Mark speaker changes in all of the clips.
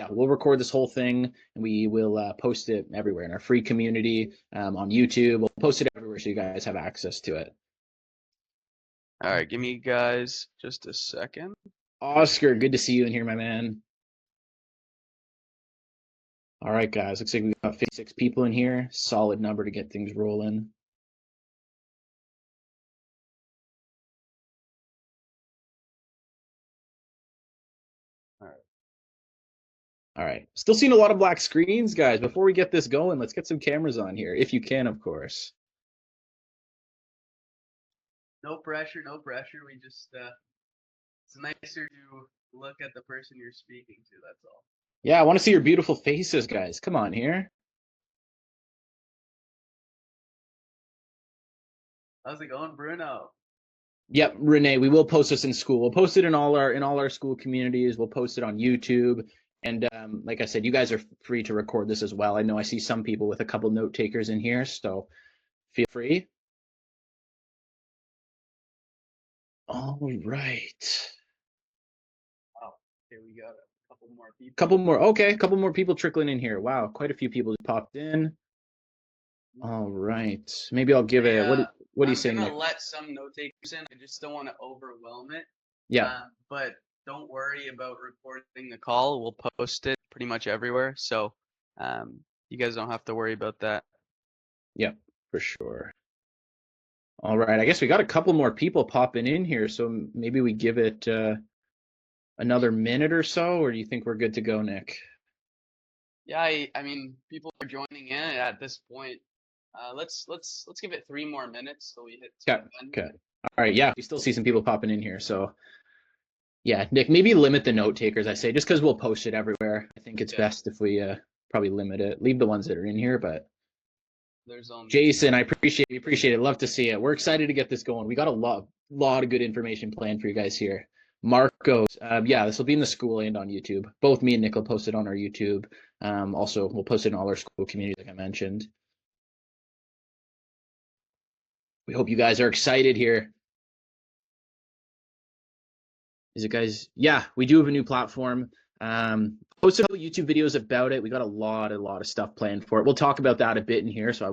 Speaker 1: yeah, we'll record this whole thing and we will post it everywhere in our free community, on YouTube. We'll post it everywhere so you guys have access to it.
Speaker 2: All right, give me guys just a second.
Speaker 1: Oscar, good to see you in here, my man. All right, guys, looks like we got 56 people in here. Solid number to get things rolling. All right. Still seeing a lot of black screens, guys. Before we get this going, let's get some cameras on here, if you can, of course.
Speaker 2: No pressure, no pressure. We just, it's nicer to look at the person you're speaking to, that's all.
Speaker 1: Yeah, I want to see your beautiful faces, guys. Come on here.
Speaker 2: How's it going, Bruno?
Speaker 1: Yep, Renee, we will post this in school. We'll post it in all our school communities. We'll post it on YouTube. And like I said, you guys are free to record this as well. I know I see some people with a couple note takers in here, so feel free. All right.
Speaker 2: Oh, okay, we got a couple more people.
Speaker 1: Okay, a couple more people trickling in here. Wow, quite a few people just popped in. All right, maybe I'll give it. What do you say, Nick?
Speaker 2: I'm gonna let some note takers in. I just don't want to overwhelm it.
Speaker 1: Yeah.
Speaker 2: But don't worry about recording the call. We'll post it pretty much everywhere, so you guys don't have to worry about that.
Speaker 1: Yep, for sure. All right, I guess we got a couple more people popping in here, so maybe we give it another minute or so, or do you think we're good to go, Nick?
Speaker 2: Yeah, I mean, people are joining in at this point. Let's give it 3 more minutes so we hit 10.
Speaker 1: Okay. All right. Yeah, we still see some people popping in here. So, yeah, Nick, maybe limit the note takers. I say just because we'll post it everywhere. I think it's best if we probably limit it. Leave the ones that are in here, but.
Speaker 2: There's only
Speaker 1: Jason, I appreciate it. Love to see it. We're excited to get this going. We got a lot of good information planned for you guys here. Marcos, yeah, this will be in the school and on YouTube. Both me and Nick will post it on our YouTube. Also, we'll post it in all our school communities, like I mentioned. We hope you guys are excited here. Is it, guys? Yeah, we do have a new platform. Posted a couple YouTube videos about it. We got a lot of stuff planned for it. We'll talk about that a bit in here, so I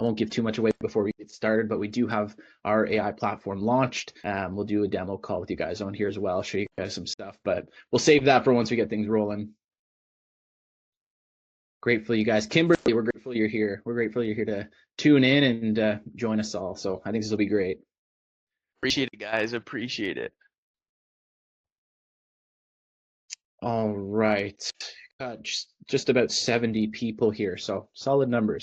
Speaker 1: won't give too much away before we get started. But we do have our AI platform launched. We'll do a demo call with you guys on here as well. I'll show you guys some stuff, but we'll save that for once we get things rolling. Grateful you guys, Kimberly. We're grateful you're here. We're grateful you're here to tune in and join us all. So I think this will be great.
Speaker 2: Appreciate it, guys. Appreciate it.
Speaker 1: All right, just about 70 people here, so solid number.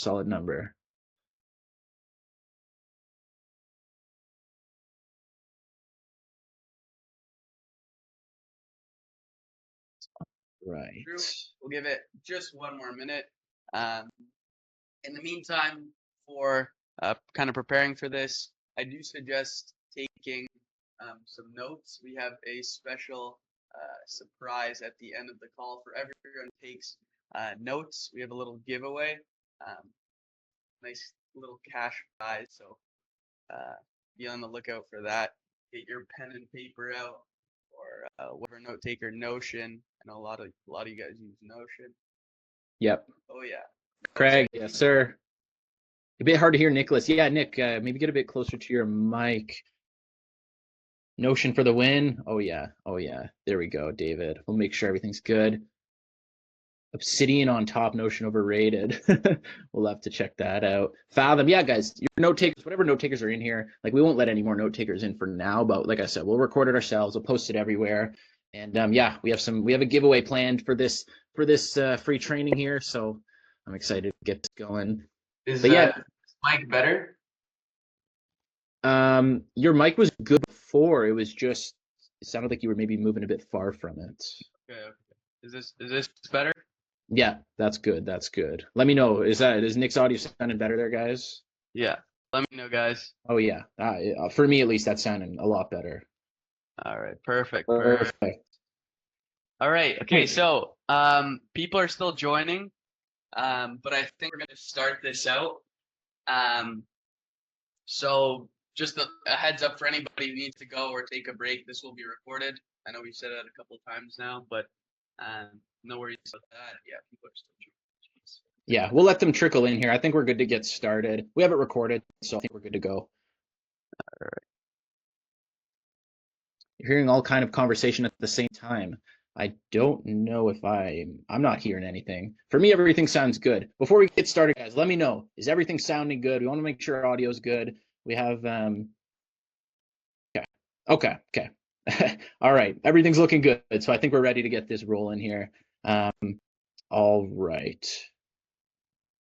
Speaker 1: Right.
Speaker 2: We'll give it just 1 more minute. In the meantime, for kind of preparing for this, I do suggest taking some notes. We have a special surprise at the end of the call for everyone who takes notes. We have a little giveaway, nice little cash prize. So be on the lookout for that. Get your pen and paper out, or whatever note taker, Notion. I know a lot of you guys use Notion.
Speaker 1: Yep.
Speaker 2: Oh yeah.
Speaker 1: Craig, yes sir. A bit hard to hear, Nicholas. Yeah, Nick, maybe get a bit closer to your mic. Notion for the win. Oh yeah. There we go, David. We'll make sure everything's good. Obsidian on top, Notion overrated. We'll have to check that out. Fathom, yeah, guys, your note takers, whatever note takers are in here, like we won't let any more note takers in for now, but like I said, we'll record it ourselves. We'll post it everywhere, and yeah, we have a giveaway planned for this free training here, so I'm excited to get this going.
Speaker 2: Is mic better?
Speaker 1: Your mic was good before. It sounded like you were maybe moving a bit far from it.
Speaker 2: Okay. Is this better?
Speaker 1: Yeah, that's good. Let me know. Is Nick's audio sounding better there, guys?
Speaker 2: Yeah. Let me know, guys.
Speaker 1: Oh yeah. For me at least, that's sounding a lot better.
Speaker 2: All right. Perfect. All right. Okay. So people are still joining, but I think we're gonna start this out. So just a heads up for anybody who needs to go or take a break. This will be recorded. I know we've said that a couple of times now, but no worries about that. Yeah, people are still joining. Jeez.
Speaker 1: Yeah, we'll let them trickle in here. I think we're good to get started. We have it recorded, so I think we're good to go.
Speaker 2: All right.
Speaker 1: You're hearing all kind of conversation at the same time. I don't know if I'm not hearing anything. For me, everything sounds good. Before we get started, guys, let me know. Is everything sounding good? We want to make sure our audio is good. We have okay. All right. Everything's looking good. So I think we're ready to get this rolling here. All right.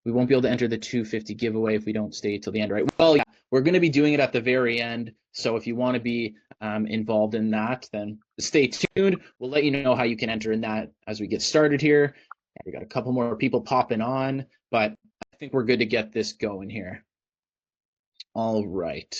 Speaker 1: We won't be able to enter the 250 giveaway if we don't stay till the end, right? Well, yeah, we're going to be doing it at the very end. So if you want to be involved in that, then stay tuned. We'll let you know how you can enter in that as we get started here. We got a couple more people popping on, but I think we're good to get this going here. All right.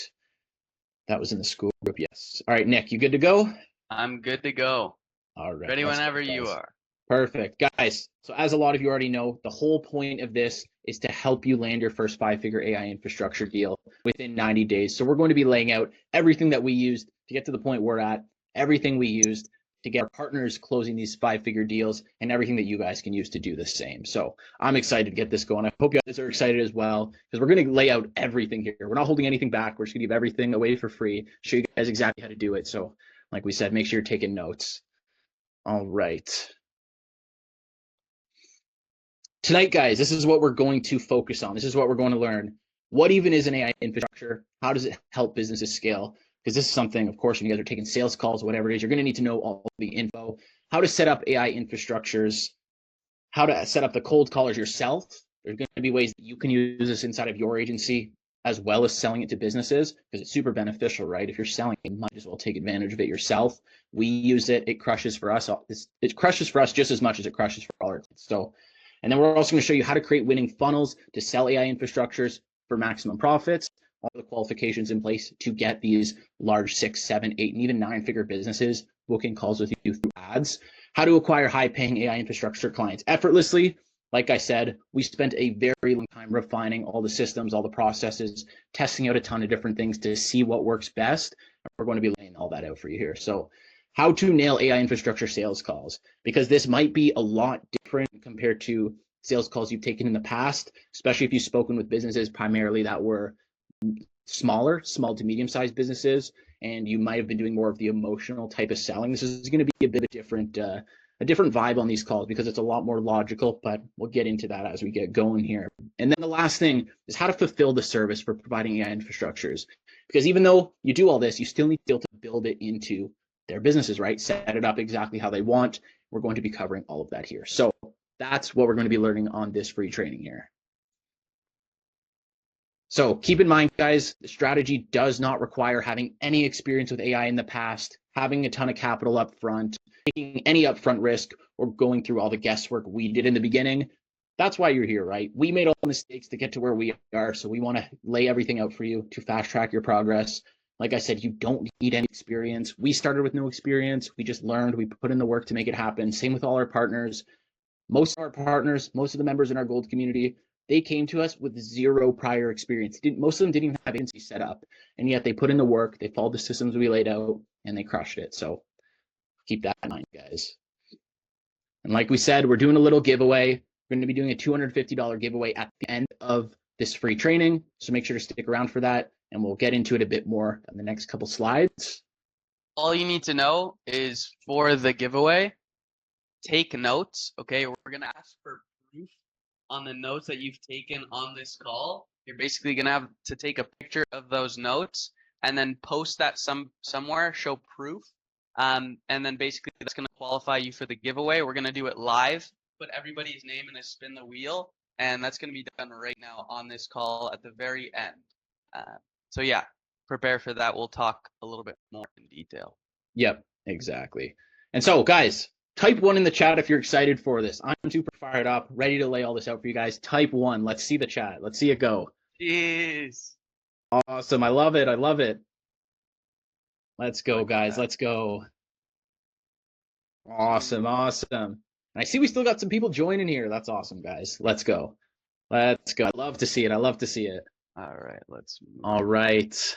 Speaker 1: That was in the school group, yes. All right, Nick, you good to go?
Speaker 2: I'm good to go.
Speaker 1: All right.
Speaker 2: Ready
Speaker 1: let's go,
Speaker 2: whenever you
Speaker 1: guys.
Speaker 2: are.
Speaker 1: Perfect. Guys, so as a lot of you already know, the whole point of this is to help you land your first 5-figure AI infrastructure deal within 90 days. So we're going to be laying out everything that we used to get to the point we're at, everything we used to get our partners closing these 5-figure deals, and everything that you guys can use to do the same. So I'm excited to get this going. I hope you guys are excited as well, because we're going to lay out everything here. We're not holding anything back. We're just going to give everything away for free, show you guys exactly how to do it. So like we said, make sure you're taking notes. All right. Tonight, guys, this is what we're going to focus on. This is what we're going to learn. What even is an AI infrastructure? How does it help businesses scale? Because this is something, of course, when you guys are taking sales calls, whatever it is, you're going to need to know all the info, how to set up AI infrastructures, how to set up the cold callers yourself. There's going to be ways that you can use this inside of your agency as well as selling it to businesses, because it's super beneficial, right? If you're selling, you might as well take advantage of it yourself. We use it. It crushes for us. It crushes for us just as much as it crushes for all our clients. So, and then we're also going to show you how to create winning funnels to sell AI infrastructures for maximum profits, all the qualifications in place to get these large 6, 7, 8, and even 9-figure businesses booking calls with you through ads, how to acquire high-paying AI infrastructure clients effortlessly. Like I said, we spent a very long time refining all the systems, all the processes, testing out a ton of different things to see what works best. We're going to be laying all that out for you here. So how to nail AI infrastructure sales calls, because this might be a lot different compared to sales calls you've taken in the past, especially if you've spoken with businesses primarily that were small to medium-sized businesses, and you might have been doing more of the emotional type of selling. This is going to be a bit of a different vibe on these calls, because it's a lot more logical, but we'll get into that as we get going here. And then the last thing is how to fulfill the service for providing AI infrastructures, because even though you do all this, you still need to be able to build it into their businesses, right? Set it up exactly how they want. We're going to be covering all of that here. So that's what we're going to be learning on this free training here. So keep in mind, guys, the strategy does not require having any experience with AI in the past, having a ton of capital up front, taking any upfront risk, or going through all the guesswork we did in the beginning. That's why you're here, right? We made all the mistakes to get to where we are, so we want to lay everything out for you to fast track your progress. Like I said, you don't need any experience. We started with no experience. We just learned. We put in the work to make it happen. Same with all our partners. Most of our partners, most of the members in our gold community, they came to us with zero prior experience. Most of them didn't even have agency set up, and yet they put in the work, they followed the systems we laid out, and they crushed it. So keep that in mind, guys. And like we said, we're doing a little giveaway. We're going to be doing a $250 giveaway at the end of this free training, so make sure to stick around for that, and we'll get into it a bit more in the next couple slides.
Speaker 2: All you need to know is for the giveaway, take notes, okay? We're going to ask for proof on the notes that you've taken on this call. You're basically going to have to take a picture of those notes and then post that somewhere, show proof. And then basically that's going to qualify you for the giveaway. We're going to do it live, put everybody's name in a spin the wheel, and that's going to be done right now on this call at the very end. So yeah, prepare for that. We'll talk a little bit more in detail.
Speaker 1: Yep, exactly. And so, guys, type 1 in the chat if you're excited for this. I'm super fired up, ready to lay all this out for you guys. Type 1. Let's see the chat. Let's see it go.
Speaker 2: Jeez.
Speaker 1: Awesome. I love it. I love it. Let's go,
Speaker 2: Look at
Speaker 1: guys.
Speaker 2: that.
Speaker 1: Let's go. Awesome. Awesome. And I see we still got some people joining here. That's awesome, guys. Let's go. Let's go. I love to see it. I love to see it.
Speaker 2: All right, let's move.
Speaker 1: All right.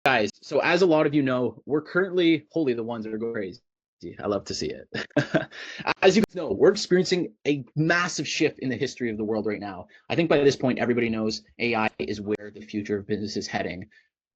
Speaker 1: Guys, so as a lot of you know, we're currently, holy, the ones that are going crazy. I love to see it. As you guys know, we're experiencing a massive shift in the history of the world right now. I think by this point, everybody knows AI is where the future of business is heading.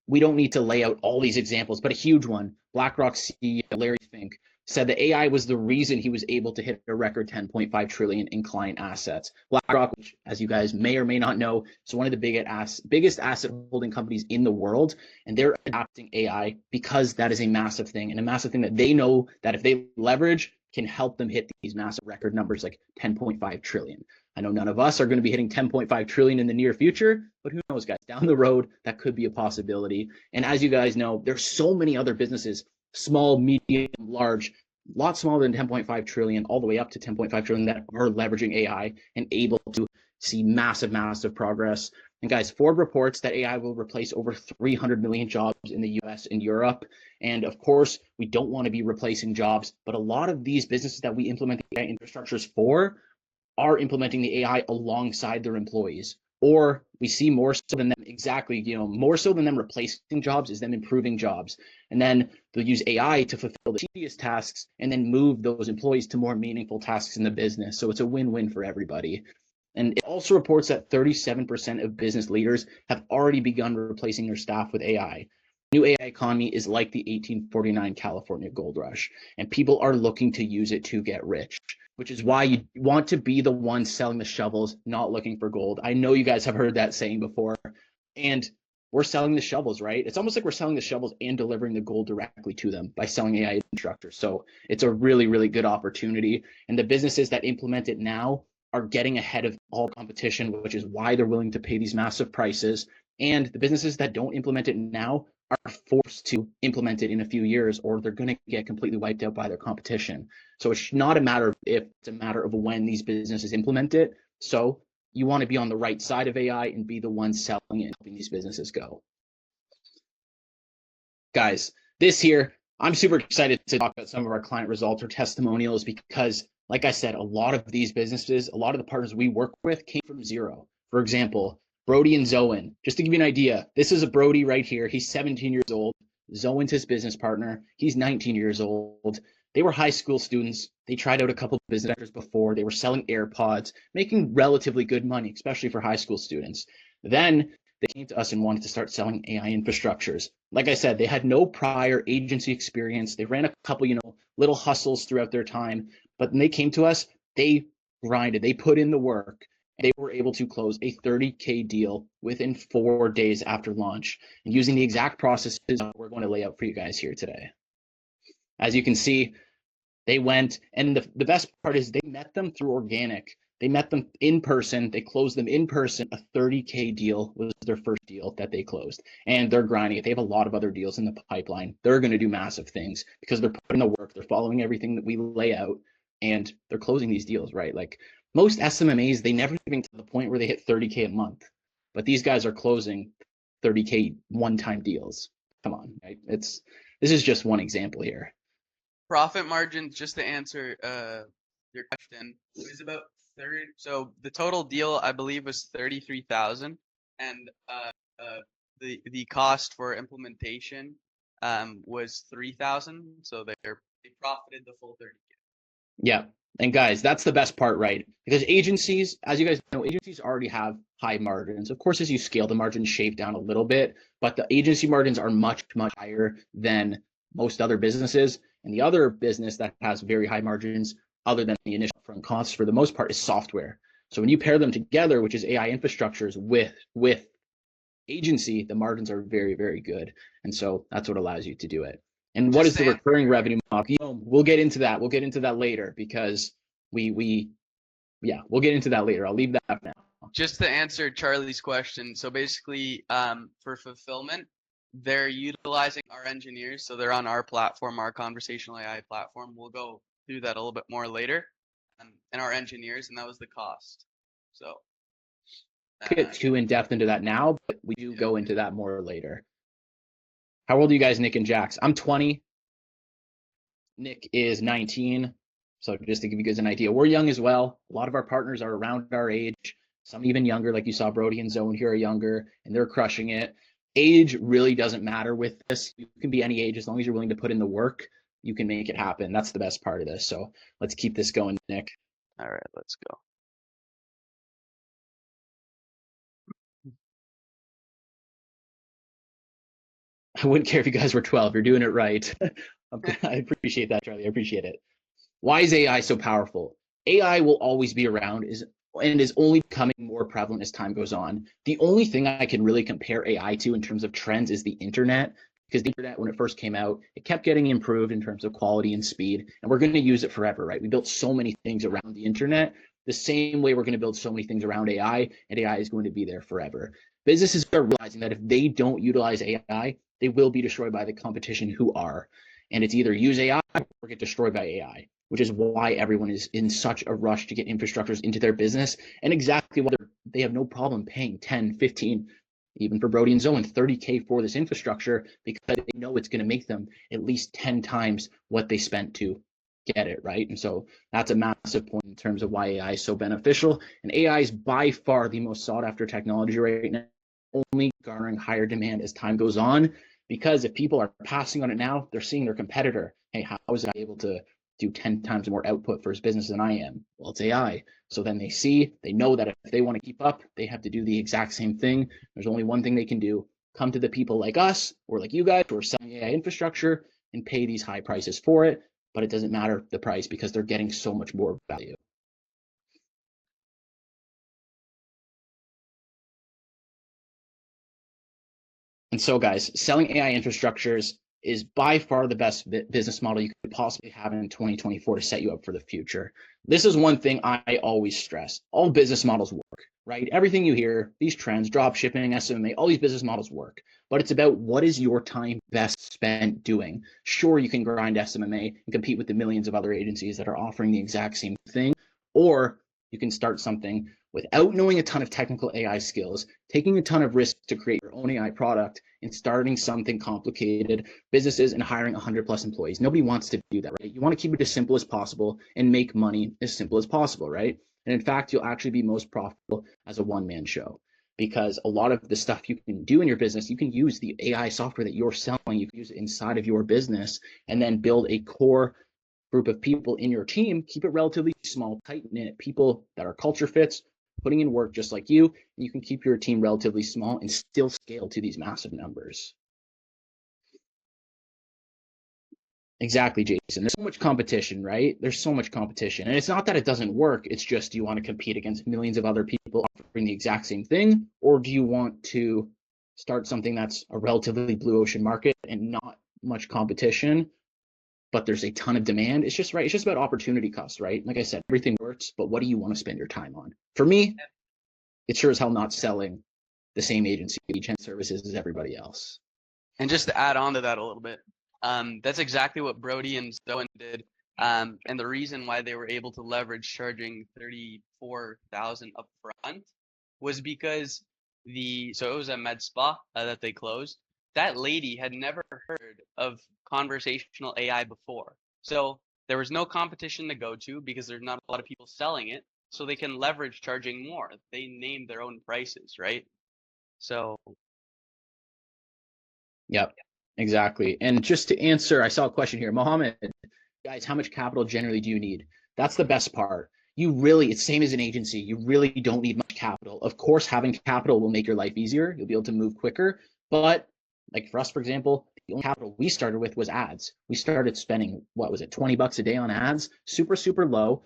Speaker 1: We don't need to lay out all these examples, but a huge one. BlackRock CEO Larry Fink said that AI was the reason he was able to hit a record 10.5 trillion in client assets. BlackRock, which, as you guys may or may not know, is one of the biggest asset holding companies in the world, and they're adopting AI because that is a massive thing, and a massive thing that they know that if they leverage can help them hit these massive record numbers like 10.5 trillion. I know none of us are going to be hitting 10.5 trillion in the near future, but who knows, guys? Down the road, that could be a possibility. And as you guys know, there's so many other businesses, small, medium, large, a lot smaller than 10.5 trillion, all the way up to 10.5 trillion that are leveraging AI and able to see massive, massive progress. And guys, Ford reports that AI will replace over 300 million jobs in the US and Europe. And of course, we don't want to be replacing jobs, but a lot of these businesses that we implement the AI infrastructures for are implementing the AI alongside their employees. Or we see more so than them exactly, more so than them replacing jobs is them improving jobs. And then they'll use AI to fulfill the tedious tasks and then move those employees to more meaningful tasks in the business. So it's a win-win for everybody. And it also reports that 37% of business leaders have already begun replacing their staff with AI. The new AI economy is like the 1849 California gold rush, and people are looking to use it to get rich, which is why you want to be the one selling the shovels, not looking for gold. I know you guys have heard that saying before, and we're selling the shovels, right? It's almost like we're selling the shovels and delivering the gold directly to them by selling AI instructors. So it's a really, really good opportunity. And the businesses that implement it now are getting ahead of all competition, which is why they're willing to pay these massive prices. And the businesses that don't implement it now are forced to implement it in a few years, or they're going to get completely wiped out by their competition. So it's not a matter of if, it's a matter of when these businesses implement it. So you want to be on the right side of AI and be the one selling it and helping these businesses go. Guys, this here, I'm super excited to talk about some of our client results or testimonials because, like I said, a lot of these businesses, a lot of the partners we work with came from zero. For example, Brody and Zoen. Just to give you an idea, this is a Brody right here. He's 17 years old. Zoen's his business partner. He's 19 years old. They were high school students. They tried out a couple of business ventures before. They were selling AirPods, making relatively good money, especially for high school students. Then they came to us and wanted to start selling AI infrastructures. Like I said, they had no prior agency experience. They ran a couple, little hustles throughout their time. But when they came to us, they grinded. They put in the work. They were able to close a 30K deal within 4 days after launch, and using the exact processes we're going to lay out for you guys here today. As you can see, they went, and the best part is they met them through organic. They met them in person. They closed them in person. A 30K deal was their first deal that they closed, and they're grinding it. They have a lot of other deals in the pipeline. They're going to do massive things because they're putting the work. They're following everything that we lay out, and they're closing these deals, right? Like most SMMAs, they never even get to the point where they hit 30K a month, but these guys are closing 30K one-time deals. Come on, right? This is just one example here.
Speaker 2: Profit margins, just to answer your question, is about 30. So the total deal, I believe, was 33,000, and the cost for implementation was 3,000. So they profited the full 30.
Speaker 1: Yeah. And guys, that's the best part, right? Because agencies, as you guys know, agencies already have high margins. Of course, as you scale, the margins shave down a little bit, but the agency margins are much, much higher than most other businesses. And the other business that has very high margins, other than the initial upfront costs for the most part, is software. So when you pair them together, which is AI infrastructures with agency, the margins are very, very good. And so that's what allows you to do it. And what is the recurring revenue model? We'll get into that. We'll get into that later because we'll get into that later. I'll leave that now.
Speaker 2: Just to answer Charlie's question, so basically, for fulfillment, they're utilizing our engineers, so they're on our platform, our conversational AI platform. We'll go through that a little bit more later, and our engineers, and that was the cost. So
Speaker 1: get too in depth into that now, but we do go into that more later. How old are you guys, Nick and Jax? I'm 20. Nick is 19. So just to give you guys an idea, we're young as well. A lot of our partners are around our age, some even younger, like you saw Brody and Zoen here are younger, and they're crushing it. Age really doesn't matter with this. You can be any age as long as you're willing to put in the work. you can make it happen. That's the best part of this. So let's keep this going, Nick.
Speaker 2: All right, let's go.
Speaker 1: I wouldn't care if you guys were 12. You're doing it right. I appreciate that, Charlie. I appreciate it. Why is AI so powerful? AI will always be around and is only becoming more prevalent as time goes on. The only thing I can really compare AI to in terms of trends is the internet, because the internet, when it first came out, it kept getting improved in terms of quality and speed, and we're going to use it forever, right? We built so many things around the internet. The same way we're going to build so many things around AI, and AI is going to be there forever. Businesses are realizing that if they don't utilize AI, they will be destroyed by the competition who are. And it's either use AI or get destroyed by AI, which is why everyone is in such a rush to get infrastructures into their business, and exactly why they have no problem paying 10, 15, even for Brody and Zoe, 30K for this infrastructure, because they know it's going to make them at least 10 times what they spent to get it, right? And so that's a massive point in terms of why AI is so beneficial. And AI is by far the most sought after technology right now, only garnering higher demand as time goes on, because if people are passing on it now, they're seeing their competitor, hey, how is I able to do 10 times more output for his business than I am? Well, it's AI. So then they know that if they want to keep up, they have to do the exact same thing. There's only one thing they can do: come to the people like us or like you guys who are selling AI infrastructure and pay these high prices for it. But it doesn't matter the price because they're getting so much more value. And so, guys, selling AI infrastructures is by far the best business model you could possibly have in 2024 to set you up for the future. This is one thing I always stress. All business models work, right? Everything you hear, these trends, drop shipping, SMA, all these business models work. But it's about what is your time best spent doing. Sure, you can grind SMMA and compete with the millions of other agencies that are offering the exact same thing, or you can start something without knowing a ton of technical AI skills, taking a ton of risks to create your own AI product, and starting something complicated, businesses, and hiring 100 plus employees. Nobody wants to do that, right? You want to keep it as simple as possible and make money as simple as possible, right? And in fact, you'll actually be most profitable as a one-man show, because a lot of the stuff you can do in your business, you can use the AI software that you're selling, you can use it inside of your business, and then build a core group of people in your team. Keep it relatively small, tight knit, people that are culture fits, putting in work just like you. And you can keep your team relatively small and still scale to these massive numbers. Exactly, Jason. There's so much competition, right? There's so much competition. And it's not that it doesn't work. It's just, do you want to compete against millions of other people offering the exact same thing? Or do you want to start something that's a relatively blue ocean market and not much competition, but there's a ton of demand? It's just right. It's just about opportunity cost, right? Like I said, everything works, but what do you want to spend your time on? For me, it's sure as hell not selling the same agency and services as everybody else.
Speaker 2: And just to add on to that a little bit, that's exactly what Brody and Zoe did. And the reason why they were able to leverage charging 34,000 upfront was because so it was a med spa that they closed. That lady had never heard of conversational AI before. So there was no competition to go to because there's not a lot of people selling it. So they can leverage charging more. They named their own prices, right? So
Speaker 1: Yep, exactly. And just to answer, I saw a question here, Mohammed, guys, how much capital generally do you need? That's the best part. You really, it's same as an agency. You really don't need much capital. Of course, having capital will make your life easier. You'll be able to move quicker. But like for us, for example, the only capital we started with was ads. We started spending, what was it, $20 a day on ads? Super, super low,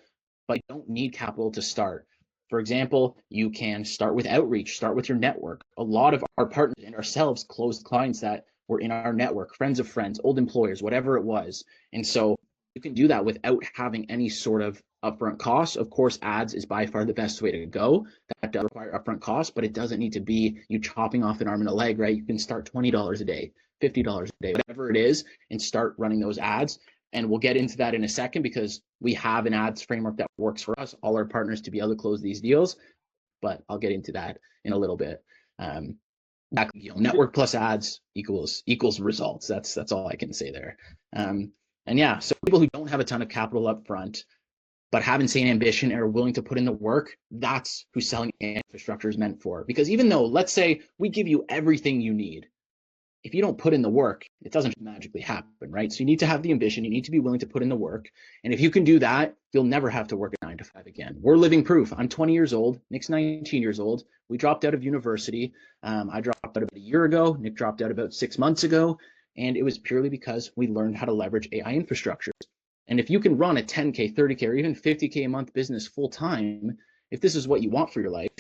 Speaker 1: but you don't need capital to start. For example, you can start with outreach, start with your network. A lot of our partners and ourselves closed clients that were in our network, friends of friends, old employers, whatever it was. And so you can do that without having any sort of upfront costs. Of course, ads is by far the best way to go. That does require upfront costs, but it doesn't need to be you chopping off an arm and a leg, right? You can start $20 a day, $50 a day, whatever it is, and start running those ads. And we'll get into that in a second because we have an ads framework that works for us, all our partners, to be able to close these deals. But I'll get into that in a little bit. Network plus ads equals results. That's all I can say there. And yeah, so people who don't have a ton of capital up front, but have insane ambition and are willing to put in the work, that's who selling infrastructure is meant for. Because even though, let's say we give you everything you need, if you don't put in the work, it doesn't magically happen, right? So you need to have the ambition. You need to be willing to put in the work. And if you can do that, you'll never have to work a 9 to 5 again. We're living proof. I'm 20 years old. Nick's 19 years old. We dropped out of university. I dropped out about a year ago. Nick dropped out about 6 months ago. And it was purely because we learned how to leverage AI infrastructures. And if you can run a 10K, 30K, or even 50K a month business full time, if this is what you want for your life,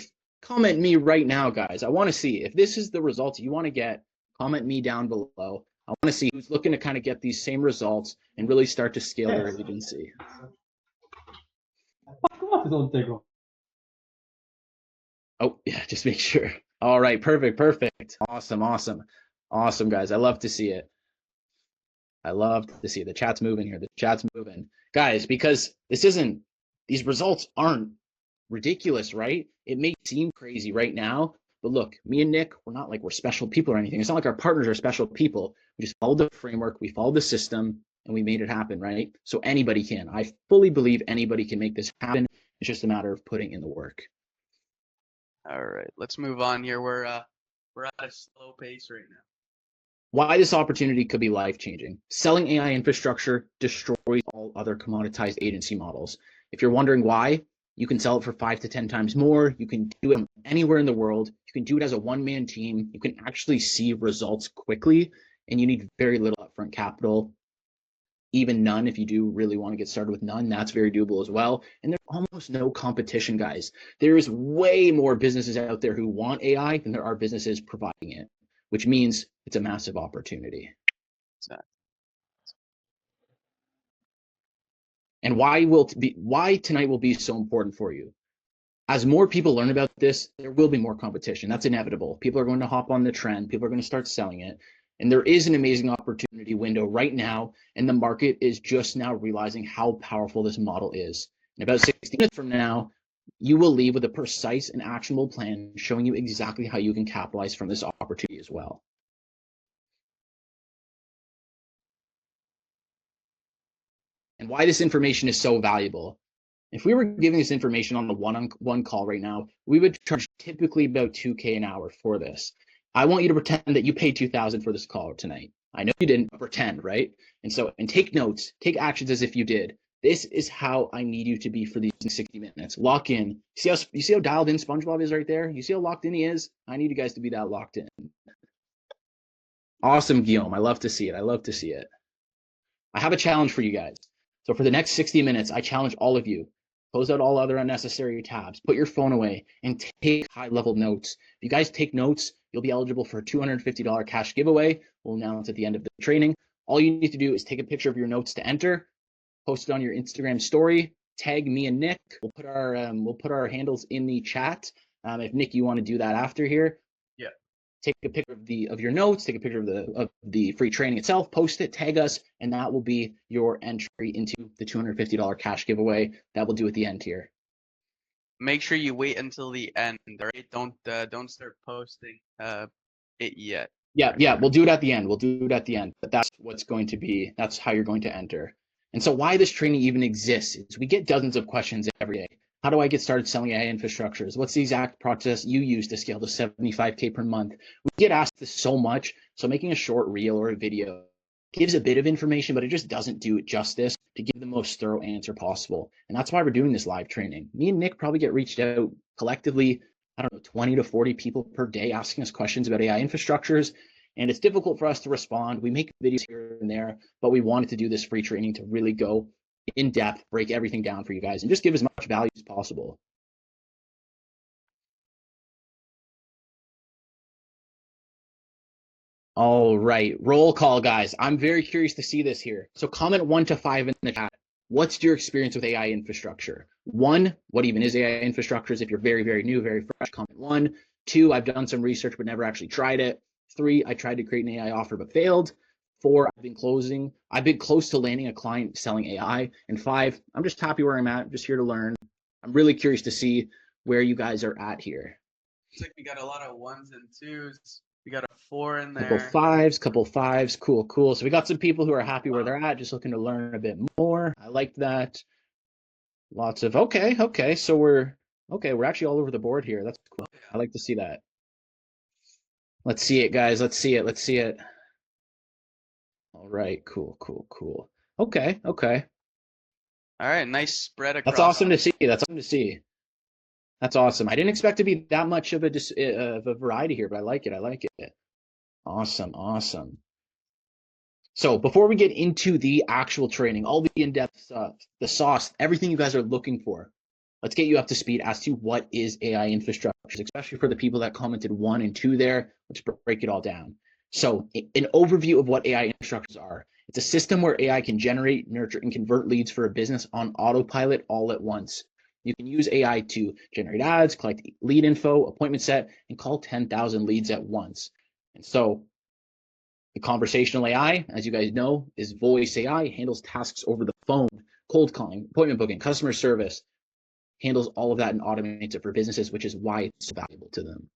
Speaker 1: comment me right now, guys. I want to see if this is the results you want to get. Comment me down below. I want to see who's looking to kind of get these same results and really start to scale their agency. Oh, yeah, just make sure. All right, perfect. Awesome, guys. I love to see it. The chat's moving here. The chat's moving. Guys, because these results aren't ridiculous, right? It may seem crazy right now, but look, me and Nick, we're not like we're special people or anything. It's not like our partners are special people. We just followed the framework, we followed the system, and we made it happen, right? So anybody can. I fully believe anybody can make this happen. It's just a matter of putting in the work.
Speaker 2: All right, let's move on here. We're at a slow pace right now.
Speaker 1: Why this opportunity could be life-changing. Selling AI infrastructure destroys all other commoditized agency models. If you're wondering why, you can sell it for 5 to 10 times more. You can do it anywhere in the world. You can do it as a one-man team. You can actually see results quickly, and you need very little upfront capital, even none. If you do really want to get started with none, that's very doable as well. And there's almost no competition, guys. There's way more businesses out there who want AI than there are businesses providing it, which means it's a massive opportunity. And why tonight will be so important for you. As more people learn about this, there will be more competition. That's inevitable. People are going to hop on the trend. People are going to start selling it. And there is an amazing opportunity window right now, and the market is just now realizing how powerful this model is. In about 60 minutes from now, you will leave with a precise and actionable plan showing you exactly how you can capitalize from this opportunity as well. And why this information is so valuable. If we were giving this information on the one-on-one call right now, we would charge typically about 2K an hour for this. I want you to pretend that you paid 2,000 for this call tonight. I know you didn't, but pretend, right? And take notes, take actions as if you did. This is how I need you to be for these 60 minutes. Lock in. You see how dialed in SpongeBob is right there? You see how locked in he is? I need you guys to be that locked in. Awesome, Guillaume. I love to see it. I have a challenge for you guys. So for the next 60 minutes, I challenge all of you. Close out all other unnecessary tabs. Put your phone away and take high-level notes. If you guys take notes, you'll be eligible for a $250 cash giveaway. We'll announce at the end of the training. All you need to do is take a picture of your notes to enter, post it on your Instagram story, tag me and Nick. We'll put our handles in the chat. If Nick, you want to do that after here.
Speaker 2: Yeah.
Speaker 1: Take a picture of your notes, take a picture of the free training itself, post it, tag us, and that will be your entry into the $250 cash giveaway. That will do at the end here.
Speaker 2: Make sure you wait until the end, all right? Don't start posting it yet.
Speaker 1: Yeah, we'll do it at the end. But that's how you're going to enter. And so why this training even exists is we get dozens of questions every day. How do I get started selling AI infrastructures? What's the exact process you use to scale to 75K per month? We get asked this so much. So making a short reel or a video gives a bit of information, but it just doesn't do it justice to give the most thorough answer possible. And that's why we're doing this live training. Me and Nick probably get reached out collectively, I don't know, 20 to 40 people per day asking us questions about AI infrastructures. And it's difficult for us to respond. We make videos here and there, but we wanted to do this free training to really go in depth, break everything down for you guys, and just give as much value as possible. All right, roll call, guys. I'm very curious to see this here. So comment 1 to 5 in the chat. What's your experience with AI infrastructure? 1, what even is AI infrastructures? If you're very, very new, very fresh, comment 1. 2, I've done some research but never actually tried it. 3, I tried to create an AI offer but failed. 4, I've been close to landing a client selling AI. And 5, I'm just happy where I'm at. I'm just here to learn. I'm really curious to see where you guys are at here.
Speaker 2: Looks like we got a lot of 1s and 2s. We got a 4 in there.
Speaker 1: Couple fives. Cool. So we got some people who are happy where they're at, just looking to learn a bit more. I like that. Lots of okay. So we're actually all over the board here. That's cool. I like to see that. Let's see it, guys. Let's see it. Let's see it. All right. Cool, cool, cool. Okay, okay.
Speaker 2: All right, nice spread
Speaker 1: That's
Speaker 2: across.
Speaker 1: awesome to see. That's awesome to see. That's awesome. I didn't expect to be that much of a variety here, but I like it. I like it. Awesome, awesome. So before we get into the actual training, all the in-depth stuff, the sauce, everything you guys are looking for, let's get you up to speed as to what is AI infrastructure, especially for the people that commented 1 and 2 there. Let's break it all down. So an overview of what AI infrastructures are. It's a system where AI can generate, nurture, and convert leads for a business on autopilot all at once. You can use AI to generate ads, collect lead info, appointment set, and call 10,000 leads at once. And so the conversational AI, as you guys know, is voice AI, handles tasks over the phone, cold calling, appointment booking, customer service, handles all of that and automates it for businesses, which is why it's so valuable to them.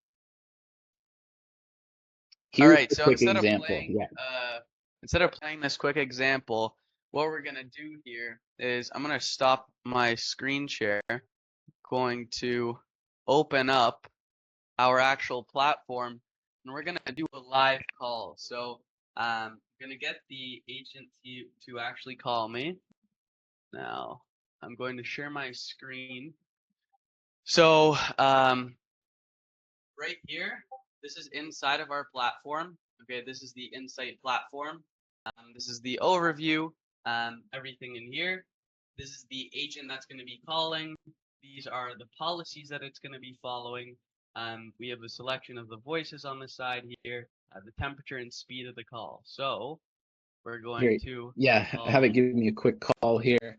Speaker 2: All
Speaker 1: Here's
Speaker 2: right,
Speaker 1: a
Speaker 2: so
Speaker 1: quick example.
Speaker 2: instead of playing this quick example, what we're gonna do here is I'm gonna stop my screen share, going to open up our actual platform, and we're gonna do a live call. So I'm gonna get the agent to actually call me. Now I'm going to share my screen. So right here, this is inside of our platform. Okay, this is the Insight platform. This is the overview, everything in here. This is the agent that's going to be calling. These are the policies that it's going to be following. We have a selection of the voices on the side here, the temperature and speed of the call. So we're going to
Speaker 1: Have it give me a quick call here.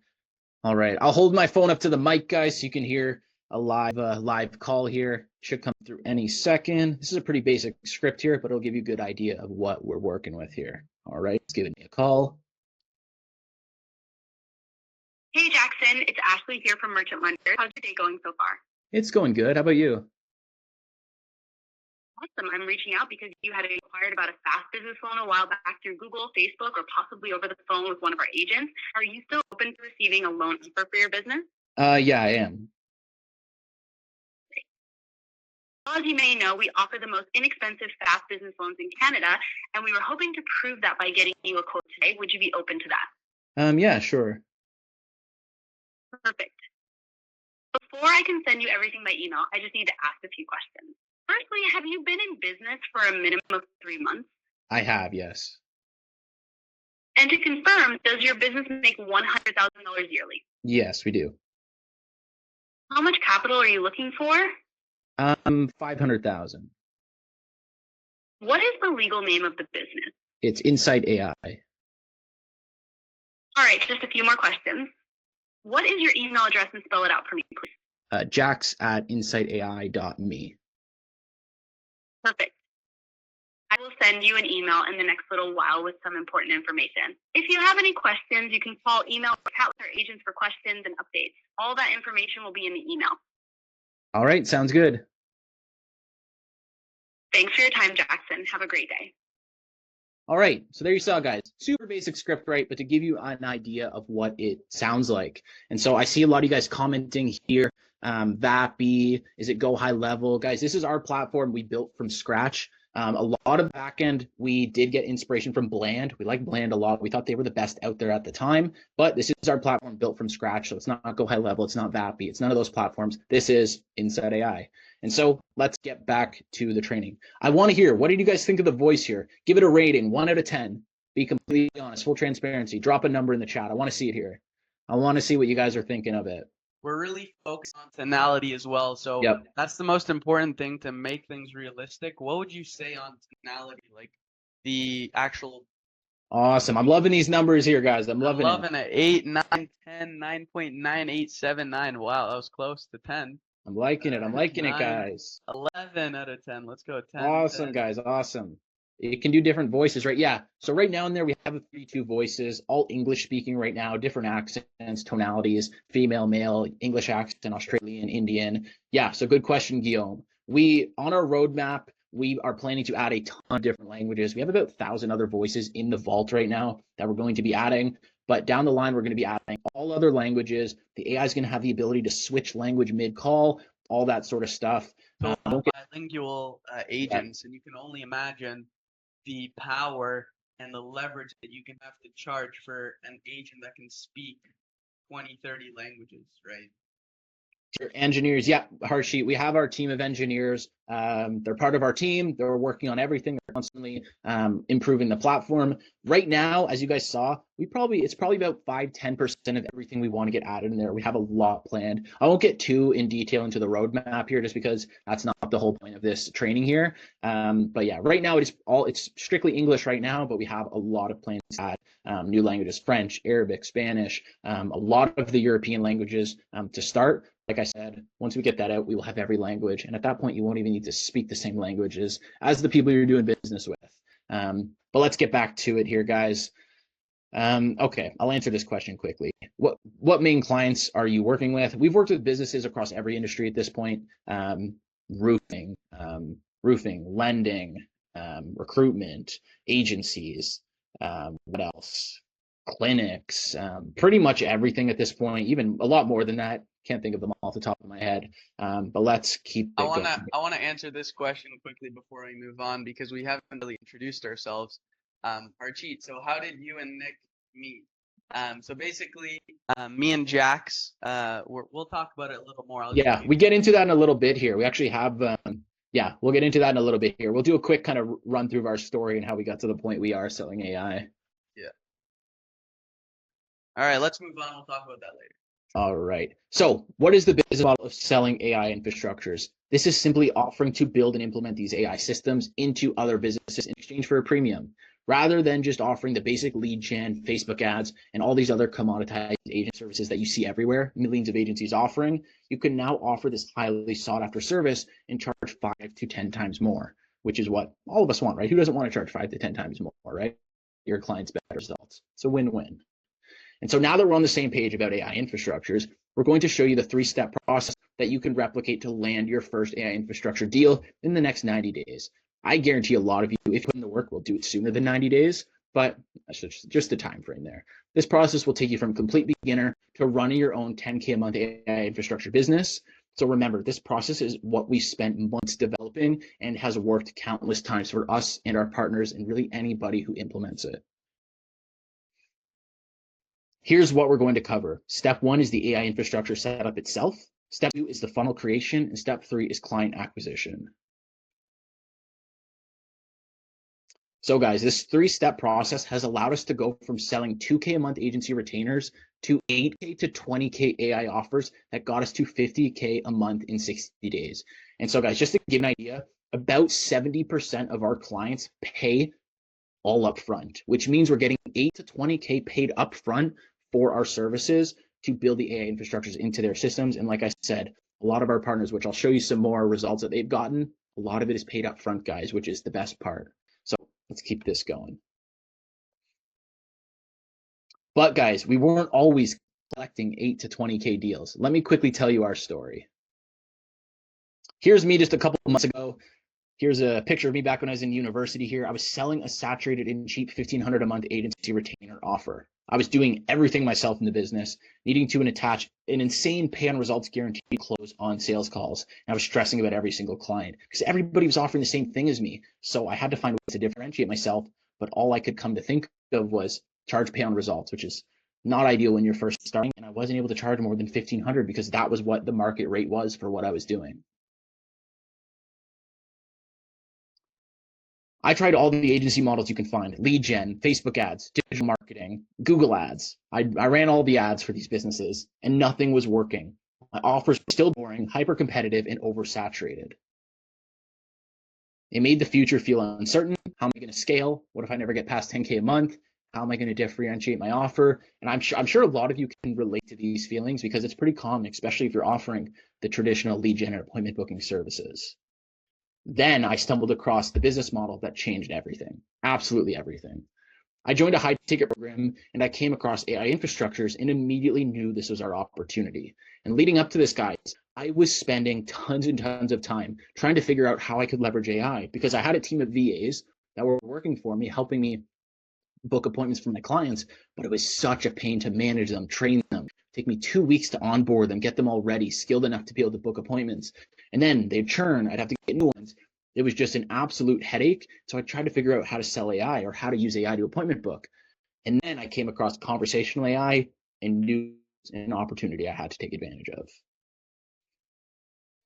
Speaker 1: All right, I'll hold my phone up to the mic, guys, so you can hear a live call here. Should come through any second. This is a pretty basic script here, but it'll give you a good idea of what we're working with here. All right, it's giving me a call.
Speaker 3: Hey Jackson, it's Ashley here from Merchant Lenders. How's your day going so far?
Speaker 1: It's going good. How about you?
Speaker 3: Awesome. I'm reaching out because you had inquired about a fast business loan a while back through Google, Facebook, or possibly over the phone with one of our agents. Are you still open to receiving a loan offer for your business?
Speaker 1: Yeah, I am.
Speaker 3: Well, as you may know, we offer the most inexpensive fast business loans in Canada, and we were hoping to prove that by getting you a quote today. Would you be open to that?
Speaker 1: Yeah, sure.
Speaker 3: Perfect. Before I can send you everything by email, I just need to ask a few questions. Firstly, have you been in business for a minimum of 3 months?
Speaker 1: I have, yes.
Speaker 3: And to confirm, does your business make $100,000 yearly?
Speaker 1: Yes, we do.
Speaker 3: How much capital are you looking for?
Speaker 1: 500,000.
Speaker 3: What is the legal name of the business?
Speaker 1: It's Insight AI.
Speaker 3: All right, just a few more questions. What is your email address and spell it out for me, please?
Speaker 1: jax@insightai.me.
Speaker 3: Perfect. I will send you an email in the next little while with some important information. If you have any questions, you can call, email, or chat with our agents for questions and updates. All that information will be in the email.
Speaker 1: All right, sounds good.
Speaker 3: Thanks for your time, Jackson. Have a great day.
Speaker 1: All right, so there you saw, guys. Super basic script, right? But to give you an idea of what it sounds like. And so I see a lot of you guys commenting here. VAPI, is it Go High Level? Guys, this is our platform we built from scratch. A lot of backend, we did get inspiration from Bland. We like Bland a lot. We thought they were the best out there at the time, but this is our platform built from scratch. So it's not Go High Level. It's not VAPI. It's none of those platforms. This is Insight AI. And so let's get back to the training. I want to hear, what did you guys think of the voice here? Give it a rating, 1 out of 10. Be completely honest, full transparency. Drop a number in the chat. I want to see it here. I want to see what you guys are thinking of it.
Speaker 2: We're really focused on tonality as well. So that's the most important thing to make things realistic. What would you say on tonality? Like the actual.
Speaker 1: Awesome. I'm loving these numbers here, guys. I'm loving
Speaker 2: it. 8, 9, 10, 9.9879. Wow, that was close to 10.
Speaker 1: I'm liking it. I'm liking it, guys.
Speaker 2: 11 out of 10. Let's go 10.
Speaker 1: Awesome,
Speaker 2: 10.
Speaker 1: guys. Awesome. It can do different voices, right? Yeah. So right now in there, we have 32 voices, all English speaking right now, different accents, tonalities, female, male, English accent, Australian, Indian. Yeah. So good question, Guillaume. On our roadmap, we are planning to add a ton of different languages. We have about 1,000 other voices in the vault right now that we're going to be adding. But down the line, we're going to be adding all other languages. The AI is going to have the ability to switch language mid-call, all that sort of stuff.
Speaker 2: So bilingual agents, and you can only imagine the power and the leverage that you can have to charge for an agent that can speak 20, 30 languages, right?
Speaker 1: Engineers, yeah, Harshit, we have our team of engineers. They're part of our team. They're working on everything. They're constantly improving the platform. Right now, as you guys saw, it's probably about 5-10% of everything we want to get added in there. We have a lot planned. I won't get too in detail into the roadmap here, just because that's not the whole point of this training here. But yeah, right now it's strictly English right now, but we have a lot of plans to add new languages: French, Arabic, Spanish, a lot of the European languages to start. Like I said, once we get that out, we will have every language. And at that point, you won't even need to speak the same languages as the people you're doing business with. But let's get back to it here, guys. Okay, I'll answer this question quickly. What main clients are you working with? We've worked with businesses across every industry at this point. Roofing, lending, recruitment, agencies, what else? Clinics, pretty much everything at this point, even a lot more than that. Can't think of them all off the top of my head. But let's keep it going.
Speaker 2: I wanna answer this question quickly before we move on, because we haven't really introduced ourselves. Harjeet, so how did you and Nick meet? So basically, me and Jax, we'll talk about it a little more.
Speaker 1: Yeah, we get into that in a little bit here. We actually have, yeah, we'll get into that in a little bit here. We'll do a quick kind of run through of our story and how we got to the point we are selling AI.
Speaker 2: Yeah. All right, let's move on. We'll talk about that later.
Speaker 1: All right. So what is the business model of selling AI infrastructures? This is simply offering to build and implement these AI systems into other businesses in exchange for a premium, rather than just offering the basic lead gen, Facebook ads, and all these other commoditized agent services that you see everywhere, millions of agencies offering. You can now offer this highly sought after service and charge 5 to 10 times more, which is what all of us want, right? Who doesn't want to charge 5 to 10 times more, right? Your client's better results. It's a win-win. And so now that we're on the same page about AI infrastructures, we're going to show you the 3-step process that you can replicate to land your first AI infrastructure deal in the next 90 days. I guarantee a lot of you, if you put in the work, will do it sooner than 90 days, but that's just the time frame there. This process will take you from complete beginner to running your own 10K a month AI infrastructure business. So remember, this process is what we spent months developing and has worked countless times for us and our partners and really anybody who implements it. Here's what we're going to cover. Step 1 is the AI infrastructure setup itself. Step 2 is the funnel creation, and step 3 is client acquisition. So guys, this 3-step process has allowed us to go from selling 2K a month agency retainers to 8K to 20K AI offers that got us to 50K a month in 60 days. And so guys, just to give an idea, about 70% of our clients pay all up front, which means we're getting 8 to 20K paid up front for our services to build the AI infrastructures into their systems. And like I said, a lot of our partners, which I'll show you some more results that they've gotten, a lot of it is paid up front, guys, which is the best part. So let's keep this going. But guys, we weren't always collecting 8 to 20K deals. Let me quickly tell you our story. Here's me just a couple of months ago. Here's a picture of me back when I was in university here. I was selling a saturated and cheap $1,500 a month agency retainer offer. I was doing everything myself in the business, needing to attach an insane pay on results guarantee close on sales calls. And I was stressing about every single client because everybody was offering the same thing as me. So I had to find ways to differentiate myself. But all I could come to think of was charge pay on results, which is not ideal when you're first starting. And I wasn't able to charge more than $1,500 because that was what the market rate was for what I was doing. I tried all the agency models you can find: lead gen, Facebook ads, digital marketing, Google ads. I ran all the ads for these businesses and nothing was working. My offers were still boring, hyper competitive, and oversaturated. It made the future feel uncertain. How am I going to scale? What if I never get past 10K a month? How am I going to differentiate my offer? And I'm sure a lot of you can relate to these feelings because it's pretty common, especially if you're offering the traditional lead gen and appointment booking services. Then I stumbled across the business model that changed everything, absolutely everything. I joined a high ticket program and I came across AI infrastructures and immediately knew this was our opportunity. And leading up to this, guys, I was spending tons and tons of time trying to figure out how I could leverage AI because I had a team of VAs that were working for me, helping me book appointments for my clients, but it was such a pain to manage them, train them, take me 2 weeks to onboard them, get them all ready, skilled enough to be able to book appointments. And then they'd churn, I'd have to get new ones. It was just an absolute headache. So I tried to figure out how to sell AI or how to use AI to appointment book. And then I came across conversational AI and knew an opportunity I had to take advantage of.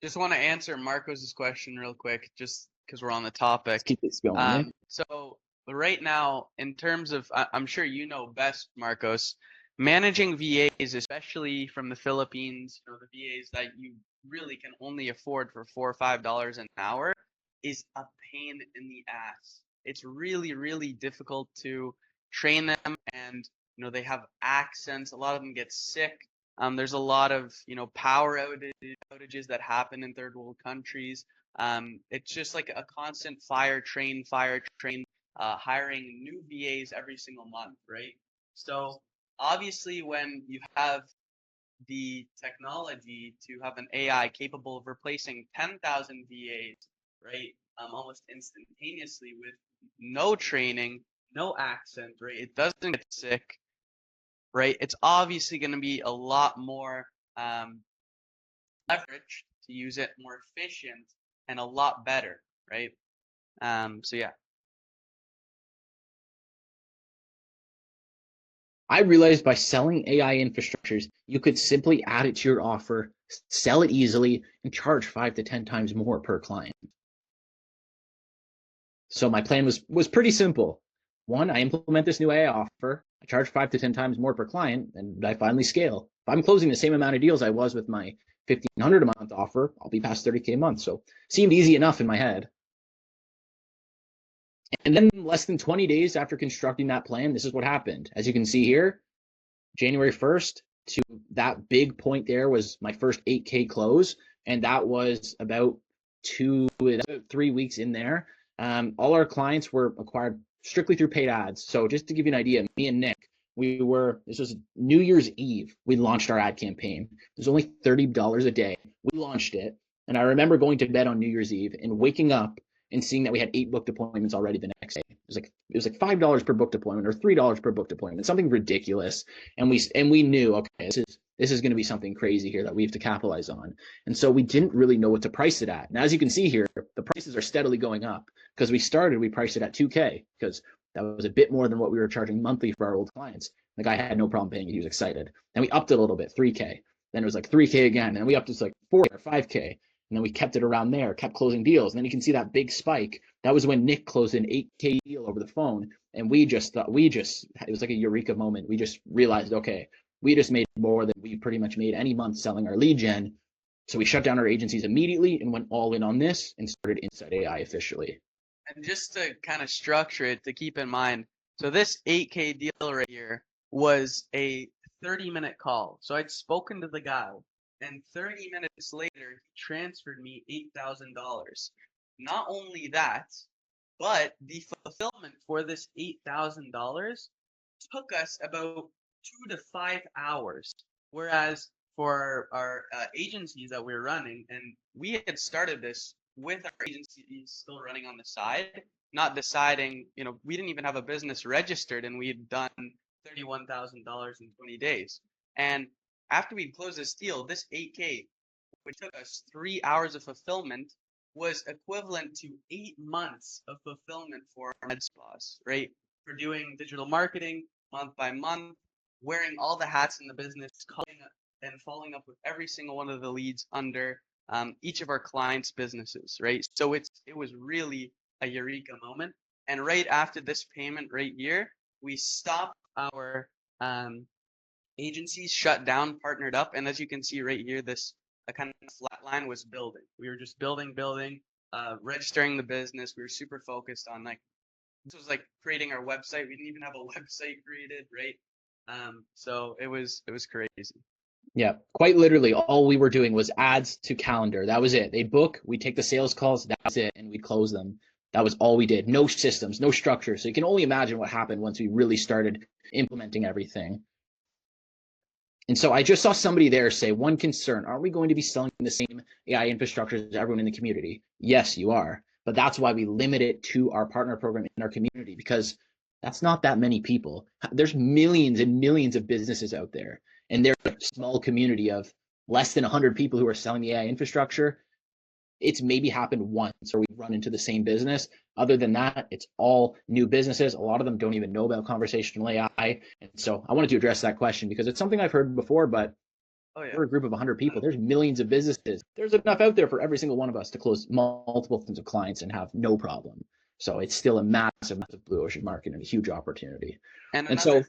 Speaker 2: Just want to answer Marcos's question real quick, just because we're on the topic.
Speaker 1: Let's keep this going.
Speaker 2: So right now, in terms of, I'm sure you know best, Marcos, managing VAs, especially from the Philippines, the VAs that you really can only afford for $4 or $5 an hour, is a pain in the ass. It's really, really difficult to train them, and they have accents. A lot of them get sick. There's a lot of power outages that happen in third world countries. It's just like a constant fire train, hiring new VAs every single month, right? So obviously, when you have the technology to have an AI capable of replacing 10,000 VAs, right, almost instantaneously with no training, no accent, right, it doesn't get sick, right? It's obviously going to be a lot more leverage to use it, more efficient, and a lot better, right? So yeah.
Speaker 1: I realized by selling AI infrastructures, you could simply add it to your offer, sell it easily, and charge 5 to 10 times more per client. So my plan was pretty simple. One, I implement this new AI offer, I charge 5 to 10 times more per client, and I finally scale. If I'm closing the same amount of deals I was with my $1,500 a month offer, I'll be past $30K a month. So it seemed easy enough in my head. And then less than 20 days after constructing that plan, this is what happened. As you can see here, January 1st to that big point there was my first 8K close. And that was about 3 weeks in there. All our clients were acquired strictly through paid ads. So just to give you an idea, me and Nick, this was New Year's Eve. We launched our ad campaign. It was only $30 a day. We launched it. And I remember going to bed on New Year's Eve and waking up and seeing that we had 8 booked appointments already the next day. It was like $5 per booked appointment or $3 per booked appointment, something ridiculous. And we knew, okay, this is going to be something crazy here that we have to capitalize on. And so we didn't really know what to price it at. And as you can see here, the prices are steadily going up because we priced it at 2K because that was a bit more than what we were charging monthly for our old clients. The guy had no problem paying it. He was excited. Then we upped it a little bit, 3K. Then it was like 3K again. And then we upped it to like 4 or 5K. And then we kept it around there, kept closing deals. And then you can see that big spike. That was when Nick closed an 8K deal over the phone. And we just thought, it was like a eureka moment. We just realized, okay, we just made more than we pretty much made any month selling our lead gen. So we shut down our agencies immediately and went all in on this and started Inside AI officially.
Speaker 2: And just to kind of structure it, to keep in mind, so this 8K deal right here was a 30-minute call. So I'd spoken to the guy, and 30 minutes later, he transferred me $8,000. Not only that, but the fulfillment for this $8,000 took us about 2 to 5 hours. Whereas for our agencies that we're running, and we had started this with our agencies still running on the side, not deciding, we didn't even have a business registered, and we had done $31,000 in 20 days. And after we closed this deal, this 8K, which took us 3 hours of fulfillment, was equivalent to 8 months of fulfillment for our Masterclass, right? For doing digital marketing month by month, wearing all the hats in the business, calling and following up with every single one of the leads under each of our clients' businesses, right? So it was really a eureka moment. And right after this payment right here, we stopped our agencies, shut down, partnered up. And as you can see right here, this kind of flat line was building. We were just building, registering the business. We were super focused on this was like creating our website. We didn't even have a website created, right? So it was crazy.
Speaker 1: Yeah, quite literally, all we were doing was ads to calendar. That was it. They'd book, we'd take the sales calls, that's it, and we'd close them. That was all we did. No systems, no structure. So you can only imagine what happened once we really started implementing everything. And so I just saw somebody there say, one concern, aren't we going to be selling the same AI infrastructure as everyone in the community? Yes, you are. But that's why we limit it to our partner program in our community, because that's not that many people. There's millions and millions of businesses out there. and they're a small community of less than 100 people who are selling the AI infrastructure, it's maybe happened once or we've run into the same business. Other than that, it's all new businesses. A lot of them don't even know about conversational AI. And so I wanted to address that question because it's something I've heard before, but we're a group of 100 people. There's millions of businesses. There's enough out there for every single one of us to close multiple tons of clients and have no problem. So it's still a massive, massive blue ocean market and a huge opportunity. And so,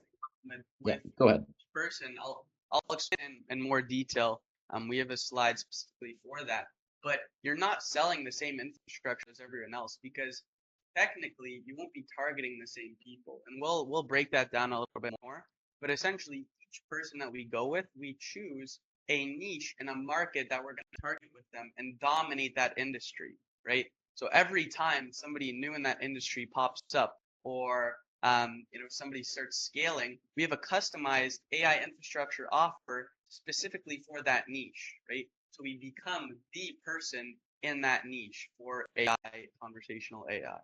Speaker 1: yeah, go ahead.
Speaker 2: Person, I'll explain in more detail. We have a slide specifically for that. But you're not selling the same infrastructure as everyone else because technically you won't be targeting the same people. And we'll break that down a little bit more. But essentially, each person that we go with, we choose a niche in a market that we're going to target with them and dominate that industry, right? So every time somebody new in that industry pops up or somebody starts scaling, we have a customized AI infrastructure offer specifically for that niche, right? So we become the person in that niche for AI, conversational AI.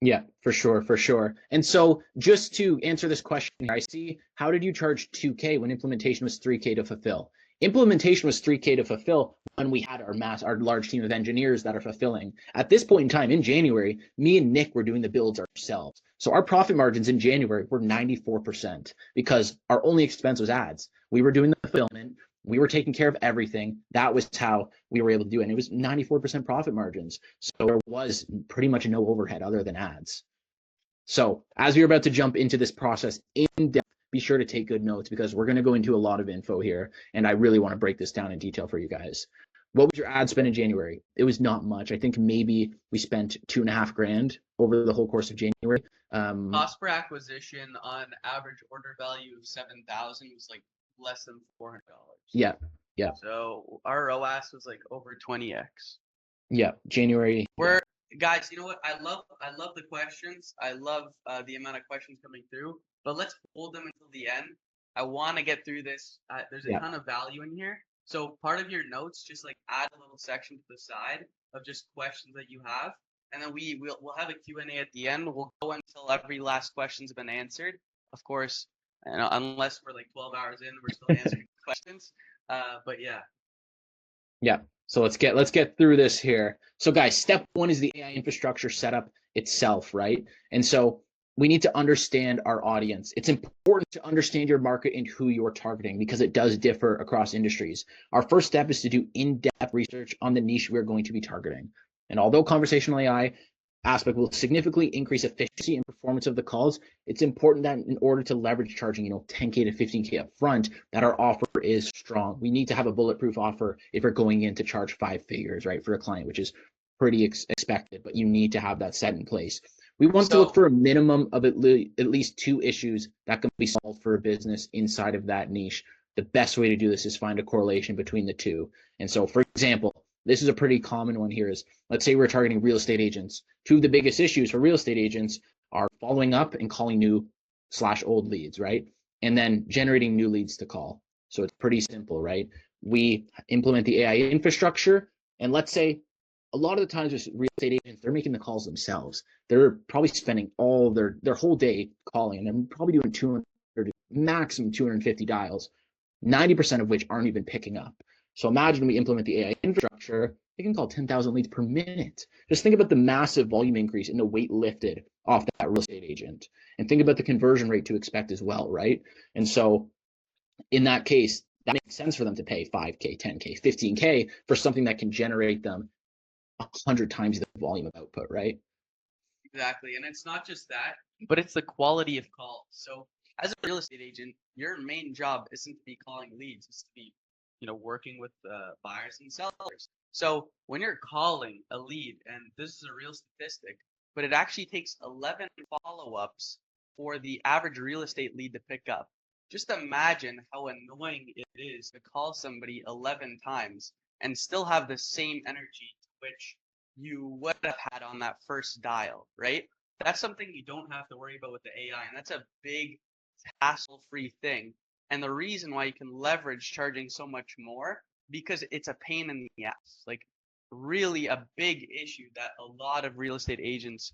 Speaker 1: Yeah, for sure, for sure. And so just to answer this question, I see, how did you charge 2K when implementation was 3K to fulfill? Implementation was 3K to fulfill when we had our large team of engineers that are fulfilling. At this point in time, in January, me and Nick were doing the builds ourselves. So our profit margins in January were 94% because our only expense was ads. We were doing the fulfillment. We were taking care of everything. That was how we were able to do it. And it was 94% profit margins. So there was pretty much no overhead other than ads. So as we're about to jump into this process in depth, be sure to take good notes because we're going to go into a lot of info here. And I really want to break this down in detail for you guys. What was your ad spend in January? It was not much. I think maybe we spent $2,500 over the whole course of January.
Speaker 2: Cost per acquisition on average order value of 7,000 was like less than $400.
Speaker 1: Yeah. Yeah.
Speaker 2: So our ROAS was like over 20x.
Speaker 1: Yeah. January.
Speaker 2: Guys, you know what? I love the questions. I love the amount of questions coming through, but let's hold them until the end. I want to get through this. There's a ton of value in here. So part of your notes, just like add a little section to the side of just questions that you have. And then we'll have a Q&A at the end. We'll go until every last question's been answered. Of course, unless we're like 12 hours in, we're still answering questions. But yeah.
Speaker 1: Yeah. So let's get through this here. So guys, step one is the AI infrastructure setup itself, right? And so we need to understand our audience. It's important to understand your market and who you're targeting because it does differ across industries. Our first step is to do in-depth research on the niche we're going to be targeting. And although conversational AI aspect will significantly increase efficiency and performance of the calls, it's important that in order to leverage charging, 10K to 15K up front, that our offer is strong. We need to have a bulletproof offer if we're going in to charge 5 figures, right, for a client, which is pretty expected, but you need to have that set in place. We want to look for a minimum of at least 2 issues that can be solved for a business inside of that niche. The best way to do this is find a correlation between the two. And so, for example, this is a pretty common one here is, let's say we're targeting real estate agents. 2 of the biggest issues for real estate agents are following up and calling new/old leads, right? And then generating new leads to call. So it's pretty simple, right? We implement the AI infrastructure, and let's say a lot of the times with real estate agents, they're making the calls themselves. They're probably spending all their whole day calling, and they're probably doing 200, maximum 250 dials, 90% of which aren't even picking up. So imagine we implement the AI infrastructure, they can call 10,000 leads per minute. Just think about the massive volume increase in the weight lifted off that real estate agent. And think about the conversion rate to expect as well, right? And so in that case, that makes sense for them to pay 5K, 10K, 15K for something that can generate them 100 times the volume of output, right?
Speaker 2: Exactly. And it's not just that, but it's the quality of calls. So as a real estate agent, your main job isn't to be calling leads, it's to be working with buyers and sellers. So when you're calling a lead, and this is a real statistic, but it actually takes 11 follow-ups for the average real estate lead to pick up. Just imagine how annoying it is to call somebody 11 times and still have the same energy to which you would have had on that first dial, right? That's something you don't have to worry about with the AI, and that's a big hassle-free thing. And the reason why you can leverage charging so much more, because it's a pain in the ass, like really a big issue that a lot of real estate agents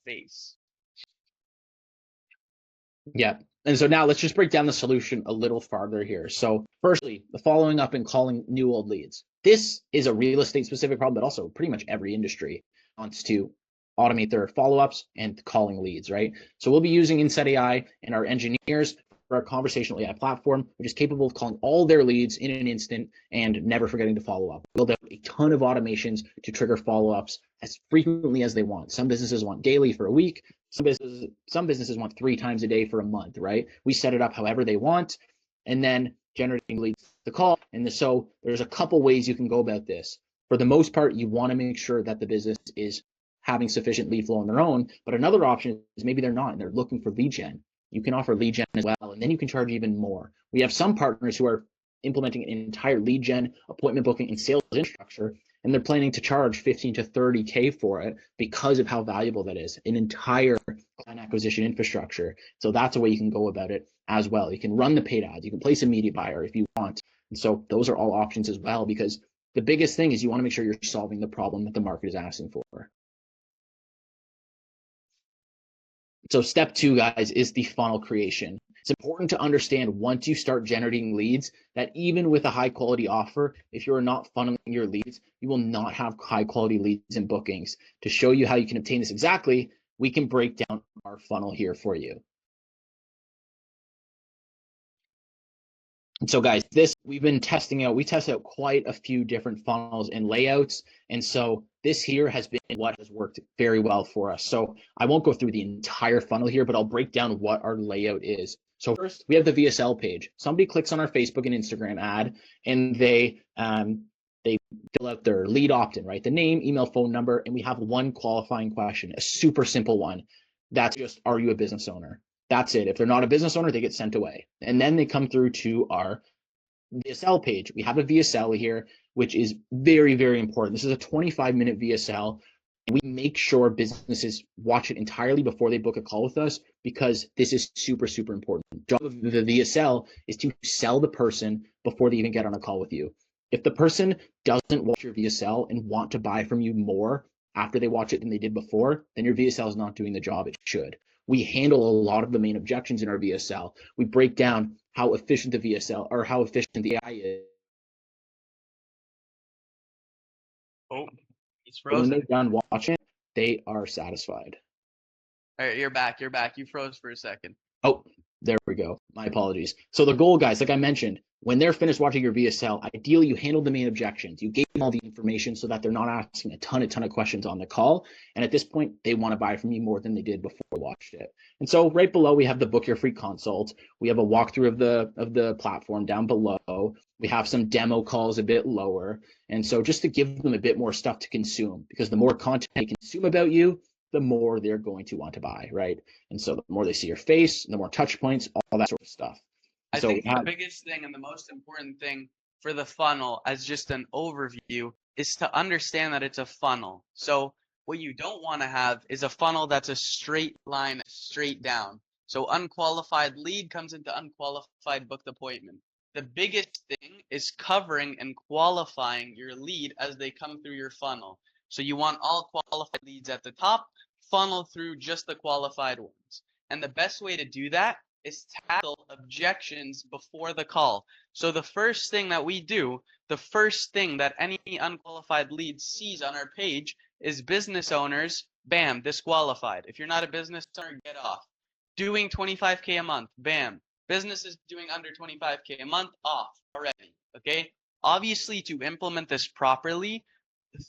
Speaker 2: face.
Speaker 1: Yeah. And so now let's just break down the solution a little farther here. So firstly, the following up and calling new old leads. This is a real estate specific problem, but also pretty much every industry wants to automate their follow-ups and calling leads, right? So we'll be using Insight AI and our engineers for our conversational AI platform, which is capable of calling all their leads in an instant and never forgetting to follow up. Build out a ton of automations to trigger follow-ups as frequently as they want. Some businesses want daily for a week. Some businesses want 3 times a day for a month, right? We set it up however they want, and then generating leads to call. And so there's a couple ways you can go about this. For the most part, you want to make sure that the business is having sufficient lead flow on their own. But another option is maybe they're not and they're looking for lead gen. You can offer lead gen as well, and then you can charge even more. We have some partners who are implementing an entire lead gen, appointment booking, and sales infrastructure, and they're planning to charge 15 to 30K for it because of how valuable that is, an entire client acquisition infrastructure. So that's a way you can go about it as well. You can run the paid ads, you can place a media buyer if you want. And so those are all options as well, because the biggest thing is you want to make sure you're solving the problem that the market is asking for. So step 2, guys, is the funnel creation. It's important to understand once you start generating leads that even with a high quality offer, if you're not funneling your leads, you will not have high quality leads and bookings. To show you how you can obtain this exactly, we can break down our funnel here for you. And so guys, this we've been testing out, we tested out quite a few different funnels and layouts. And so this here has been what has worked very well for us. So I won't go through the entire funnel here, but I'll break down what our layout is. So first we have the VSL page. Somebody clicks on our Facebook and Instagram ad and they fill out their lead opt-in, right? The name, email, phone number, and we have one qualifying question, a super simple one. That's just, are you a business owner? That's it. If they're not a business owner, they get sent away. And then they come through to our VSL page. We have a VSL here, which is very, very important. This is a 25-minute VSL. We make sure businesses watch it entirely before they book a call with us, because this is super, super important. The job of the VSL is to sell the person before they even get on a call with you. If the person doesn't watch your VSL and want to buy from you more after they watch it than they did before, then your VSL is not doing the job it should. We handle a lot of the main objections in our VSL. We break down how efficient the VSL or how efficient the AI is.
Speaker 2: Oh, he's
Speaker 1: When
Speaker 2: frozen.
Speaker 1: they're done watching it, they are satisfied.
Speaker 2: All right, you're back. You're back. You froze for a second.
Speaker 1: Oh, there we go. My apologies. So the goal, guys, like I mentioned, when they're finished watching your VSL, ideally you handled the main objections. You gave them all the information so that they're not asking a ton of questions on the call. And at this point, they want to buy from you more than they did before they watched it. And so right below, we have the book your free consult. We have a walkthrough of the platform down below. We have some demo calls a bit lower. And so just to give them a bit more stuff to consume, because the more content they consume about you, the more they're going to want to buy, right? And so the more they see your face, the more touch points, all that sort of stuff.
Speaker 2: I think the biggest thing and the most important thing for the funnel, as just an overview, is to understand that it's a funnel. So what you don't want to have is a funnel that's a straight line, straight down. So unqualified lead comes into unqualified booked appointment. The biggest thing is covering and qualifying your lead as they come through your funnel. So you want all qualified leads at the top, funnel through just the qualified ones. And the best way to do that is tackle objections before the call. So the first thing that we do, the first thing that any unqualified lead sees on our page is business owners, bam, disqualified. If you're not a business owner, get off. Doing 25K a month, bam. Businesses doing under 25K a month, off already, okay? Obviously, to implement this properly,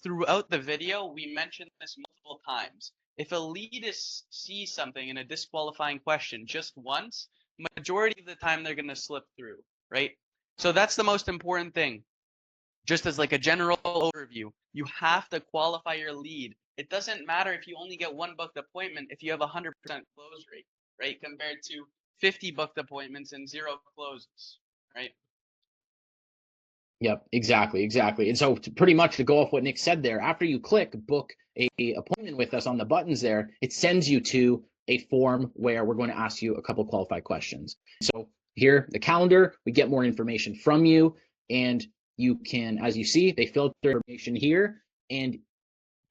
Speaker 2: throughout the video, we mentioned this multiple times. If a lead sees something in a disqualifying question just once, majority of the time they're going to slip through, right? So that's the most important thing. Just as like a general overview, you have to qualify your lead. It doesn't matter if you only get one booked appointment if you have 100% close rate, right? Compared to 50 booked appointments and 0 closes, right?
Speaker 1: Yep, exactly. And so pretty much to go off what Nick said there, after you click book a appointment with us on the buttons there, it sends you to a form where we're going to ask you a couple qualified questions. So here, the calendar, we get more information from you, and you can, as you see, they filter information here, and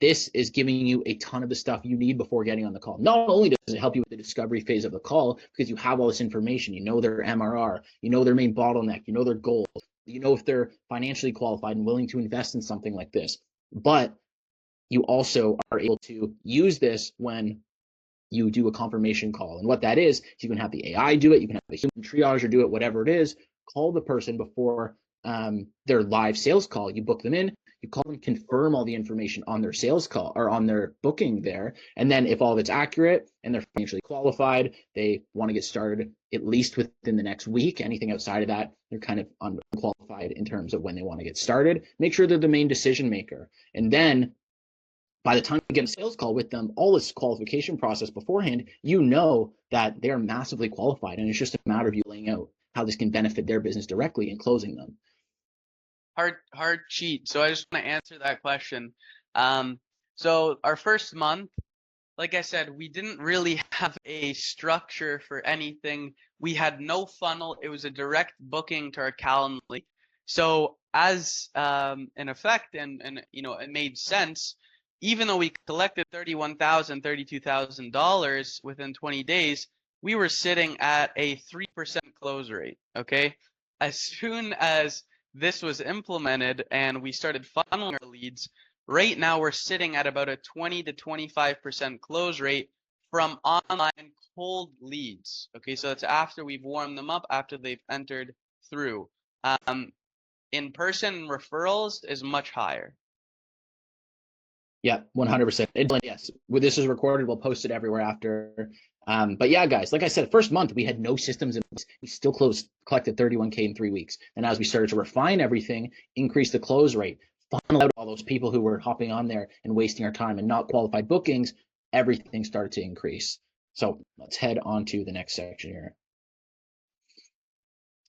Speaker 1: this is giving you a ton of the stuff you need before getting on the call. Not only does it help you with the discovery phase of the call, because you have all this information, you know their MRR, you know their main bottleneck, you know their goal, you know if they're financially qualified and willing to invest in something like this. But you also are able to use this when you do a confirmation call. And what that is you can have the AI do it, you can have the human triager do it, whatever it is. Call the person before their live sales call. You book them in, you call them, confirm all the information on their sales call or on their booking there. And then if all of it's accurate and they're financially qualified, they want to get started at least within the next week. Anything outside of that, they're kind of unqualified in terms of when they want to get started. Make sure they're the main decision maker. And then by the time you get a sales call with them, all this qualification process beforehand, you know that they're massively qualified. And it's just a matter of you laying out how this can benefit their business directly and closing them.
Speaker 2: Hard cheat. So I just want to answer that question. So our first month, like I said, we didn't really have a structure for anything. We had no funnel. It was a direct booking to our Calendly. So as an effect, and it made sense. Even though we collected $31,000, $32,000 within 20 days, we were sitting at a 3% close rate. Okay, as soon as this was implemented and we started funneling our leads, right now we're sitting at about a 20 to 25% close rate from online cold leads. Okay, so that's after we've warmed them up, after they've entered through. In-person referrals is much higher.
Speaker 1: Yeah, 100%. Yes, this is recorded. We'll post it everywhere after. But yeah, guys, like I said, first month we had no systems in place. We still collected 31K in 3 weeks. And as we started to refine everything, increase the close rate, funnel out all those people who were hopping on there and wasting our time and not qualified bookings, everything started to increase. So let's head on to the next section here.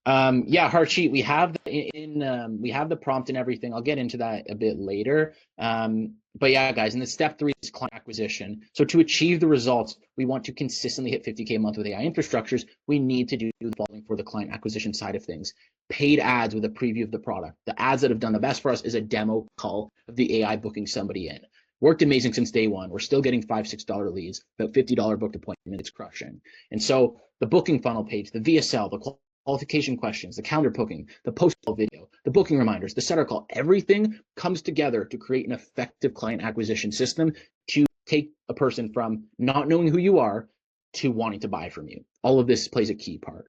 Speaker 1: Yeah, Harshit, we have we have the prompt and everything. I'll get into that a bit later. But yeah, guys, and the step 3 is client acquisition. So to achieve the results, we want to consistently hit 50K a month with AI infrastructures. We need to do the following for the client acquisition side of things. Paid ads with a preview of the product. The ads that have done the best for us is a demo call of the AI booking somebody in. Worked amazing since day one. We're still getting $5, $6 leads, about $50 booked appointment. It's crushing. And so the booking funnel page, the VSL, the qualification questions, the calendar booking, the post-call video, the booking reminders, the setup call, everything comes together to create an effective client acquisition system to take a person from not knowing who you are to wanting to buy from you. All of this plays a key part.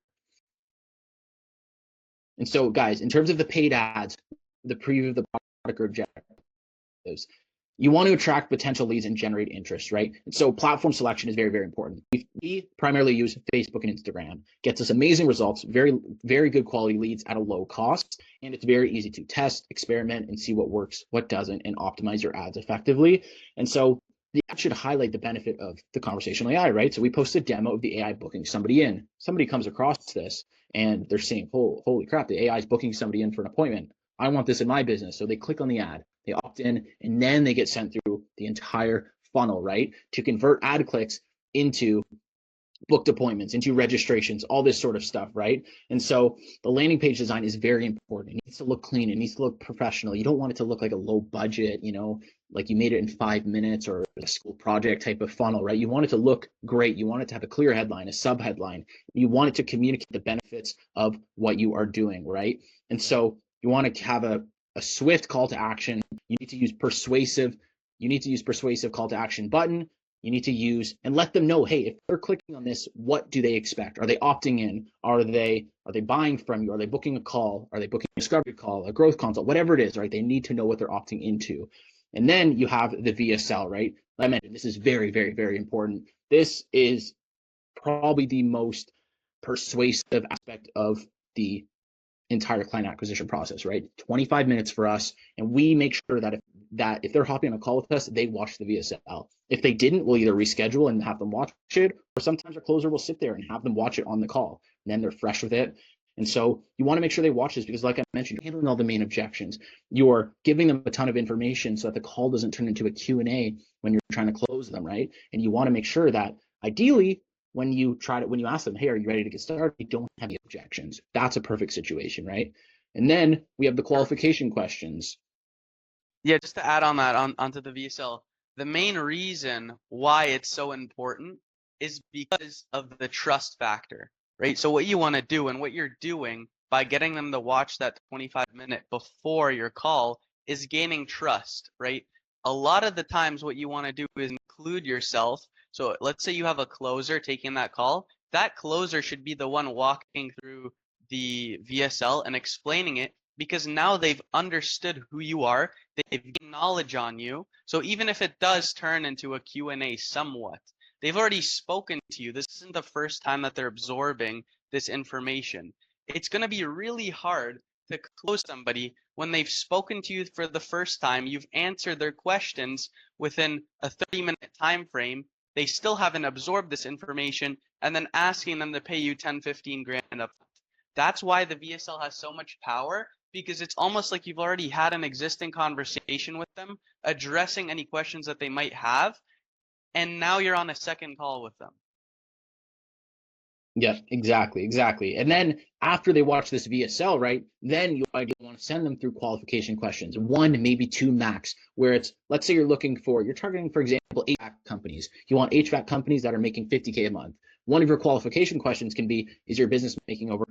Speaker 1: And so, guys, in terms of the paid ads, the preview of the product or objectives, you want to attract potential leads and generate interest, right? And so platform selection is very, very important. We primarily use Facebook and Instagram. Gets us amazing results, very, very good quality leads at a low cost. And it's very easy to test, experiment, and see what works, what doesn't, and optimize your ads effectively. And so the ad should highlight the benefit of the conversational AI, right? So we post a demo of the AI booking somebody in. Somebody comes across this and they're saying, holy crap, the AI is booking somebody in for an appointment. I want this in my business. So they click on the ad, they opt in, and then they get sent through the entire funnel, right? To convert ad clicks into booked appointments, into registrations, all this sort of stuff, right? And so the landing page design is very important. It needs to look clean. It needs to look professional. You don't want it to look like a low budget, like you made it in 5 minutes or a school project type of funnel, right? You want it to look great. You want it to have a clear headline, a sub headline. You want it to communicate the benefits of what you are doing, right? And so you want to have a swift call to action. You need to use persuasive call to action button. You need to use and let them know, hey, if they're clicking on this, what do they expect? Are they opting in? Are they buying from you? Are they booking a call? Are they booking a discovery call, a growth consult, whatever it is, right? They need to know what they're opting into. And then you have the VSL, right? Like I mentioned, this is very, very, very important. This is probably the most persuasive aspect of the entire client acquisition process, right? 25 minutes for us, and we make sure that if they're hopping on a call with us, they watch the VSL. If they didn't, we'll either reschedule and have them watch it, or sometimes our closer will sit there and have them watch it on the call, and then they're fresh with it. And so you want to make sure they watch this because, like I mentioned, you're handling all the main objections. You're giving them a ton of information so that the call doesn't turn into a Q&A when you're trying to close them, right? And you want to make sure that ideally, when you ask them, hey, are you ready to get started? You don't have any objections. That's a perfect situation, right? And then we have the qualification questions.
Speaker 2: Yeah, just to add on that onto the VSL. the main reason why it's so important is because of the trust factor, right? So what you want to do and what you're doing by getting them to watch that 25-minute before your call is gaining trust, right? A lot of the times what you want to do is include yourself. So let's say you have a closer taking that call. That closer should be the one walking through the VSL and explaining it, because now they've understood who you are, they've gained knowledge on you. So even if it does turn into a Q&A somewhat, they've already spoken to you. This isn't the first time that they're absorbing this information. It's going to be really hard to close somebody when they've spoken to you for the first time, you've answered their questions within a 30-minute time frame, they still haven't absorbed this information, and then asking them to pay you 10, 15 grand up. That's why the VSL has so much power, because it's almost like you've already had an existing conversation with them, addressing any questions that they might have, and now you're on a second call with them.
Speaker 1: Yeah, exactly. And then after they watch this VSL, right, then you ideally want to send them through qualification questions, 1, maybe 2 max, where it's, let's say you're targeting, for example, HVAC companies. You want HVAC companies that are making 50K a month. One of your qualification questions can be, is your business making over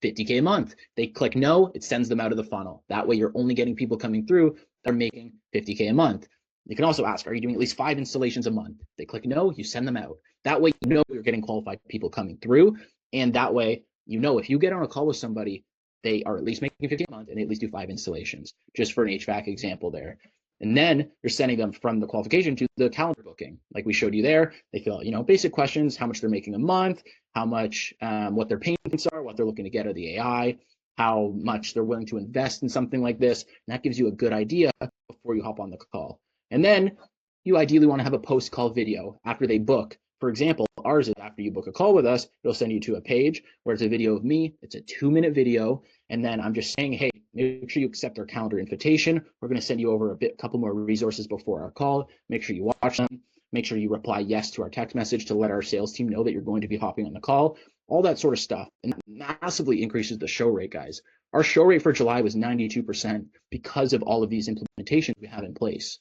Speaker 1: 50K a month? They click no, it sends them out of the funnel. That way you're only getting people coming through that are making 50K a month. You can also ask, are you doing at least 5 installations a month? They click no, you send them out. That way you know you're getting qualified people coming through. And that way, you know, if you get on a call with somebody, they are at least making 50 a month and they at least do 5 installations, just for an HVAC example there. And then you're sending them from the qualification to the calendar booking. Like we showed you there, they fill out, basic questions, how much they're making a month, how much, what their payments are, what they're looking to get out of the AI, how much they're willing to invest in something like this. And that gives you a good idea before you hop on the call. And then you ideally want to have a post-call video after they book. For example, ours is after you book a call with us, it'll send you to a page where it's a video of me. It's a 2-minute video. And then I'm just saying, hey, make sure you accept our calendar invitation. We're going to send you over a couple more resources before our call. Make sure you watch them. Make sure you reply yes to our text message to let our sales team know that you're going to be hopping on the call. All that sort of stuff. And that massively increases the show rate, guys. Our show rate for July was 92% because of all of these implementations we have in place.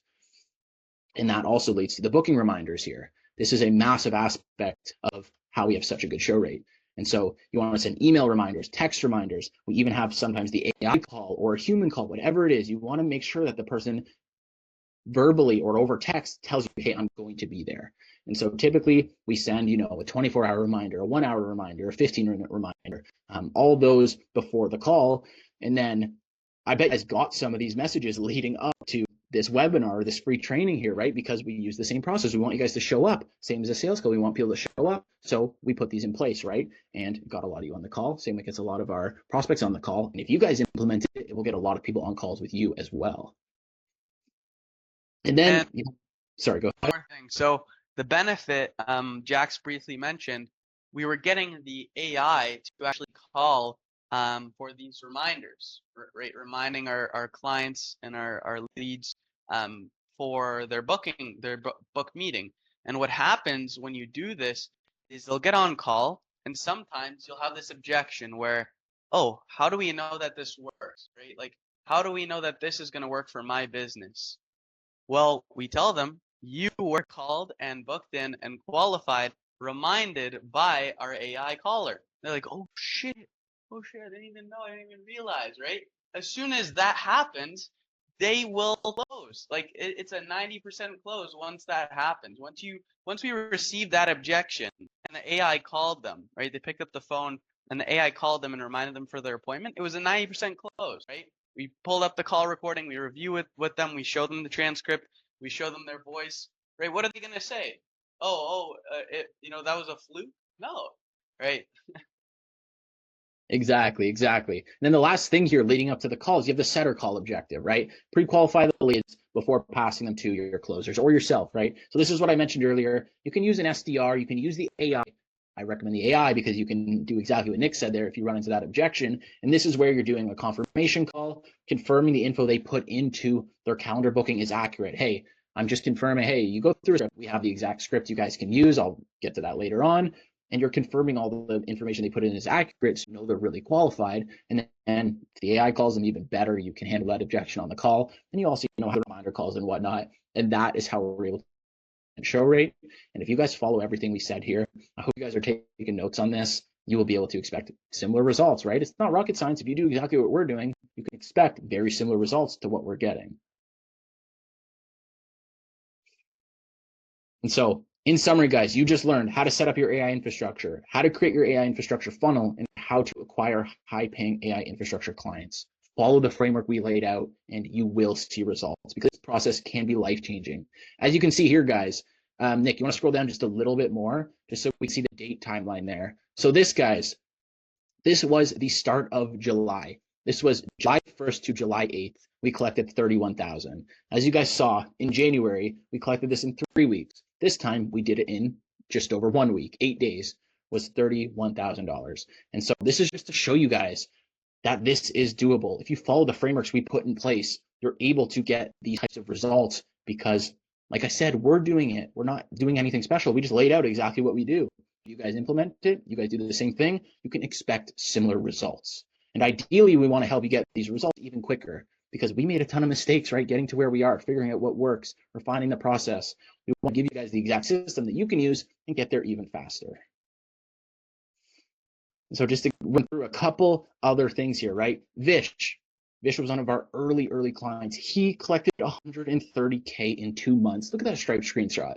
Speaker 1: And that also leads to the booking reminders here. This is a massive aspect of how we have such a good show rate. And so you want to send email reminders, text reminders. We even have sometimes the AI call or a human call, whatever it is. You want to make sure that the person verbally or over text tells you, hey, I'm going to be there. And so typically we send, a 24-hour reminder, a 1-hour reminder, a 15-minute reminder, all those before the call. And then I bet you guys got some of these messages leading up to this webinar, this free training here, right? Because we use the same process. We want you guys to show up. Same as a sales call. We want people to show up. So we put these in place, right? And got a lot of you on the call. Same way gets a lot of our prospects on the call. And if you guys implement it, it will get a lot of people on calls with you as well. And then, sorry, go ahead.
Speaker 2: One more thing. So the benefit, Jax briefly mentioned, we were getting the AI to actually call for these reminders, right? Reminding our clients and our leads for their booking, their book meeting. And what happens when you do this is they'll get on call, and sometimes you'll have this objection where, oh, how do we know that this works, right? Like, how do we know that this is going to work for my business? Well, we tell them you were called and booked in and qualified, reminded by our AI caller. They're like, oh shit, I didn't even know, I didn't even realize, right? As soon as that happens, they will close. Like it's a 90% close once that happens. Once we receive that objection and the AI called them, right? They picked up the phone and the AI called them and reminded them for their appointment. It was a 90% close, right? We pulled up the call recording, we review it with them, we show them the transcript, we show them their voice, right? What are they gonna say? That was a fluke? No, right?
Speaker 1: Exactly. And then the last thing here leading up to the call is you have the setter call objective, right? Pre-qualify the leads before passing them to your closers or yourself, right? So this is what I mentioned earlier. You can use an SDR, you can use the AI. I recommend the AI because you can do exactly what Nick said there if you run into that objection. And this is where you're doing a confirmation call, confirming the info they put into their calendar booking is accurate. Hey, I'm just confirming, hey, you go through it. We have the exact script you guys can use. I'll get to that later on. and you're confirming all the information they put in is accurate, so you know they're really qualified. And then if the AI calls them, even better, you can handle that objection on the call. And you also know how to reminder calls and whatnot. And that is how we're able to show rate. And if you guys follow everything we said here, I hope you guys are taking notes on this. You will be able to expect similar results, right? It's not rocket science. If you do exactly what we're doing, you can expect very similar results to what we're getting. And so, in summary, guys, you just learned how to set up your AI infrastructure, how to create your AI infrastructure funnel, and how to acquire high-paying AI infrastructure clients. Follow the framework we laid out, and you will see results, because this process can be life-changing. As you can see here, guys, Nick, you want to scroll down just a little bit more, just so we see the date timeline there. So this, guys, this was the start of July. This was July 1st to July 8th. We collected 31,000. As you guys saw, in January, we collected this in 3 weeks. This time, we did it in just over 1 week. 8 days was $31,000. And so this is just to show you guys that this is doable. If you follow the frameworks we put in place, you're able to get these types of results because, like I said, we're doing it. We're not doing anything special. We just laid out exactly what we do. You guys implement it, you guys do the same thing, you can expect similar results. And ideally, we want to help you get these results even quicker because we made a ton of mistakes, right? Getting to where we are, figuring out what works, refining the process. We want to give you guys the exact system that you can use and get there even faster. So just to run through a couple other things here, right? Vish was one of our early clients. He collected 130K in 2 months. Look at that Stripe screenshot.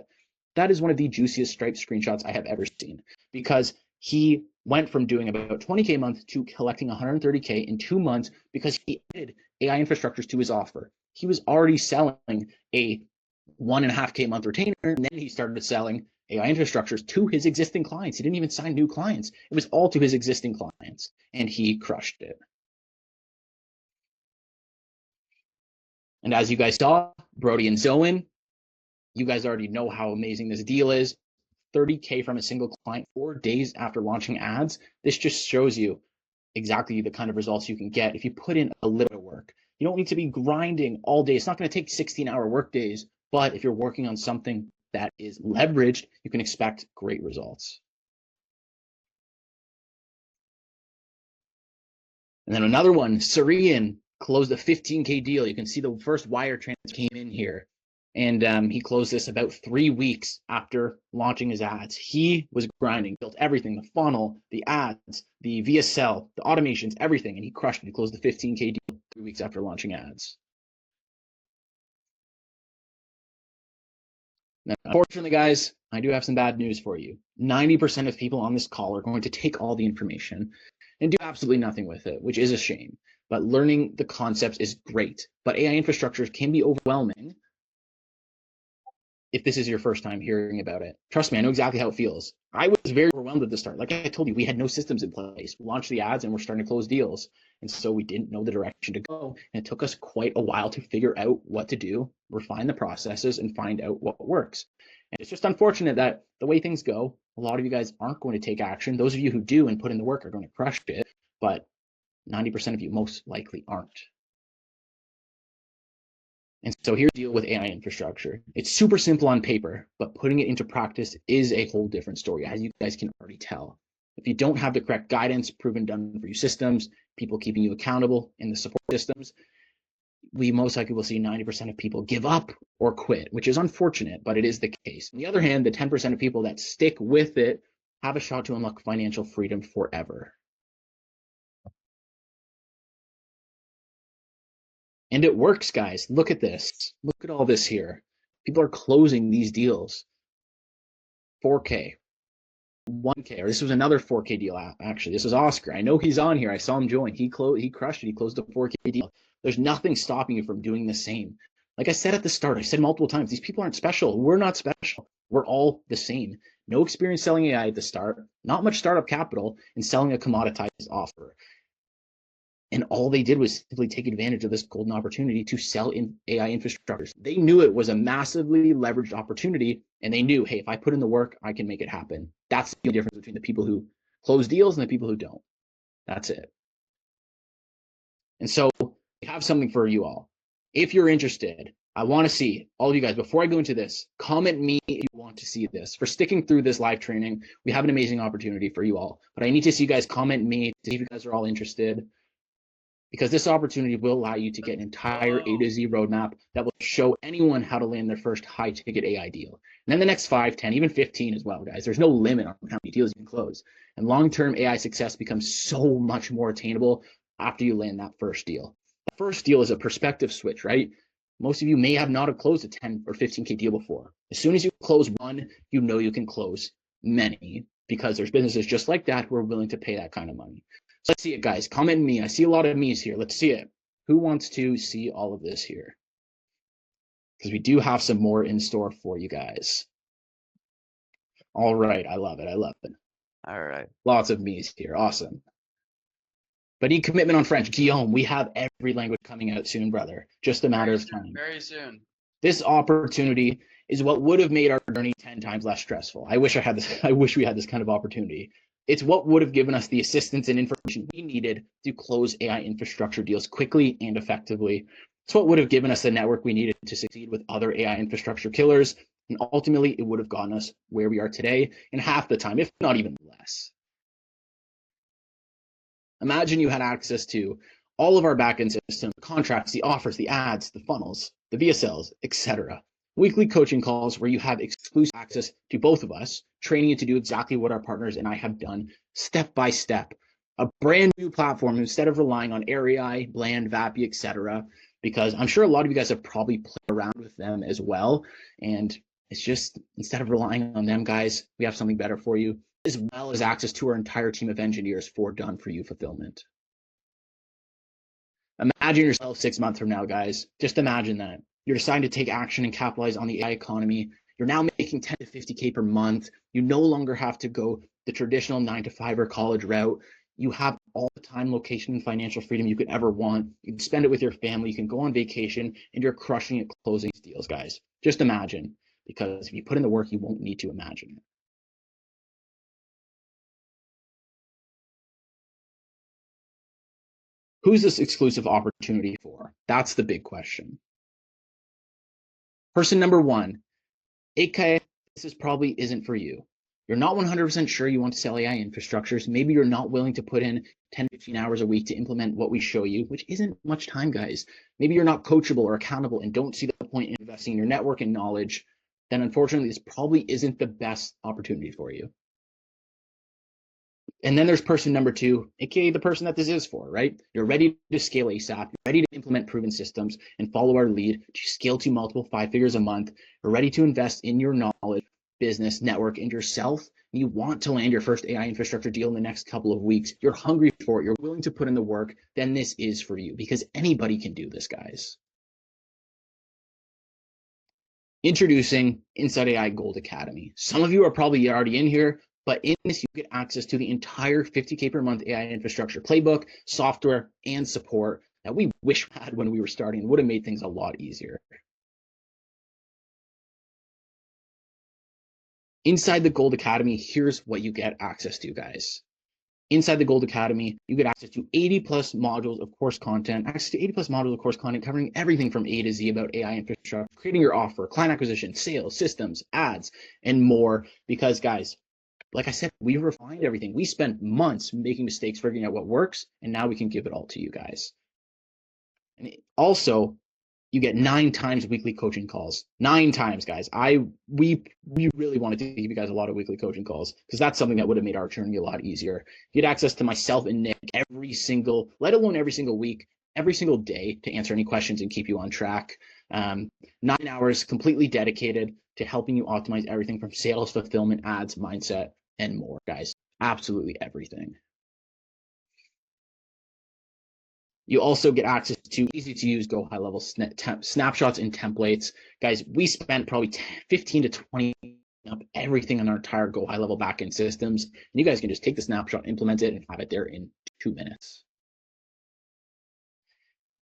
Speaker 1: That is one of the juiciest Stripe screenshots I have ever seen because he went from doing about 20K a month to collecting 130K in 2 months because he added AI infrastructures to his offer. He was already selling a 1.5K a month retainer, and then he started selling AI infrastructures to his existing clients. He didn't even sign new clients. It was all to his existing clients, and he crushed it. And as you guys saw, Brody and Zoen, you guys already know how amazing this deal is. 30K from a single client 4 days after launching ads. This just shows you exactly the kind of results you can get if you put in a little work. You don't need to be grinding all day. It's not going to take 16-hour work days, but if you're working on something that is leveraged, you can expect great results. And then another one, Syrian closed a 15K deal. You can see the first wire transfer came in here. And he closed this about 3 weeks after launching his ads. He was grinding, built everything, the funnel, the ads, the VSL, the automations, everything, and he crushed it. He closed the 15K deal 3 weeks after launching ads. Now, unfortunately, guys, I do have some bad news for you. 90% of people on this call are going to take all the information and do absolutely nothing with it, which is a shame. But learning the concepts is great. But AI infrastructures can be overwhelming if this is your first time hearing about it. Trust me, I know exactly how it feels. I was very overwhelmed at the start. Like I told you, we had no systems in place. We launched the ads and we're starting to close deals. And so we didn't know the direction to go. And it took us quite a while to figure out what to do, refine the processes, and find out what works. And it's just unfortunate that the way things go, a lot of you guys aren't going to take action. Those of you who do and put in the work are going to crush it, but 90% of you most likely aren't. And so here's the deal with AI infrastructure. It's super simple on paper, but putting it into practice is a whole different story, as you guys can already tell. If you don't have the correct guidance, proven done for you systems, people keeping you accountable in the support systems, we most likely will see 90% of people give up or quit, which is unfortunate, but it is the case. On the other hand, the 10% of people that stick with it have a shot to unlock financial freedom forever. And it works, guys. Look at this. Look at all this here. People are closing these deals. 4K, 1K, or this was another 4K deal, actually. This was Oscar. I know he's on here. I saw him join. He crushed it. He closed a 4K deal. There's nothing stopping you from doing the same. Like I said at the start, I said multiple times, these people aren't special. We're not special. We're all the same. No experience selling AI at the start, not much startup capital, and selling a commoditized offer. And all they did was simply take advantage of this golden opportunity to sell in AI infrastructures. They knew it was a massively leveraged opportunity, and they knew, hey, if I put in the work, I can make it happen. That's the difference between the people who close deals and the people who don't. That's it. And so we have something for you all. If you're interested, I want to see all of you guys, before I go into this, comment me if you want to see this. For sticking through this live training, we have an amazing opportunity for you all. But I need to see you guys comment me to see if you guys are all interested, because this opportunity will allow you to get an entire A to Z roadmap that will show anyone how to land their first high ticket AI deal. And then the next 5, 10, even 15 as well, guys. There's no limit on how many deals you can close. And long-term AI success becomes so much more attainable after you land that first deal. The first deal is a perspective switch, right? Most of you may have not have closed a 10 or 15K deal before. As soon as you close one, you know you can close many, because there's businesses just like that who are willing to pay that kind of money. So let's see it, guys. Comment me. I see a lot of me's here. Let's see it. Who wants to see all of this here? Because we do have some more in store for you guys. All right. I love it. I love it.
Speaker 2: All right.
Speaker 1: Lots of me's here. Awesome. But need commitment on French. Guillaume, we have every language coming out soon, brother. Just a matter of time.
Speaker 2: Very soon.
Speaker 1: This opportunity is what would have made our journey 10 times less stressful. I wish I had this. I wish we had this kind of opportunity. It's what would have given us the assistance and information we needed to close AI infrastructure deals quickly and effectively. It's what would have given us the network we needed to succeed with other AI infrastructure killers. And ultimately, it would have gotten us where we are today in half the time, if not even less. Imagine you had access to all of our backend systems, the contracts, the offers, the ads, the funnels, the VSLs, etc. Weekly coaching calls where you have exclusive access to both of us, training you to do exactly what our partners and I have done step by step. A brand new platform instead of relying on AirAI, Bland, Vappy, etc. Because I'm sure a lot of you guys have probably played around with them as well. And it's just, instead of relying on them, guys, we have something better for you, as well as access to our entire team of engineers for done-for-you fulfillment. Imagine yourself 6 months from now, guys. Just imagine that. You're deciding to take action and capitalize on the AI economy. You're now making 10 to 50K per month. You no longer have to go the traditional 9 to 5 or college route. You have all the time, location, and financial freedom you could ever want. You can spend it with your family. You can go on vacation, and you're crushing it closing these deals, guys. Just imagine, because if you put in the work, you won't need to imagine it. Who's this exclusive opportunity for? That's the big question. Person number one, AK, this probably isn't for you. You're not 100% sure you want to sell AI infrastructures. Maybe you're not willing to put in 10, 15 hours a week to implement what we show you, which isn't much time, guys. Maybe you're not coachable or accountable and don't see the point in investing in your network and knowledge. Then unfortunately, this probably isn't the best opportunity for you. And then there's person number two, aka the person that this is for, right? You're ready to scale ASAP, you're ready to implement proven systems and follow our lead to scale to multiple 5 figures a month. You're ready to invest in your knowledge, business, network, and yourself. You want to land your first AI infrastructure deal in the next couple of weeks. You're hungry for it. You're willing to put in the work. Then this is for you, because anybody can do this, guys. Introducing Inside AI Gold Academy. Some of you are probably already in here, but in this, you get access to the entire 50K per month AI infrastructure playbook, software, and support that we wish we had when we were starting. It would have made things a lot easier. Inside the Gold Academy, here's what you get access to, guys. Inside the Gold Academy, you get access to 80 plus modules of course content, access to 80 plus modules of course content covering everything from A to Z about AI infrastructure, creating your offer, client acquisition, sales, systems, ads, and more. Because, guys, like I said, we refined everything. We spent months making mistakes, figuring out what works, and now we can give it all to you guys. And also, you get 9 times weekly coaching calls. 9 times, guys. We really wanted to give you guys a lot of weekly coaching calls, because that's something that would have made our journey a lot easier. You get access to myself and Nick every single, let alone every single week, every single day, to answer any questions and keep you on track. 9 hours completely dedicated to helping you optimize everything from sales, fulfillment, ads, mindset, and more, guys. Absolutely everything. You also get access to easy to use, go high level snapshots and templates. Guys, we spent probably 15 to 20 up everything on our entire go high level backend systems. And you guys can just take the snapshot, implement it, and have it there in 2 minutes.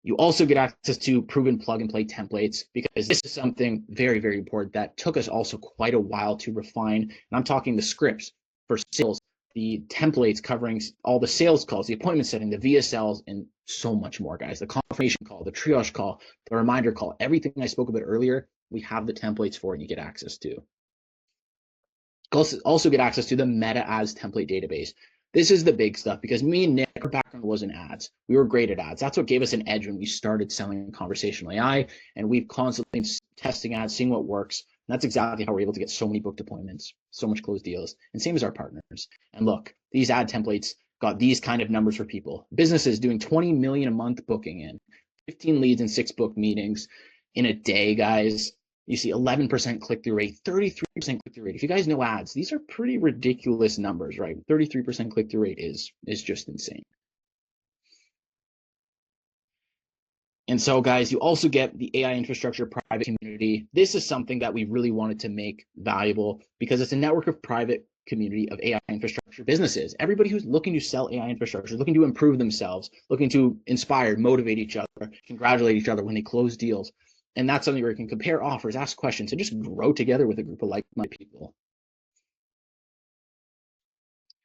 Speaker 1: You also get access to proven plug and play templates, because this is something very, very important that took us also quite a while to refine. And I'm talking the scripts for sales, the templates covering all the sales calls, the appointment setting, the VSLs, and so much more, guys. The confirmation call, the triage call, the reminder call, everything I spoke about earlier, we have the templates for and you get access to. Also get access to the meta ads template database. This is the big stuff because me and Nick, our background was in ads. We were great at ads. That's what gave us an edge when we started selling conversational AI, and we've constantly been testing ads, seeing what works. And that's exactly how we're able to get so many booked appointments, so much closed deals, and same as our partners. And look, these ad templates got these kind of numbers for people. Businesses doing 20 million a month booking in, 15 leads and 6 book meetings in a day, guys. You see 11% click-through rate, 33% click-through rate. If you guys know ads, these are pretty ridiculous numbers, right? 33% click-through rate is just insane. And so, guys, you also get the AI infrastructure private community. This is something that we really wanted to make valuable because it's a network of private community of AI infrastructure businesses. Everybody who's looking to sell AI infrastructure, looking to improve themselves, looking to inspire, motivate each other, congratulate each other when they close deals. And that's something where you can compare offers, ask questions, and just grow together with a group of like-minded people.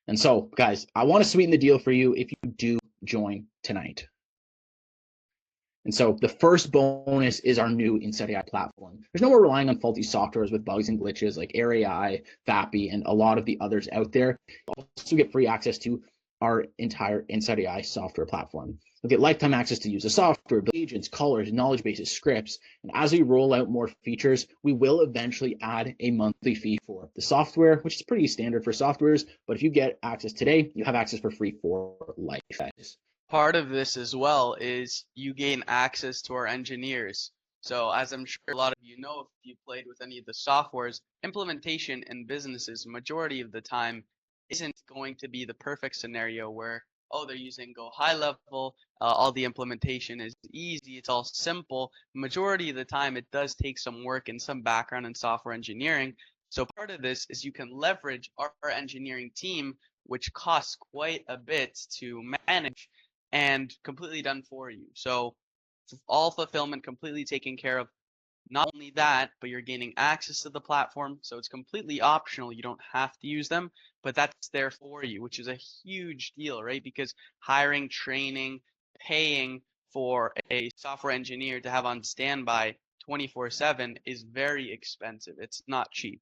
Speaker 1: And so, guys, I want to sweeten the deal for you if you do join tonight. And so the first bonus is our new Inside AI platform. There's no more relying on faulty softwares with bugs and glitches like Air AI, FAPI, and a lot of the others out there. You also get free access to our entire Inside AI software platform. You'll get lifetime access to use the software, agents, callers, knowledge bases, scripts. And as we roll out more features, we will eventually add a monthly fee for the software, which is pretty standard for softwares. But if you get access today, you have access for free for life, guys.
Speaker 2: Part of this as well is you gain access to our engineers. So as I'm sure a lot of you know, if you played with any of the softwares, implementation in businesses, majority of the time, isn't going to be the perfect scenario where, oh, they're using Go high level, all the implementation is easy, it's all simple. Majority of the time, it does take some work and some background in software engineering. So part of this is you can leverage our engineering team, which costs quite a bit to manage, and completely done for you. So all fulfillment completely taken care of. Not only that, but you're gaining access to the platform. So it's completely optional. You don't have to use them, but that's there for you, which is a huge deal, right? Because hiring, training, paying for a software engineer to have on standby 24/7 is very expensive. It's not cheap.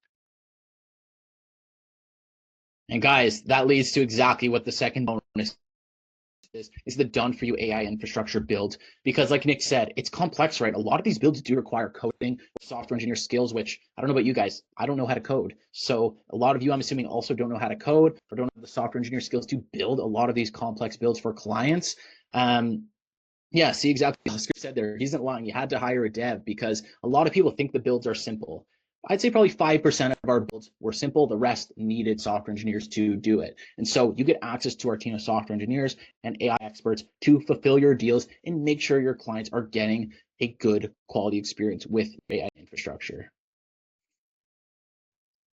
Speaker 1: And guys, that leads to exactly what the second bonus is the done for you AI infrastructure build. Because like Nick said, it's complex, right? A lot of these builds do require coding, software engineer skills, which I don't know about you guys, I don't know how to code. So a lot of you, I'm assuming, also don't know how to code or don't have the software engineer skills to build a lot of these complex builds for clients. Yeah, see exactly what Oscar said there. He's not lying. You had to hire a dev because a lot of people think the builds are simple. I'd say probably 5% of our builds were simple. The rest needed software engineers to do it. And so you get access to our team of software engineers and AI experts to fulfill your deals and make sure your clients are getting a good quality experience with AI infrastructure.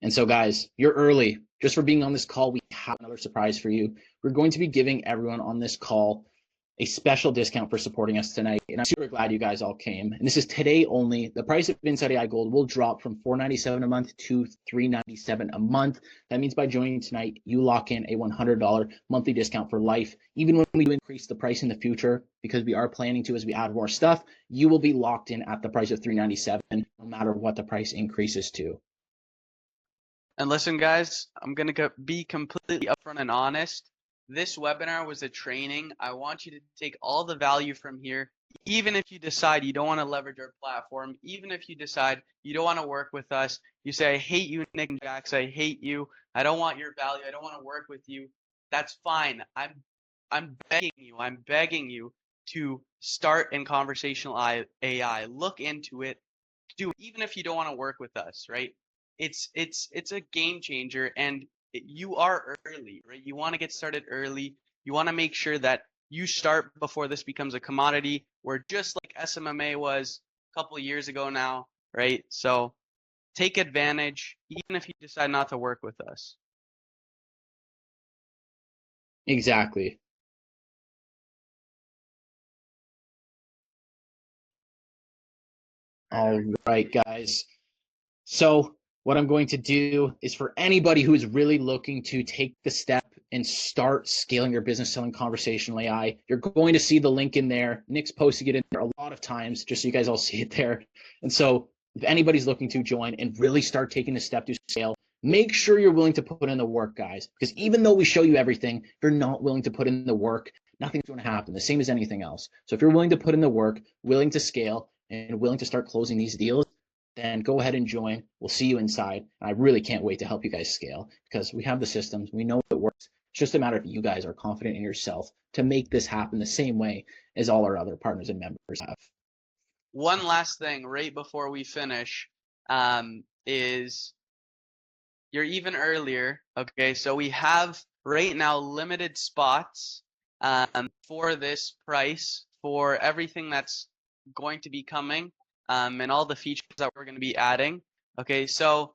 Speaker 1: And so, guys, you're early. Just for being on this call, we have another surprise for you. We're going to be giving everyone on this call a special discount for supporting us tonight. And I'm super glad you guys all came. And this is today only. The price of Inside AI Gold will drop from $497 a month to $397 a month. That means by joining tonight, you lock in a $100 monthly discount for life. Even when we increase the price in the future, because we are planning to as we add more stuff, you will be locked in at the price of $397 no matter what the price increases to.
Speaker 2: And listen, guys, I'm going to be completely upfront and honest. This webinar was a training. I want you to take all the value from here, even if you decide you don't want to leverage our platform, even if you decide you don't want to work with us, you say, I hate you, Nick and Jax, I hate you, I don't want your value, I don't want to work with you. That's fine. I'm begging you to start in conversational AI. Look into it. Do it, even if you don't want to work with us, right? It's a game changer, and you are early, right? You want to get started early. You want to make sure that you start before this becomes a commodity, where just like SMMA was a couple of years ago now, right? So take advantage, even if you decide not to work with us.
Speaker 1: Exactly. All right, guys. So what I'm going to do is for anybody who is really looking to take the step and start scaling your business selling conversational AI. You're going to see the link in there. Nick's posting it in there a lot of times just so you guys all see it there. And so if anybody's looking to join and really start taking the step to scale, make sure you're willing to put in the work, guys, because even though we show you everything, if you're not willing to put in the work, nothing's going to happen, the same as anything else. So if you're willing to put in the work, willing to scale, and willing to start closing these deals, then go ahead and join. We'll see you inside. And I really can't wait to help you guys scale because we have the systems. We know it works. It's just a matter of you guys are confident in yourself to make this happen the same way as all our other partners and members have.
Speaker 2: One last thing right before we finish is you're even earlier. Okay, so we have right now limited spots for this price for everything that's going to be coming and all the features that we're going to be adding. Okay, so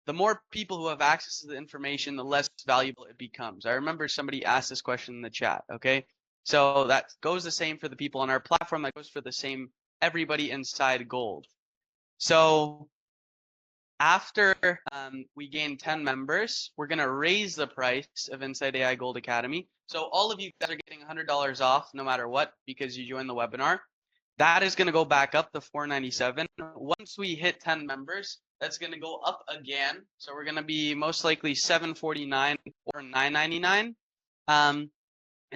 Speaker 2: the more people who have access to the information, the less valuable it becomes. I remember somebody asked this question in the chat. Okay, so that goes the same for the people on our platform. That goes for the same everybody inside Gold. So after we gain 10 members, we're going to raise the price of Inside AI Gold Academy. So all of you guys are getting $100 off no matter what because you joined the webinar. That is going to go back up to $497. Once we hit 10 members, that's going to go up again. So we're going to be most likely $749 or $999. And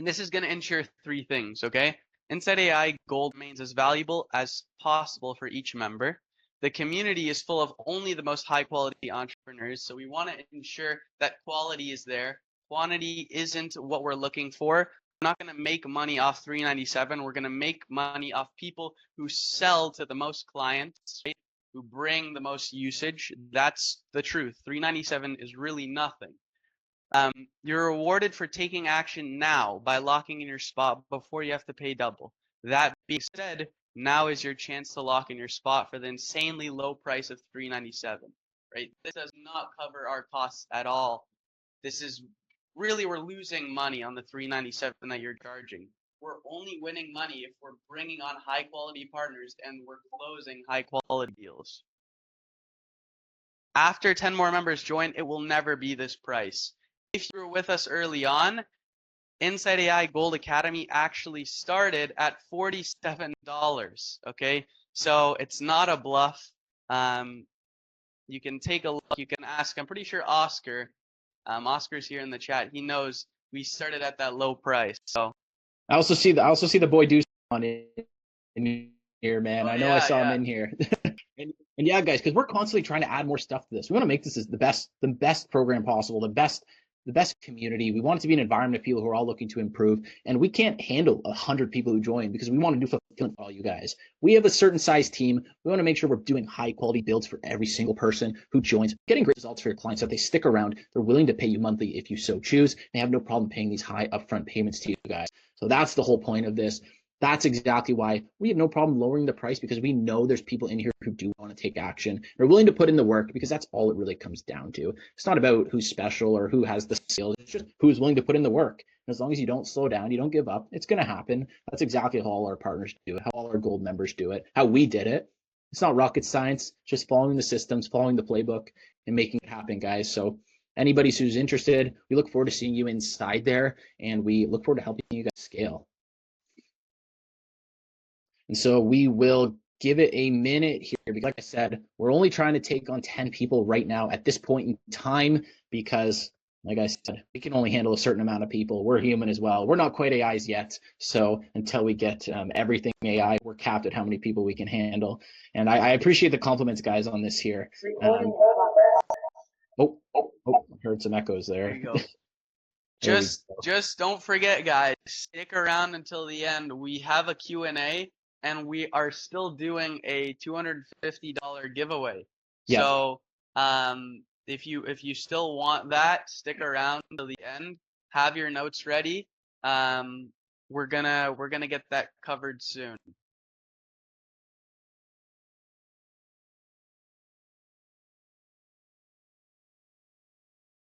Speaker 2: this is going to ensure three things, okay? Inside AI Gold remains as valuable as possible for each member. The community is full of only the most high quality entrepreneurs. So we want to ensure that quality is there. Quantity isn't what we're looking for. We're not going to make money off $397. We're going to make money off people who sell to the most clients, right? Who bring the most usage. That's the truth. $397 is really nothing. You're rewarded for taking action now by locking in your spot before you have to pay double. That being said, now is your chance to lock in your spot for the insanely low price of $397, right? This does not cover our costs at all. This is really, we're losing money on the $397 that you're charging. We're only winning money if we're bringing on high quality partners and we're closing high quality deals. After 10 more members join, it will never be this price. If you were with us early on, Inside AI Gold Academy actually started at $47. Okay, so it's not a bluff. You can take a look. You can ask. I'm pretty sure Oscar, Oscar's here in the chat. He knows we started at that low price. So
Speaker 1: I also see the boy Deuce on in here, man.
Speaker 2: Oh,
Speaker 1: I know I saw him in here. and yeah, guys, because we're constantly trying to add more stuff to this. We want to make this as the best program possible, the best community. We want it to be an environment of people who are all looking to improve, and we can't handle 100 people who join because we want to do fulfillment for all you guys. We have a certain size team. We want to make sure we're doing high quality builds for every single person who joins, getting great results for your clients so that they stick around. They're willing to pay you monthly if you so choose. They have no problem paying these high upfront payments to you guys. So that's the whole point of this. That's exactly why we have no problem lowering the price, because we know there's people in here who do want to take action. They're willing to put in the work, because that's all it really comes down to. It's not about who's special or who has the skills. It's just who's willing to put in the work. And as long as you don't slow down, you don't give up, it's going to happen. That's exactly how all our partners do it, how all our gold members do it, how we did it. It's not rocket science, just following the systems, following the playbook, and making it happen, guys. So anybody who's interested, we look forward to seeing you inside there, and we look forward to helping you guys scale. And so we will give it a minute here, because like I said, we're only trying to take on 10 people right now at this point in time, because like I said, we can only handle a certain amount of people. We're human as well. We're not quite AIs yet. So until we get everything AI, we're capped at how many people we can handle. And I appreciate the compliments, guys, on this here. I heard some echoes there.
Speaker 2: There you go. Just don't forget, guys, stick around until the end. We have a Q&A, and we are still doing a $250 giveaway. Yeah. So if you still want that, stick around till the end. Have your notes ready. We're gonna get that covered soon.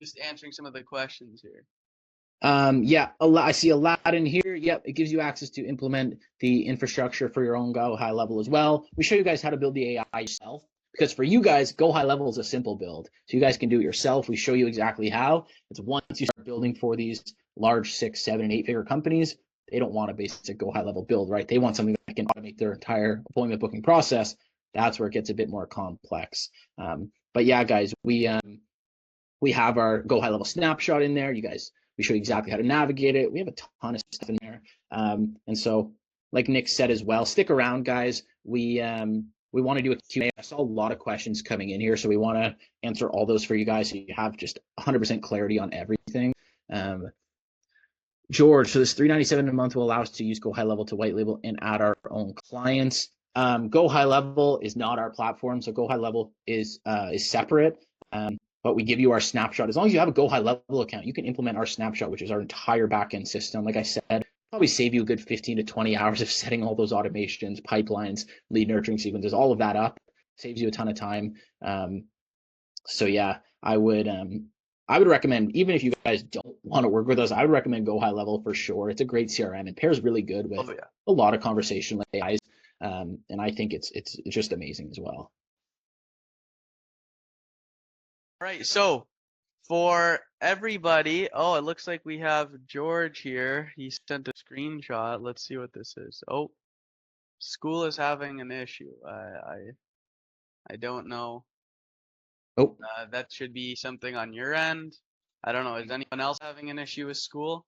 Speaker 2: Just answering some of the questions here.
Speaker 1: Yeah, I see Aladdin here. Yep, it gives you access to implement the infrastructure for your own Go high level as well. We show you guys how to build the AI yourself, Because for you guys, Go High Level is a simple build. So you guys can do it yourself. We show you exactly how. It's once you start building for these large 6, 7, and 8-figure companies, they don't want a basic Go High Level build, right? They want something that can automate their entire appointment booking process. That's where it gets a bit more complex. But yeah, guys, we have our Go High Level snapshot in there. We show you exactly how to navigate it. We have a ton of stuff in there. And so, like Nick said as well, stick around, guys. We want to do a Q&A. I saw a lot of questions coming in here, so we want to answer all those for you guys so you have just 100% clarity on everything. George, so this $397 a month will allow us to use Go High Level to white label and add our own clients. Go High Level is not our platform, so Go High Level is separate. But we give you our snapshot. As long as you have a Go High Level account, you can implement our snapshot, which is our entire backend system. Like I said, probably save you a good 15 to 20 hours of setting all those automations, pipelines, lead nurturing sequences, all of that up. Saves you a ton of time. So yeah, I would recommend, even if you guys don't want to work with us, I would recommend Go High Level for sure. It's a great CRM. It pairs really good with a lot of conversational AIs. And I think it's just amazing as well.
Speaker 2: All right, so for everybody, it looks like we have George here. He sent a screenshot. Let's see what this is. Oh, school is having an issue. I don't know.
Speaker 1: Oh,
Speaker 2: that should be something on your end. I don't know. Is anyone else having an issue with school?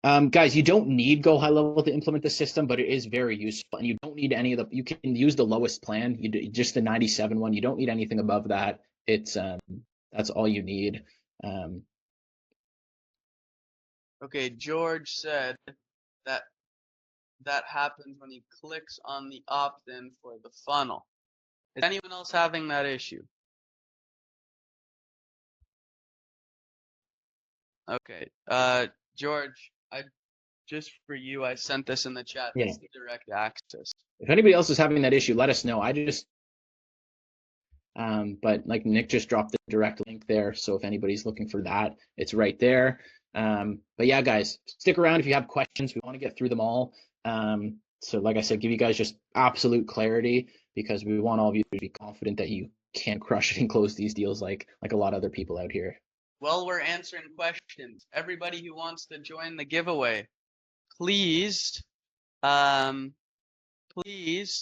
Speaker 1: Guys, you don't need Go High Level to implement the system, but it is very useful. And you don't need any of you can use the lowest plan, just the 97 one. You don't need anything above that. It's that's all you need.
Speaker 2: Okay, George said that happens when he clicks on the opt-in for the funnel. Is anyone else having that issue? Okay, George, just for you, I sent this in the chat.
Speaker 1: Yeah.
Speaker 2: It's the direct access.
Speaker 1: If anybody else is having that issue, let us know. But like Nick just dropped the direct link there, so if anybody's looking for that, it's right there. But yeah, guys, stick around if you have questions. We want to get through them all. So like I said, give you guys just absolute clarity, because we want all of you to be confident that you can crush it and close these deals like a lot of other people out here.
Speaker 2: Well, we're answering questions. Everybody who wants to join the giveaway, please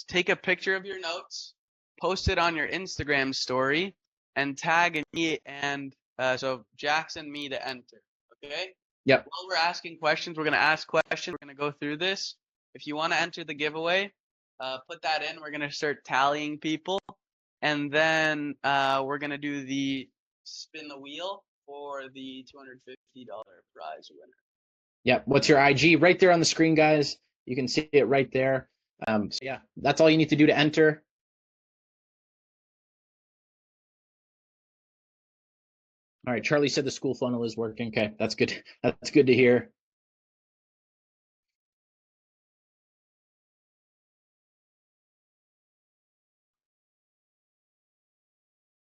Speaker 2: take a picture of your notes, post it on your Instagram story, and tag me and so Jax and me to enter. Okay?
Speaker 1: Yep.
Speaker 2: While we're asking questions, we're gonna ask questions. We're gonna go through this. If you want to enter the giveaway, put that in. We're gonna start tallying people, and then we're gonna do the spin the wheel for the $250 prize winner.
Speaker 1: Yep. What's your IG? Right there on the screen, guys. You can see it right there. So yeah, that's all you need to do to enter. All right, Charlie said the school funnel is working. Okay, that's good. That's good to hear.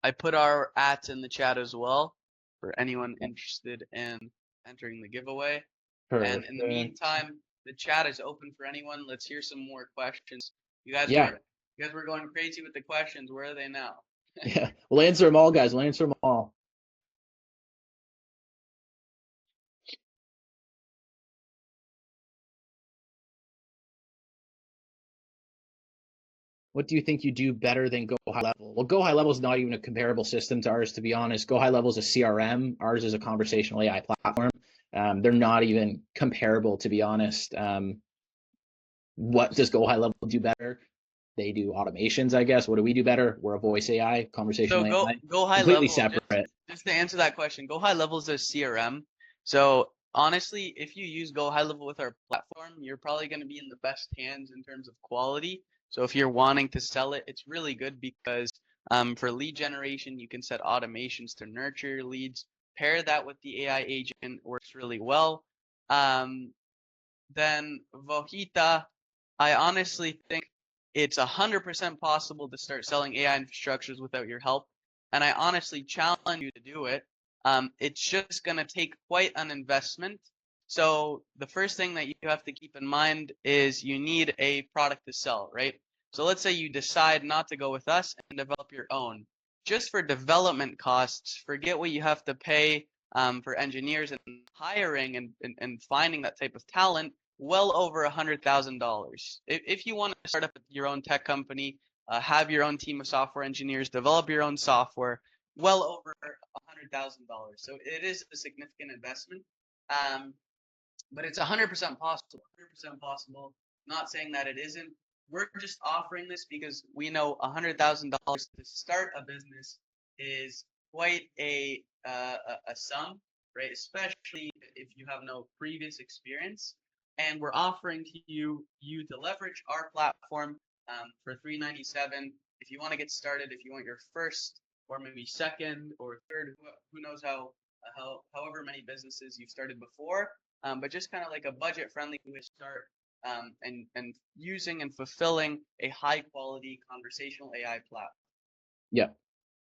Speaker 2: I put our @ in the chat as well for anyone interested in entering the giveaway.
Speaker 1: Perfect.
Speaker 2: And in the meantime, the chat is open for anyone. Let's hear some more questions. You guys were going crazy with the questions. Where are they now?
Speaker 1: Yeah, we'll answer them all, guys. We'll answer them all. What do you think you do better than Go High Level? Well, Go High Level is not even a comparable system to ours, to be honest. Go High Level is a CRM. Ours is a conversational AI platform. They're not even comparable, to be honest. What does Go High Level do better? They do automations, I guess. What do we do better? We're a voice AI, conversational AI.
Speaker 2: Go High
Speaker 1: completely
Speaker 2: Level.
Speaker 1: Separate.
Speaker 2: Just to answer that question, Go High Level is a CRM. So honestly, if you use Go High Level with our platform, you're probably going to be in the best hands in terms of quality. So if you're wanting to sell it, it's really good because for lead generation, you can set automations to nurture your leads. Pair that with the AI agent, works really well. Then Vojita, I honestly think it's 100% possible to start selling AI infrastructures without your help. And I honestly challenge you to do it. It's just going to take quite an investment. So the first thing that you have to keep in mind is you need a product to sell, right? So let's say you decide not to go with us and develop your own. Just for development costs, forget what you have to pay for engineers and hiring and finding that type of talent, well over $100,000. If you want to start up your own tech company, have your own team of software engineers, develop your own software, well over $100,000. So it is a significant investment, but it's 100% possible. 100% possible. Not saying that it isn't. We're just offering this because we know $100,000 to start a business is quite a sum, right? Especially if you have no previous experience. And we're offering to you to leverage our platform for $397. If you want to get started, if you want your first or maybe second or third, who knows however many businesses you've started before, but just kind of like a budget-friendly way to start and using and fulfilling a high-quality conversational AI platform.
Speaker 1: Yeah.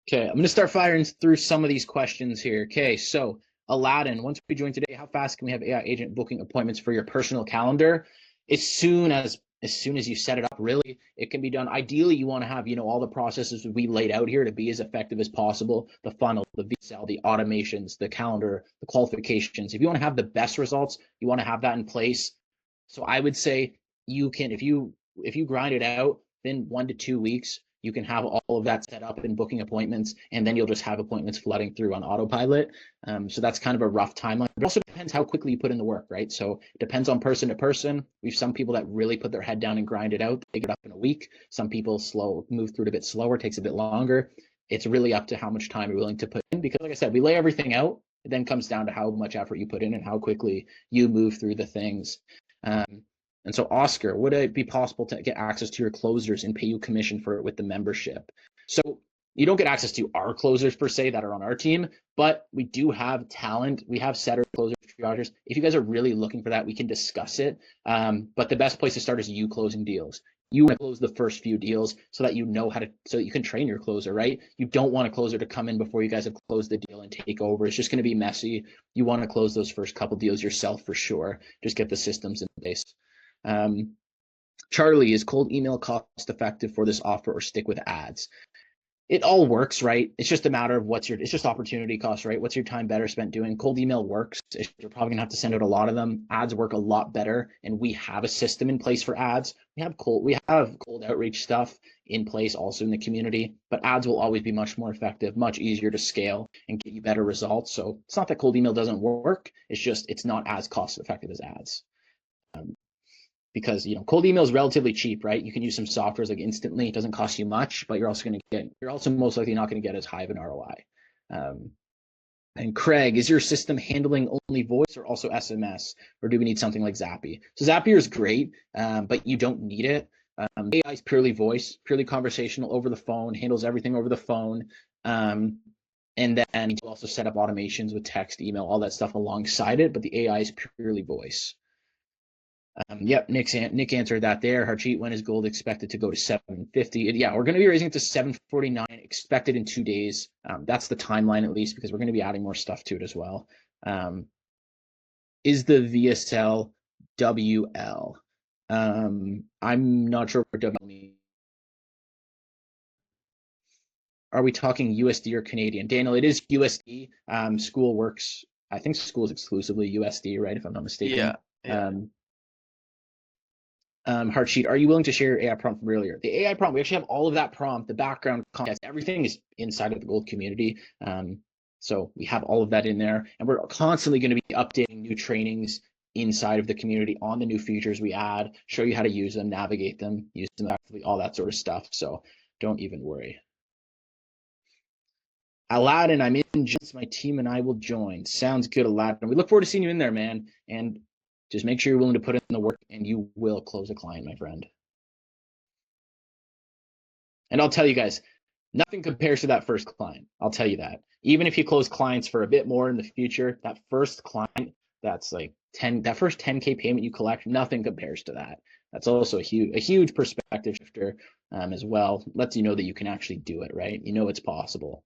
Speaker 1: Okay, I'm going to start firing through some of these questions here. Okay, so Aladdin, once we join today, how fast can we have AI agent booking appointments for your personal calendar? As soon as you set it up, really, it can be done. Ideally, you want to have, all the processes we laid out here to be as effective as possible. The funnel, the VSL, the automations, the calendar, the qualifications. If you want to have the best results, you want to have that in place. So I would say you can, if you grind it out, in 1 to 2 weeks, you can have all of that set up and booking appointments, and then you'll just have appointments flooding through on autopilot. So that's kind of a rough timeline. It also depends how quickly you put in the work, right? So it depends on person to person. We have some people that really put their head down and grind it out. They get up in a week. Some people move through it a bit slower, takes a bit longer. It's really up to how much time you're willing to put in, because like I said, we lay everything out. It then comes down to how much effort you put in and how quickly you move through the things. And so, Oscar, would it be possible to get access to your closers and pay you commission for it with the membership? So you don't get access to our closers per se that are on our team, but we do have talent. We have setter closers, triagers. If you guys are really looking for that, we can discuss it. But the best place to start is you closing deals. You want to close the first few deals so that so that you can train your closer, right? You don't want a closer to come in before you guys have closed the deal and take over. It's just going to be messy. You want to close those first couple deals yourself for sure. Just get the systems in place. Charlie, is cold email cost effective for this offer or stick with ads? It all works, right? It's just a matter of it's just opportunity cost, right? What's your time better spent doing? Cold email works. You're probably gonna have to send out a lot of them. Ads work a lot better, and we have a system in place for ads. We have cold outreach stuff in place also in the community, but ads will always be much more effective, much easier to scale and get you better results. So it's not that cold email doesn't work. It's just it's not as cost effective as ads. Because cold email is relatively cheap, right? You can use some softwares like Instantly. It doesn't cost you much, but you're also most likely not going to get as high of an ROI. And Craig, is your system handling only voice or also SMS, or do we need something like Zapier? So Zapier is great, but you don't need it. AI is purely voice, purely conversational over the phone, handles everything over the phone. And then you also set up automations with text, email, all that stuff alongside it, but the AI is purely voice. Yep, Nick answered that there. Harjeet, when is gold expected to go to 750? Yeah, we're going to be raising it to 749, expected in 2 days. That's the timeline at least, because we're going to be adding more stuff to it as well. Is the VSL WL? I'm not sure what WL means. Are we talking USD or Canadian? Daniel, it is USD. School works. I think school is exclusively USD, right? If I'm not mistaken.
Speaker 2: Yeah.
Speaker 1: Hardsheet, are you willing to share your AI prompt from earlier? The AI prompt, we actually have all of that prompt, the background context, everything is inside of the Gold community. So we have all of that in there, and we're constantly going to be updating new trainings inside of the community on the new features we add, show you how to use them, navigate them, use them effectively, all that sort of stuff. So don't even worry. Aladdin, I'm in. My team and I will join. Sounds good, Aladdin. We look forward to seeing you in there, man. And just make sure you're willing to put in the work, and you will close a client, my friend. And I'll tell you guys, nothing compares to that first client. I'll tell you that. Even if you close clients for a bit more in the future, that first client, that's like that first 10K payment you collect, nothing compares to that. That's also a huge perspective shifter as well. Lets you know that you can actually do it, right? You know it's possible.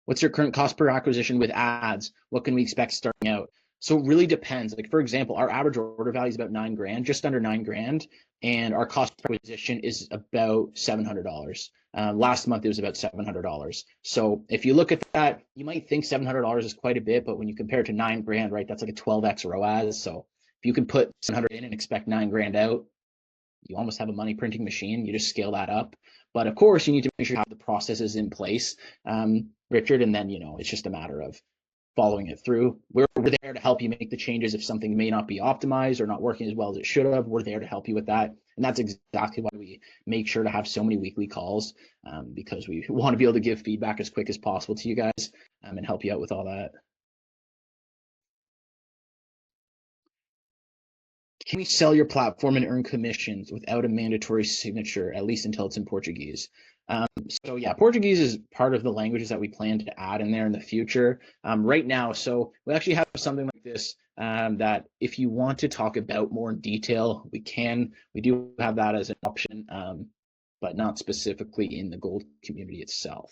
Speaker 1: What's your current cost per acquisition with ads? What can we expect starting out? So it really depends. Like for example, our average order value is about 9 grand, just under 9 grand, and our cost per acquisition is about $700. Last month it was about $700. So if you look at that, you might think $700 is quite a bit, but when you compare it to 9 grand, right, that's like a 12x ROAS. So if you can put 700 in and expect 9 grand out, you almost have a money printing machine. You just scale that up. But of course, you need to make sure you have the processes in place, Richard, and then it's just a matter of following it through. We're there to help you make the changes if something may not be optimized or not working as well as it should have. We're there to help you with that. And that's exactly why we make sure to have so many weekly calls, because we want to be able to give feedback as quick as possible to you guys, and help you out with all that. Can we sell your platform and earn commissions without a mandatory signature, at least until it's in Portuguese? So yeah, Portuguese is part of the languages that we plan to add in there in the future. Right now, so we actually have something like this, that if you want to talk about more in detail, we can. We do have that as an option, but not specifically in the gold community itself.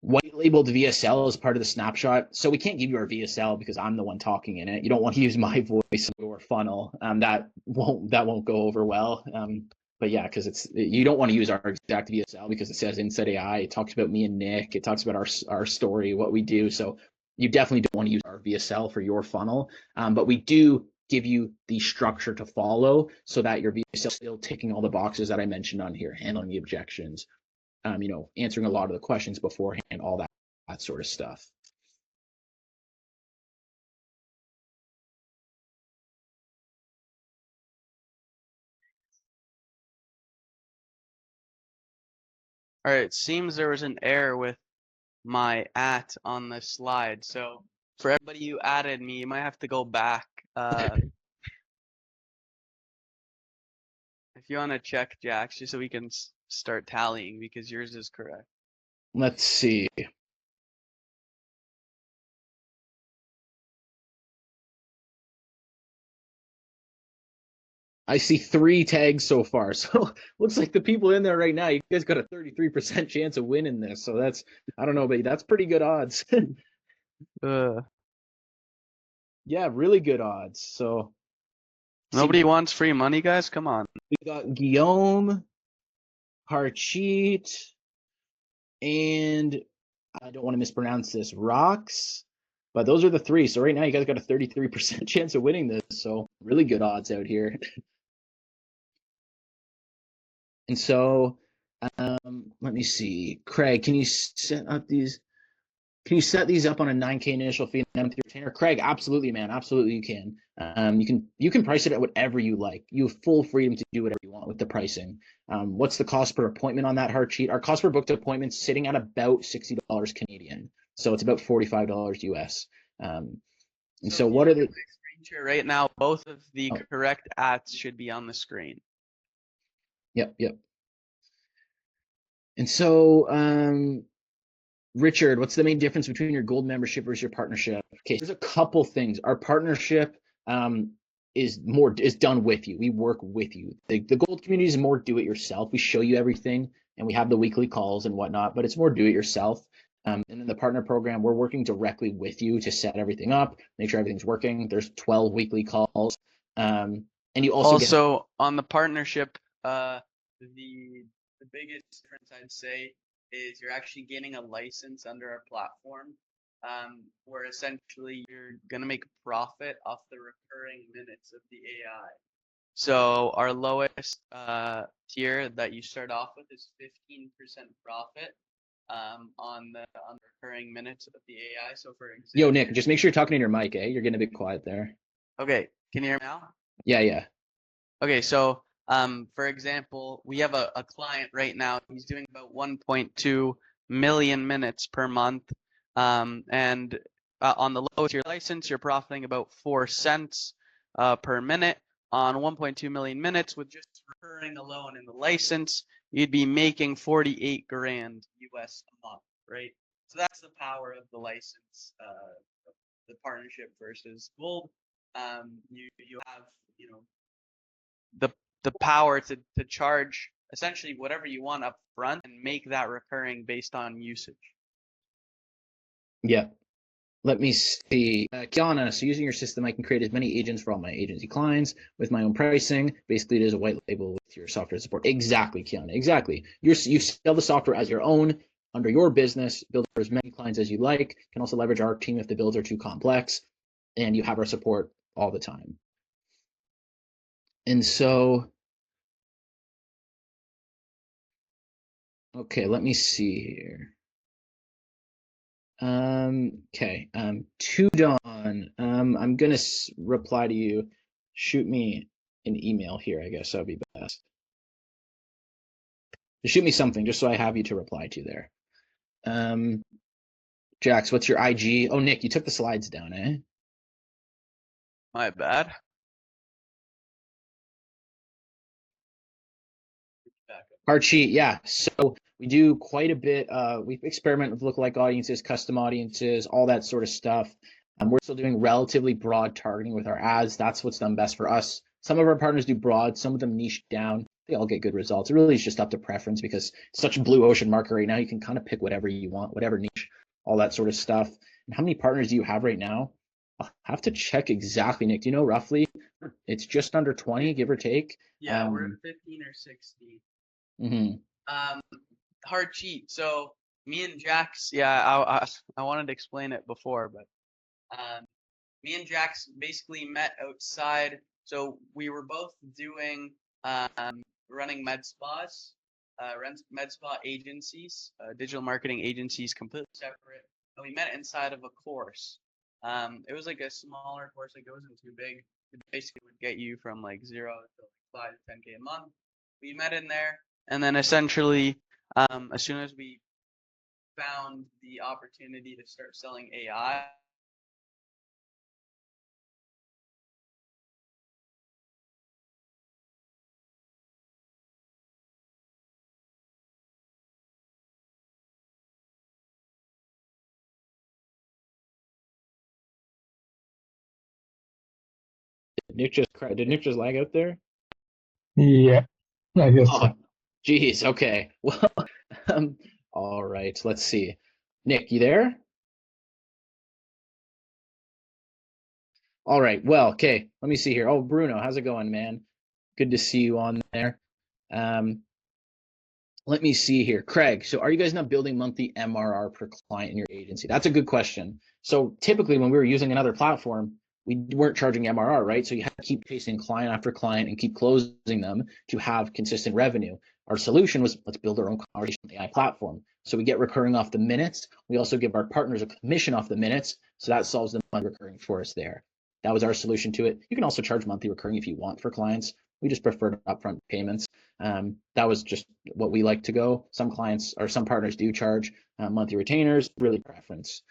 Speaker 1: White labeled VSL is part of the snapshot. So we can't give you our VSL because I'm the one talking in it. You don't want to use my voice or funnel. That won't go over well. But yeah, because you don't want to use our exact VSL because it says Inside AI. It talks about me and Nick. It talks about our story, what we do. So you definitely don't want to use our VSL for your funnel. But we do give you the structure to follow so that your VSL is still ticking all the boxes that I mentioned on here, handling the objections, answering a lot of the questions beforehand, all that sort of stuff.
Speaker 2: All right, it seems there was an error with my @ on the slide. So for everybody who added me, you might have to go back. If you want to check, Jax, just so we can start tallying because yours is correct.
Speaker 1: Let's see. I see 3 tags so far. So looks like the people in there right now, you guys got a 33% chance of winning this. So I don't know, but that's pretty good odds. Yeah, really good odds. So
Speaker 2: Nobody wants free money, guys. Come on.
Speaker 1: We got Guillaume, Harcheet, and I don't want to mispronounce this, Rocks. But those are the 3. So right now you guys got a 33% chance of winning this. So really good odds out here. And so, let me see. Craig, can you set these up on a 9K initial fee and with your retainer? Craig, absolutely, man. Absolutely you can. You can price it at whatever you like. You have full freedom to do whatever you want with the pricing. What's the cost per appointment on that heart sheet? Our cost per booked appointment is sitting at about $60 Canadian. So it's about $45 US. And so what are the
Speaker 2: screen share right now? Both of the correct ats should be on the screen.
Speaker 1: Yep. And so, Richard, what's the main difference between your gold membership versus your partnership? Okay, there's a couple things. Our partnership is done with you. We work with you. The gold community is more do it yourself. We show you everything and we have the weekly calls and whatnot, but it's more do it yourself. And then the partner program, we're working directly with you to set everything up, make sure everything's working. There's 12 weekly calls. And you also
Speaker 2: on the partnership, the biggest difference I'd say is you're actually getting a license under our platform, where essentially you're gonna make a profit off the recurring minutes of the AI. So our lowest tier that you start off with is 15% profit on the recurring minutes of the AI. So for example,
Speaker 1: Yo, Nick, just make sure you're talking in your mic, eh? You're getting a bit quiet there.
Speaker 2: Okay, can you hear me now?
Speaker 1: Yeah.
Speaker 2: Okay, so for example, we have a client right now. He's doing about 1.2 million minutes per month, and on the lowest tier license, you're profiting about 4 cents per minute. On 1.2 million minutes, with just recurring alone in the license, you'd be making 48 grand US a month, right? So that's the power of the license, the partnership versus gold. You have the power to charge essentially whatever you want up front and make that recurring based on usage.
Speaker 1: Yeah. Let me see. Kiana, so using your system, I can create as many agents for all my agency clients with my own pricing. Basically, it is a white label with your software support. Exactly, Kiana. Exactly. You sell the software as your own under your business, build for as many clients as you like. You can also leverage our team if the builds are too complex, and you have our support all the time. And so, okay, let me see here. Okay. To Dawn, I'm gonna reply to you. Shoot me an email here, I guess that'd be best. Just shoot me something just so I have you to reply to there. Jax, what's your IG? Oh, Nick, you took the slides down, eh?
Speaker 2: My bad.
Speaker 1: Hard sheet, yeah. So we do quite a bit. We experiment with lookalike audiences, custom audiences, all that sort of stuff. We're still doing relatively broad targeting with our ads. That's what's done best for us. Some of our partners do broad, some of them niche down. They all get good results. It really is just up to preference because it's such a blue ocean market right now. You can kind of pick whatever you want, whatever niche, all that sort of stuff. And how many partners do you have right now? I'll have to check exactly, Nick. Do you know roughly? It's just under 20, give or take.
Speaker 2: Yeah, we're at 15 or 16.
Speaker 1: Mm-hmm.
Speaker 2: Hard cheat. So me and Jax, I wanted to explain it before, but me and Jax basically met outside. So we were both doing running med spas, med spa agencies, digital marketing agencies, completely separate. And we met inside of a course. It was like a smaller course, like it wasn't too big. It basically would get you from like 0 to like 5 to 10K a month. We met in there, and then essentially, as soon as we found the opportunity to start selling AI.
Speaker 1: Did Nick just lag out there?
Speaker 4: Yeah, I guess so.
Speaker 1: Oh, geez. Okay. Well, all right. Let's see. Nick, you there? All right. Well, okay. Let me see here. Oh, Bruno, how's it going, man? Good to see you on there. Let me see here. Craig, so are you guys not building monthly MRR per client in your agency? That's a good question. So typically when we were using another platform, we weren't charging MRR, right? So you have to keep chasing client after client and keep closing them to have consistent revenue. Our solution was let's build our own conversational AI platform. So we get recurring off the minutes. We also give our partners a commission off the minutes. So that solves the monthly recurring for us there. That was our solution to it. You can also charge monthly recurring if you want for clients. We just preferred upfront payments. That was just what we like to go. Some clients or some partners do charge monthly retainers, really preference.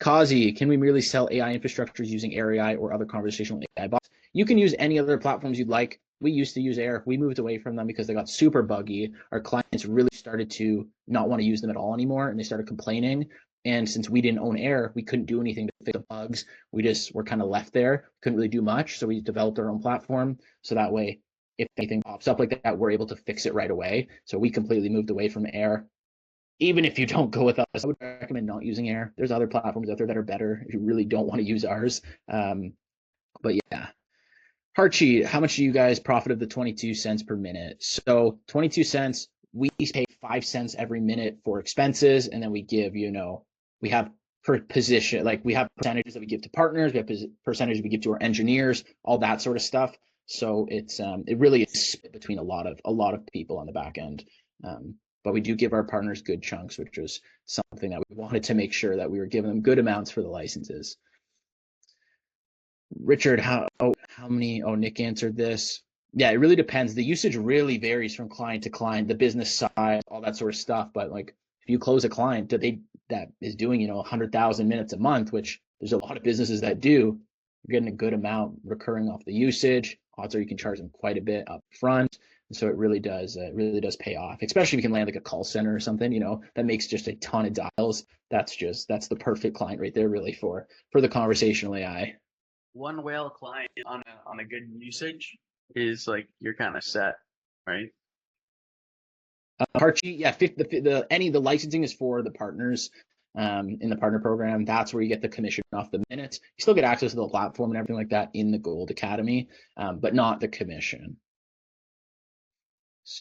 Speaker 1: Kazi, can we merely sell AI infrastructures using Air AI or other conversational AI bots? You can use any other platforms you'd like. We used to use Air. We moved away from them because they got super buggy. Our clients really started to not want to use them at all anymore, and they started complaining. And since we didn't own Air, we couldn't do anything to fix the bugs. We just were kind of left there, couldn't really do much. So we developed our own platform. So that way, if anything pops up like that, we're able to fix it right away. So we completely moved away from Air. Even if you don't go with us, I would recommend not using Air. There's other platforms out there that are better if you really don't want to use ours. But yeah. Harchi, how much do you guys profit of the 22 cents per minute? So 22 cents, we pay 5 cents every minute for expenses, and then we give, we have per position, like we have percentages that we give to partners, we have percentages we give to our engineers, all that sort of stuff. So it really is split between a lot of people on the back end. But we do give our partners good chunks, which was something that we wanted to make sure that we were giving them good amounts for the licenses. Richard, how many? Oh, Nick answered this. Yeah, it really depends. The usage really varies from client to client, the business side, all that sort of stuff. But like, if you close a client that is doing 100,000 minutes a month, which there's a lot of businesses that do, you're getting a good amount recurring off the usage. Odds are you can charge them quite a bit up front. And so it really does pay off, especially if you can land like a call center or something, that makes just a ton of dials. That's the perfect client right there, really for the conversational AI.
Speaker 2: One whale client on a good usage is like you're kind of set, right?
Speaker 1: Harchi, yeah, the licensing is for the partners. in the partner program, that's where you get the commission off the minutes. You still get access to the platform and everything like that in the Gold Academy, but not the commission.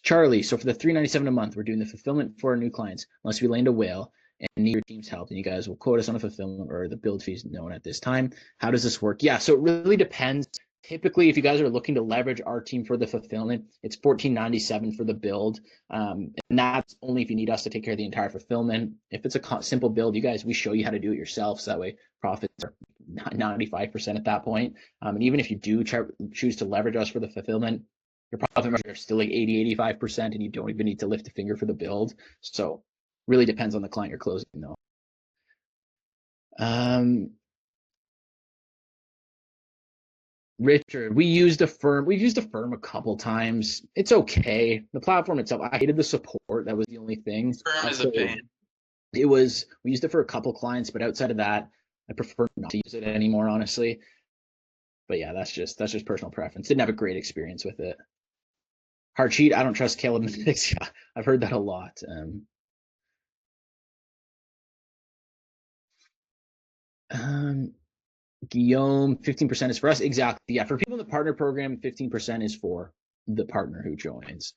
Speaker 1: Charlie, so for the $397 a month, we're doing the fulfillment for our new clients, unless we land a whale and need your team's help, and you guys will quote us on a fulfillment or the build fees known at this time. How does this work? Yeah, so it really depends. Typically, if you guys are looking to leverage our team for the fulfillment, it's $14.97 for the build, and that's only if you need us to take care of the entire fulfillment. If it's a simple build, we show you how to do it yourself, so that way profits are 95% at that point. And even if you do choose to leverage us for the fulfillment, your profit margins are still like 80-85%, and you don't even need to lift a finger for the build. So really depends on the client you're closing though. Richard, we've used a firm a couple times. It's okay. The platform itself, I hated the support. That was the only thing.
Speaker 2: Firm is a pain.
Speaker 1: We used it for a couple clients, but outside of that, I prefer not to use it anymore, honestly. But yeah, that's just personal preference. Didn't have a great experience with it. Hard cheat, I don't trust Caleb. Yeah, I've heard that a lot. Guillaume, 15% is for us. Exactly. Yeah, for people in the partner program, 15% is for the partner who joins.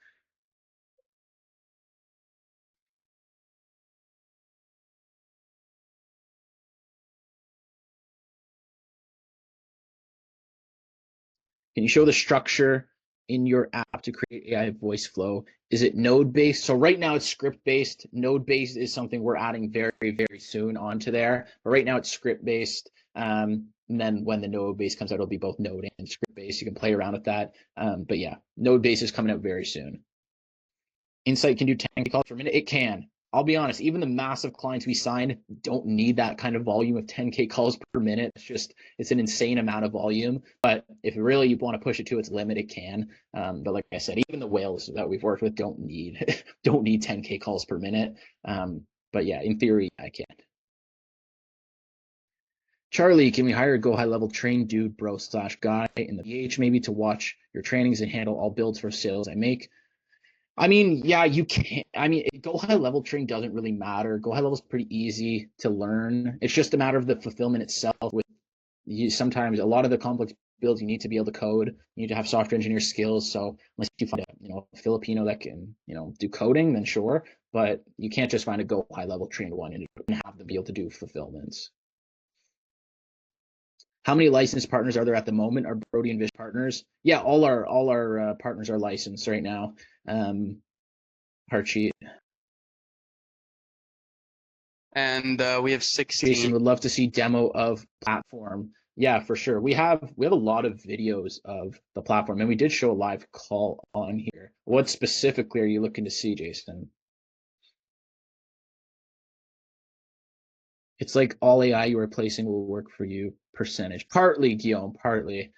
Speaker 1: Can you show the structure in your app to create AI voice flow? Is it node-based? So right now it's script-based. Node-based is something we're adding very, very soon onto there. But right now it's script-based. And then when the node-based comes out, it'll be both node and script-based. You can play around with that. But yeah, node-based is coming out very soon. Insight can do 10 calls per minute. It can. I'll be honest, even the massive clients we sign don't need that kind of volume of 10K calls per minute. It's an insane amount of volume. But if really you want to push it to its limit, it can. But like I said, even the whales that we've worked with don't need 10K calls per minute. But yeah, in theory, I can. Charlie, can we hire a go high level trained dude, bro / guy in the PH maybe to watch your trainings and handle all builds for sales I make? I mean, yeah, you can. I mean, go high level train doesn't really matter. Go high level is pretty easy to learn. It's just a matter of the fulfillment itself. Sometimes a lot of the complex builds you need to be able to code. You need to have software engineer skills. So unless you find a Filipino that can do coding, then sure. But you can't just find a go high level trained one and have them be able to do fulfillments. How many licensed partners are there at the moment? Are Brody and Vish partners? Yeah, all our partners are licensed right now. Harcheat.
Speaker 2: And we have 16.
Speaker 1: Jason would love to see demo of platform. Yeah, for sure. We have a lot of videos of the platform, and we did show a live call on here. What specifically are you looking to see, Jason? It's like all AI you're replacing will work for you percentage. Partly, Guillaume, partly.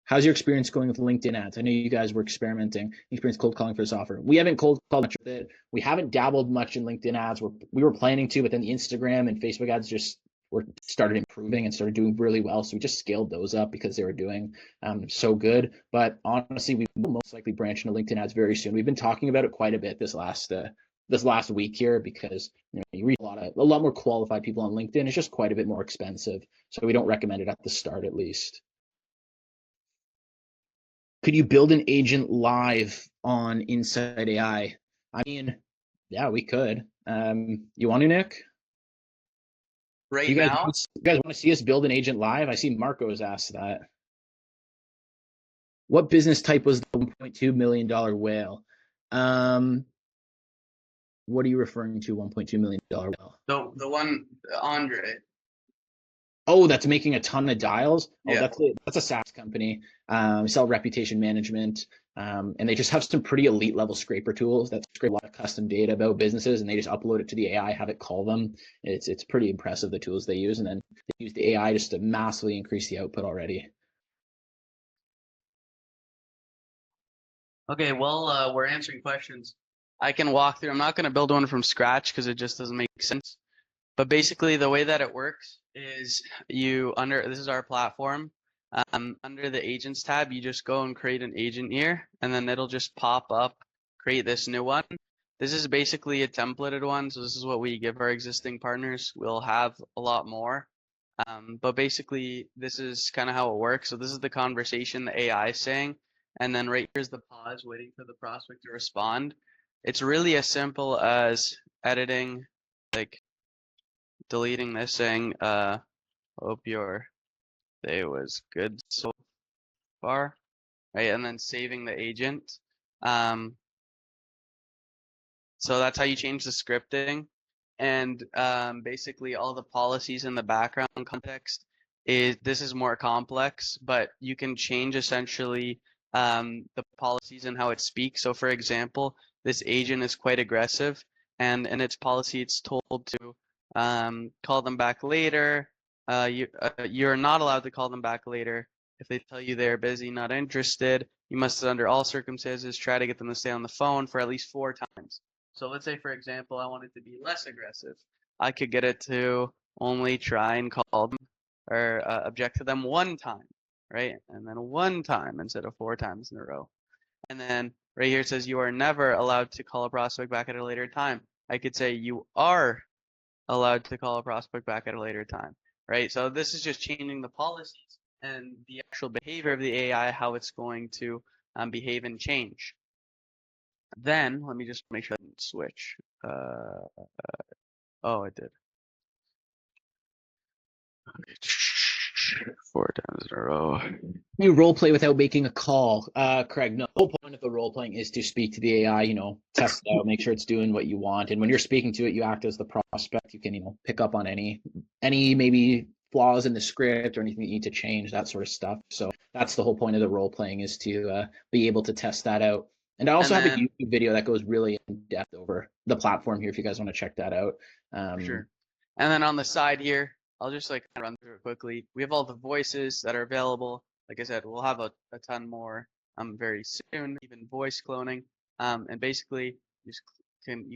Speaker 1: How's your experience going with LinkedIn ads? I know you guys were experimenting, cold calling for this offer. We haven't cold called much with it. We haven't dabbled much in LinkedIn ads. We were planning to, but then the Instagram and Facebook ads just started improving and started doing really well. So we just scaled those up because they were doing so good. But honestly, we will most likely branch into LinkedIn ads very soon. We've been talking about it quite a bit this last week here because you reach a lot more qualified people on LinkedIn. It's just quite a bit more expensive. So we don't recommend it at the start, at least. Could you build an agent live on Inside AI? I mean, yeah, we could. You want to, Nick?
Speaker 2: Right
Speaker 1: you guys,
Speaker 2: now?
Speaker 1: You guys want to see us build an agent live? I see Marco's asked that. What business type was the $1.2 million whale? What are you referring to, $1.2 million whale?
Speaker 2: The one, Andre.
Speaker 1: Oh, that's making a ton of dials? Oh,
Speaker 2: Yeah.
Speaker 1: that's a SaaS company. Sell reputation management. And they just have some pretty elite level scraper tools that scrape a lot of custom data about businesses, and they just upload it to the AI, have it call them. It's pretty impressive, the tools they use, and then they use the AI just to massively increase the output already.
Speaker 2: Okay, well, we're answering questions. I can walk through. I'm not going to build one from scratch because it just doesn't make sense. But basically, the way that it works is this is our platform. Under the agents tab, you just go and create an agent here, and then it'll just pop up, create this new one. This is basically a templated one, so this is what we give our existing partners. We'll have a lot more. But basically, this is kind of how it works. So this is the conversation the AI is saying, and then right here's the pause, waiting for the prospect to respond. It's really as simple as editing, like deleting this, saying, hope your day was good so far, right? And then saving the agent. So that's how you change the scripting. And basically all the policies in the background context this is more complex, but you can change essentially the policies and how it speaks. So for example, this agent is quite aggressive, and in its policy it's told to call them back later. You're not allowed to call them back later if they tell you they're busy, not interested. You must, under all circumstances, try to get them to stay on the phone for at least 4 times. So let's say, for example, I want it to be less aggressive. I could get it to only try and call them or object to them 1 time, right? And then 1 time instead of 4 times in a row. And then right here it says you are never allowed to call a prospect back at a later time. I could say you are allowed to call a prospect back at a later time, right? So this is just changing the policies and the actual behavior of the AI, how it's going to behave and change. Then let me just make sure I didn't switch. Oh, I did. Okay. 4 times in a row.
Speaker 1: You role play without making a call. Craig, no, the whole point of the role playing is to speak to the AI, test it out, make sure it's doing what you want. And when you're speaking to it, you act as the prospect. You can, pick up on any maybe flaws in the script or anything you need to change, that sort of stuff. So that's the whole point of the role playing, is to be able to test that out. And I also have a YouTube video that goes really in depth over the platform here if you guys want to check that out.
Speaker 2: Sure. And then on the side here, I'll just run through it quickly. We have all the voices that are available. Like I said, we'll have a ton more very soon, even voice cloning. And basically, you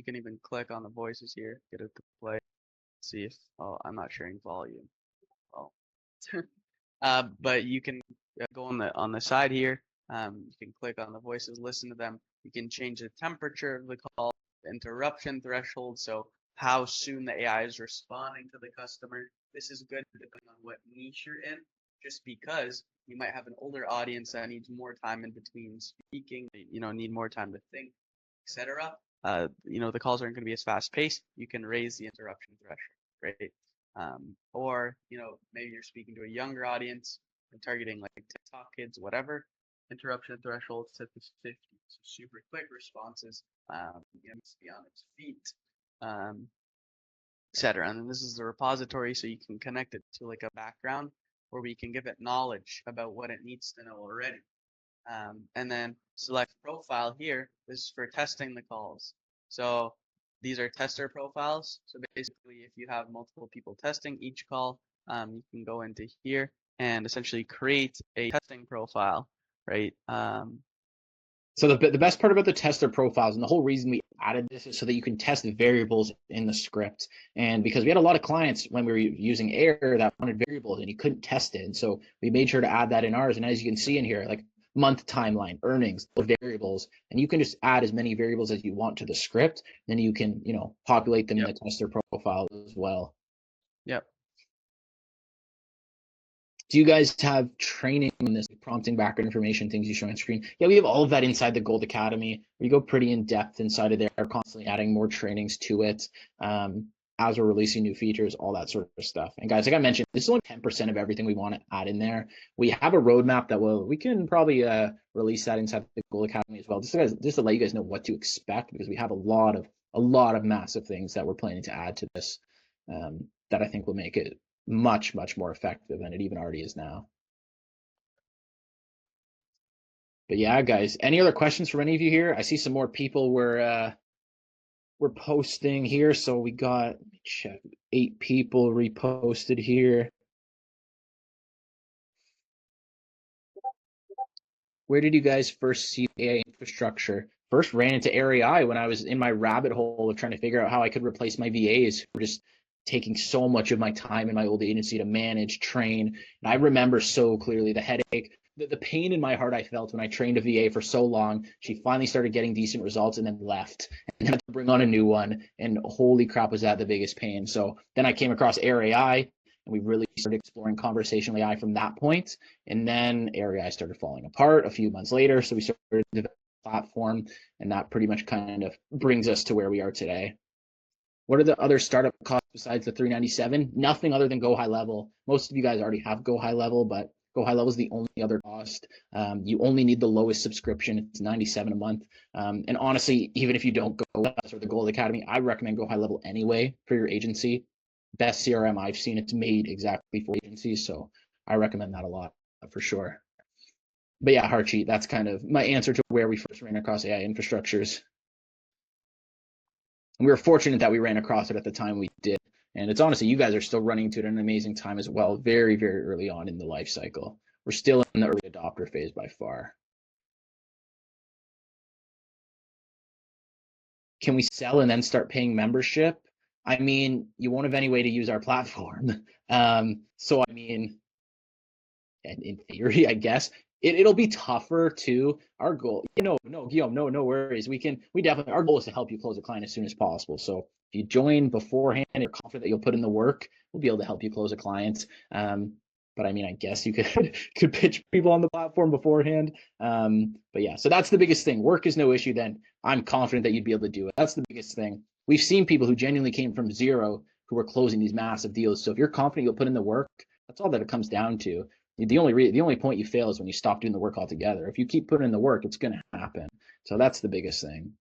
Speaker 2: can even click on the voices here, get it to play, see if, oh, I'm not sharing volume. Well, but you can go on the side here. You can click on the voices, listen to them. You can change the temperature of the call, the interruption threshold, so how soon the AI is responding to the customer. This is good depending on what niche you're in, just because you might have an older audience that needs more time in between speaking, need more time to think, etc. The calls aren't going to be as fast paced. You can raise the interruption threshold, right? Or maybe you're speaking to a younger audience and targeting like TikTok kids, whatever. Interruption threshold set to 50, so super quick responses. Needs to be on its feet, etc. And then this is the repository, so you can connect it to like a background where we can give it knowledge about what it needs to know already. And then select profile here. This is for testing the calls. So these are tester profiles. So basically, if you have multiple people testing each call, you can go into here and essentially create a testing profile, right?
Speaker 1: So the best part about the tester profiles, and the whole reason we added this, is so that you can test the variables in the script. And because we had a lot of clients when we were using Air that wanted variables and you couldn't test it. And so we made sure to add that in ours. And as you can see in here, like month timeline, earnings, variables, and you can just add as many variables as you want to the script. Then you can, populate them in the tester profile as well.
Speaker 2: Yep.
Speaker 1: Do you guys have training on this, prompting background information, things you show on screen? Yeah, we have all of that inside the Gold Academy. We go pretty in depth inside of there, constantly adding more trainings to it as we're releasing new features, all that sort of stuff. And guys, like I mentioned, this is only 10% of everything we want to add in there. We have a roadmap that we can probably release that inside the Gold Academy as well, just to let you guys know what to expect, because we have a lot of massive things that we're planning to add to this that I think will make it much more effective than it even already is now. But yeah, guys, any other questions from any of you here? I see some more people were posting here, so we got, let me check, 8 people reposted here. Where did you guys first see AI infrastructure? First ran into Air AI when I was in my rabbit hole of trying to figure out how I could replace my VAs who were just taking so much of my time in my old agency to manage, train. And I remember so clearly the headache the pain in my heart I felt when I trained a VA for so long. She finally started getting decent results and then left, and had to bring on a new one. And holy crap, was that the biggest pain. So then I came across Air AI, and we really started exploring conversational AI from that point. And then Air AI started falling apart a few months later. So we started developing a platform, and that pretty much kind of brings us to where we are today. What are the other startup costs besides the 397? Nothing other than Go High Level. Most of you guys already have Go High Level, but Go High Level is the only other cost. You only need the lowest subscription. It's 97 a month. And honestly, even if you don't go with us or the Gold Academy, I recommend Go High Level anyway for your agency. Best CRM I've seen. It's made exactly for agencies, so I recommend that a lot for sure. But yeah, Harchi, that's kind of my answer to where we first ran across AI infrastructures. And we were fortunate that we ran across it at the time we did. And it's honestly, you guys are still running into it at an amazing time as well, very, very early on in the life cycle. We're still in the early adopter phase by far. Can we sell and then start paying membership? I mean, you won't have any way to use our platform. So, I mean, in theory, I guess it'll be tougher too. Our goal, no, Guillaume, no worries. Our goal is to help you close a client as soon as possible. So if you join beforehand and you're confident that you'll put in the work, we'll be able to help you close a client. But I mean, I guess you could pitch people on the platform beforehand. But yeah, so that's the biggest thing. Work is no issue. Then I'm confident that you'd be able to do it. That's the biggest thing. We've seen people who genuinely came from zero who are closing these massive deals. So if you're confident you'll put in the work, that's all that it comes down to. The only point you fail is when you stop doing the work altogether. If you keep putting in the work, it's going to happen. So that's the biggest thing.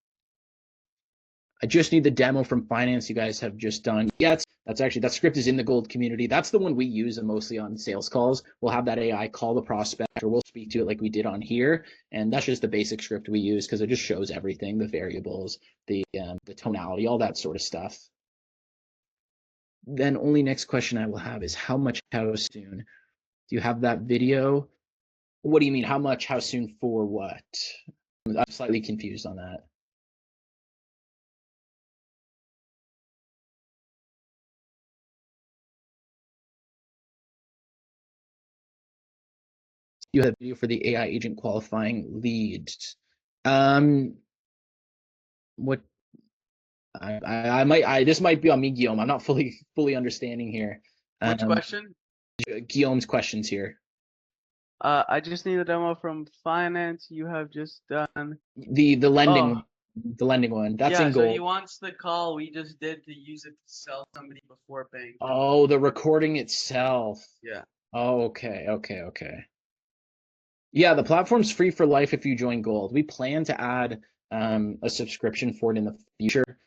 Speaker 1: I just need the demo from finance you guys have just done. Yeah, that script is in the Gold community. That's the one we use mostly on sales calls. We'll have that AI call the prospect, or we'll speak to it like we did on here. And that's just the basic script we use because it just shows everything, the variables, the tonality, all that sort of stuff. Then only next question I will have is how soon? Do you have that video? What do you mean? How much? How soon? For what? I'm slightly confused on that. You have a video for the AI agent qualifying leads. What? This might be on me, Guillaume. I'm not fully understanding here.
Speaker 2: Which question?
Speaker 1: Guillaume's questions here.
Speaker 2: I just need a demo from finance you have just done.
Speaker 1: The lending one. That's in Gold.
Speaker 2: So he wants the call we just did to use it to sell somebody before paying.
Speaker 1: Oh, the recording itself.
Speaker 2: Yeah.
Speaker 1: Oh, okay. Yeah, the platform's free for life if you join Gold. We plan to add a subscription for it in the future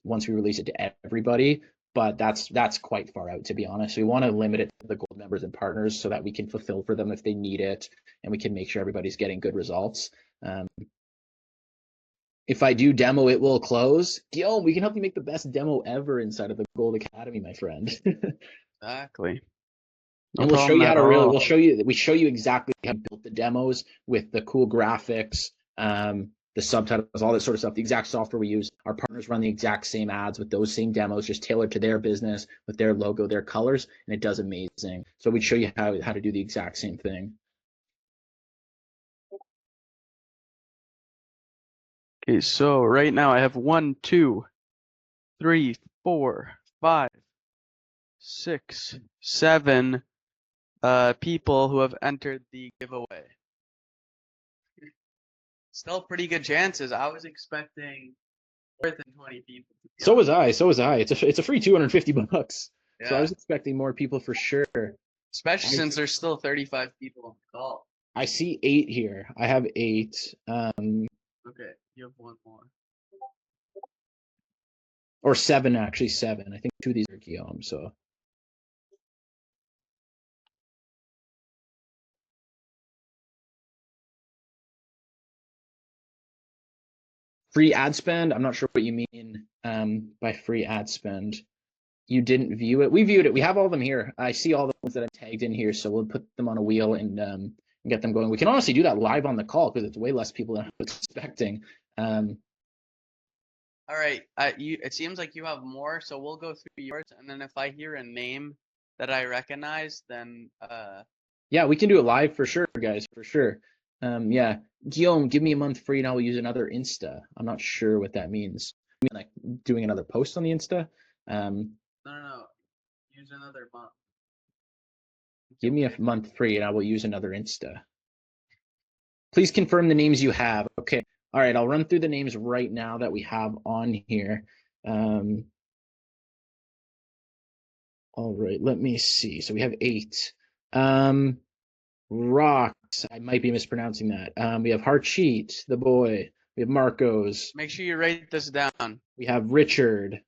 Speaker 1: once we release it to everybody, but that's quite far out, to be honest. We want to limit it to the Gold members and partners so that we can fulfill for them if they need it, and we can make sure everybody's getting good results. If I do demo, it will close. Guillaume, we can help you make the best demo ever inside of the Gold Academy, my friend.
Speaker 2: Exactly.
Speaker 1: And we'll show you how to we show you exactly how to build the demos with the cool graphics, the subtitles, all that sort of stuff, the exact software we use. Our partners run the exact same ads with those same demos, just tailored to their business with their logo, their colors, and it does amazing. So we'd show you how to do the exact same thing.
Speaker 2: Okay, so right now I have 1, 2, 3, 4, 5, 6, 7 people who have entered the giveaway. Still pretty good chances. I was expecting more than 20 people.
Speaker 1: So was I. It's a free $250.
Speaker 2: Yeah.
Speaker 1: So I was expecting more people for sure.
Speaker 2: Especially since there's still 35 people on the call.
Speaker 1: I see 8 here. I have 8.
Speaker 2: Okay, you have 1 more.
Speaker 1: Or 7, actually 7. I think 2 of these are Guillaume, so. Free ad spend? I'm not sure what you mean by free ad spend. You didn't view it? We viewed it. We have all of them here. I see all the ones that I tagged in here, so we'll put them on a wheel and get them going. We can honestly do that live on the call because it's way less people than I was expecting. All
Speaker 2: right, it seems like you have more, so we'll go through yours, and then if I hear a name that I recognize, then
Speaker 1: Yeah, we can do it live for sure, guys, for sure. Yeah, Guillaume, give me a month free and I will use another Insta. I'm not sure what that means. I mean, like doing another post on the Insta.
Speaker 2: No. Use another month.
Speaker 1: Give me a month free and I will use another Insta. Please confirm the names you have. Okay. All right, I'll run through the names right now that we have on here. All right, let me see. So we have 8. Rocks, I might be mispronouncing that. We have Harcheet, the boy. We have Marcos.
Speaker 2: Make sure you write this down.
Speaker 1: We have Richard.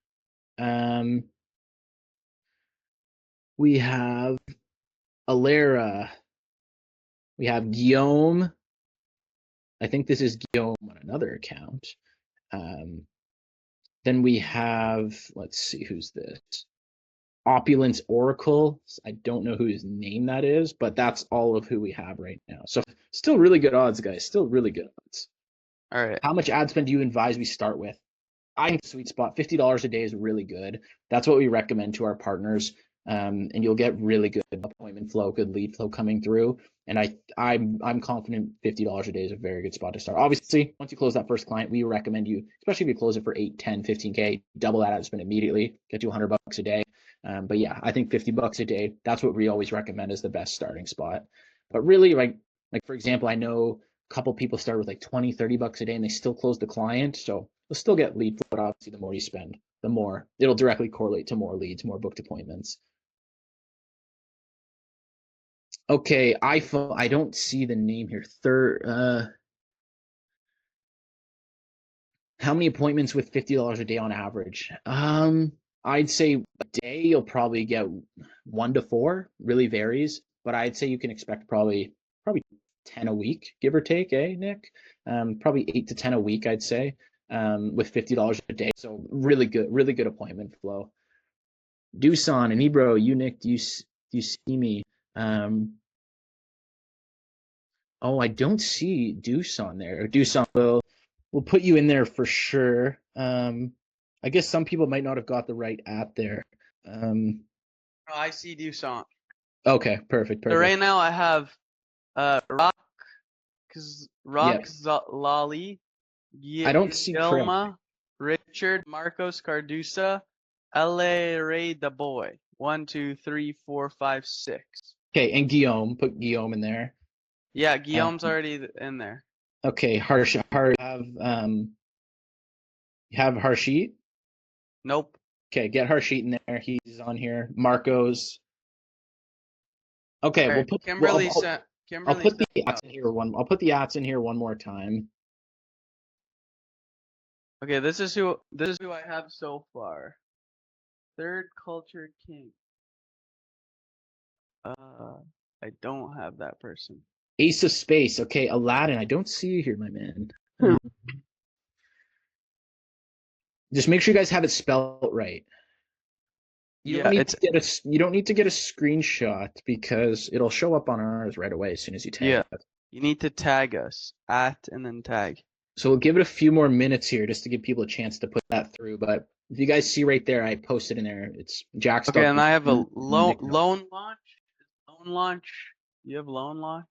Speaker 1: We have Alera. We have Guillaume. I think this is Guillaume on another account. Then we have, let's see, who's this? Opulence Oracle. I don't know whose name that is, but that's all of who we have right now. So still really good odds, guys. Still really good odds.
Speaker 2: All right.
Speaker 1: How much ad spend do you advise we start with? I think sweet spot, $50 a day is really good. That's what we recommend to our partners. And you'll get really good appointment flow, good lead flow coming through. And I'm confident $50 a day is a very good spot to start. Obviously, once you close that first client, we recommend you, especially if you close it for 8, 10, 15K, double that ad spend immediately, get you $100 a day. But yeah, I think $50 a day, that's what we always recommend as the best starting spot. But really, like for example, I know a couple people start with like 20, $30 a day and they still close the client. So you'll still get lead flow, but obviously the more you spend, the more it'll directly correlate to more leads, more booked appointments. Okay, iPhone. I don't see the name here. How many appointments with $50 a day on average? I'd say a day you'll probably get 1 to 4. Really varies, but I'd say you can expect probably 10 a week, give or take, Nick? Probably 8 to 10 a week, I'd say, with $50 a day. So really good appointment flow. Doosan and Ebro, you Nick, do you see me? Oh, I don't see Doosan there. Doosan will put you in there for sure. I guess some people might not have got the right app there.
Speaker 2: Oh, I see you song.
Speaker 1: Okay, perfect.
Speaker 2: So right now I have Rock
Speaker 1: Yep.
Speaker 2: Lolly,
Speaker 1: I don't see Craig.
Speaker 2: Guilma, Richard, Marcos Cardusa, L.A. Ray the boy. 1, 2, 3, 4, 5, 6.
Speaker 1: Okay, and Guillaume. Put Guillaume in there.
Speaker 2: Yeah, Guillaume's already in there.
Speaker 1: Okay, you have Harshit?
Speaker 2: Nope.
Speaker 1: Okay, get Harshit in there. He's on here. Marcos. Okay,
Speaker 2: All
Speaker 1: we'll
Speaker 2: right.
Speaker 1: put
Speaker 2: Kimberly
Speaker 1: I'll put the ads in here I'll put the ads in here one more time.
Speaker 2: Okay, this is who I have so far. Third Culture King. I don't have that person.
Speaker 1: Ace of Space. Okay, Aladdin. I don't see you here, my man. Just make sure you guys have it spelled right. You don't need to get a screenshot because it'll show up on ours right away as soon as you tag it.
Speaker 2: You need to tag us and then tag.
Speaker 1: So we'll give it a few more minutes here just to give people a chance to put that through. But if you guys see right there, I posted in there. It's Jack's.
Speaker 2: Okay, and I have a loan launch. Loan launch. You have loan launch?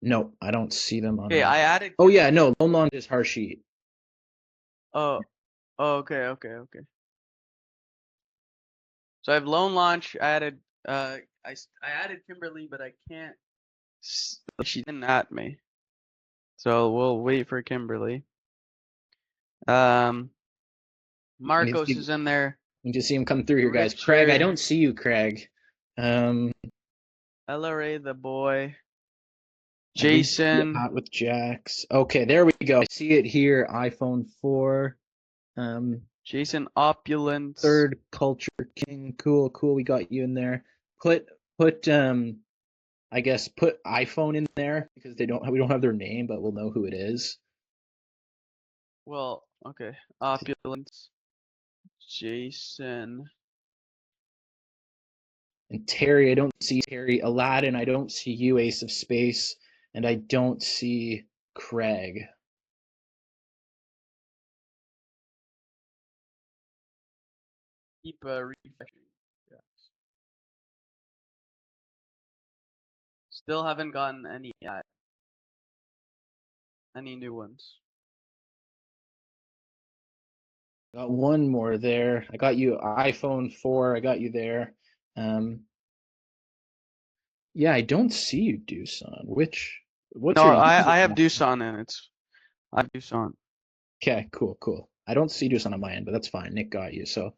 Speaker 1: No, I don't see them on.
Speaker 2: Okay, I added.
Speaker 1: Oh yeah, no, loan launch is Harshit.
Speaker 2: Oh, okay. So I have loan launch. I added. I added Kimberly, but I can't. She didn't add me. So we'll wait for Kimberly. Marcos is in there.
Speaker 1: You just see him come through here, guys. Craig, I don't see you, Craig.
Speaker 2: LRA the boy. Jason.
Speaker 1: Hot with Jax. Okay, there we go. I see it here. iPhone 4.
Speaker 2: Jason Opulence.
Speaker 1: Third Culture King. Cool. We got you in there. Put I guess put iPhone in there because we don't have their name, but we'll know who it is.
Speaker 2: Well, okay. Opulence. Jason.
Speaker 1: And Terry, I don't see Terry. Aladdin, I don't see you, Ace of Space. And I don't see Craig.
Speaker 2: Keep refreshing. Still haven't gotten any new ones.
Speaker 1: Got one more there. I got you iPhone 4. I got you there. Yeah, I don't see you, Doosan. What's
Speaker 2: No,
Speaker 1: your
Speaker 2: I have
Speaker 1: username?
Speaker 2: Doosan and I have Doosan.
Speaker 1: Okay, cool. I don't see Doosan on my end, but that's fine. Nick got you, so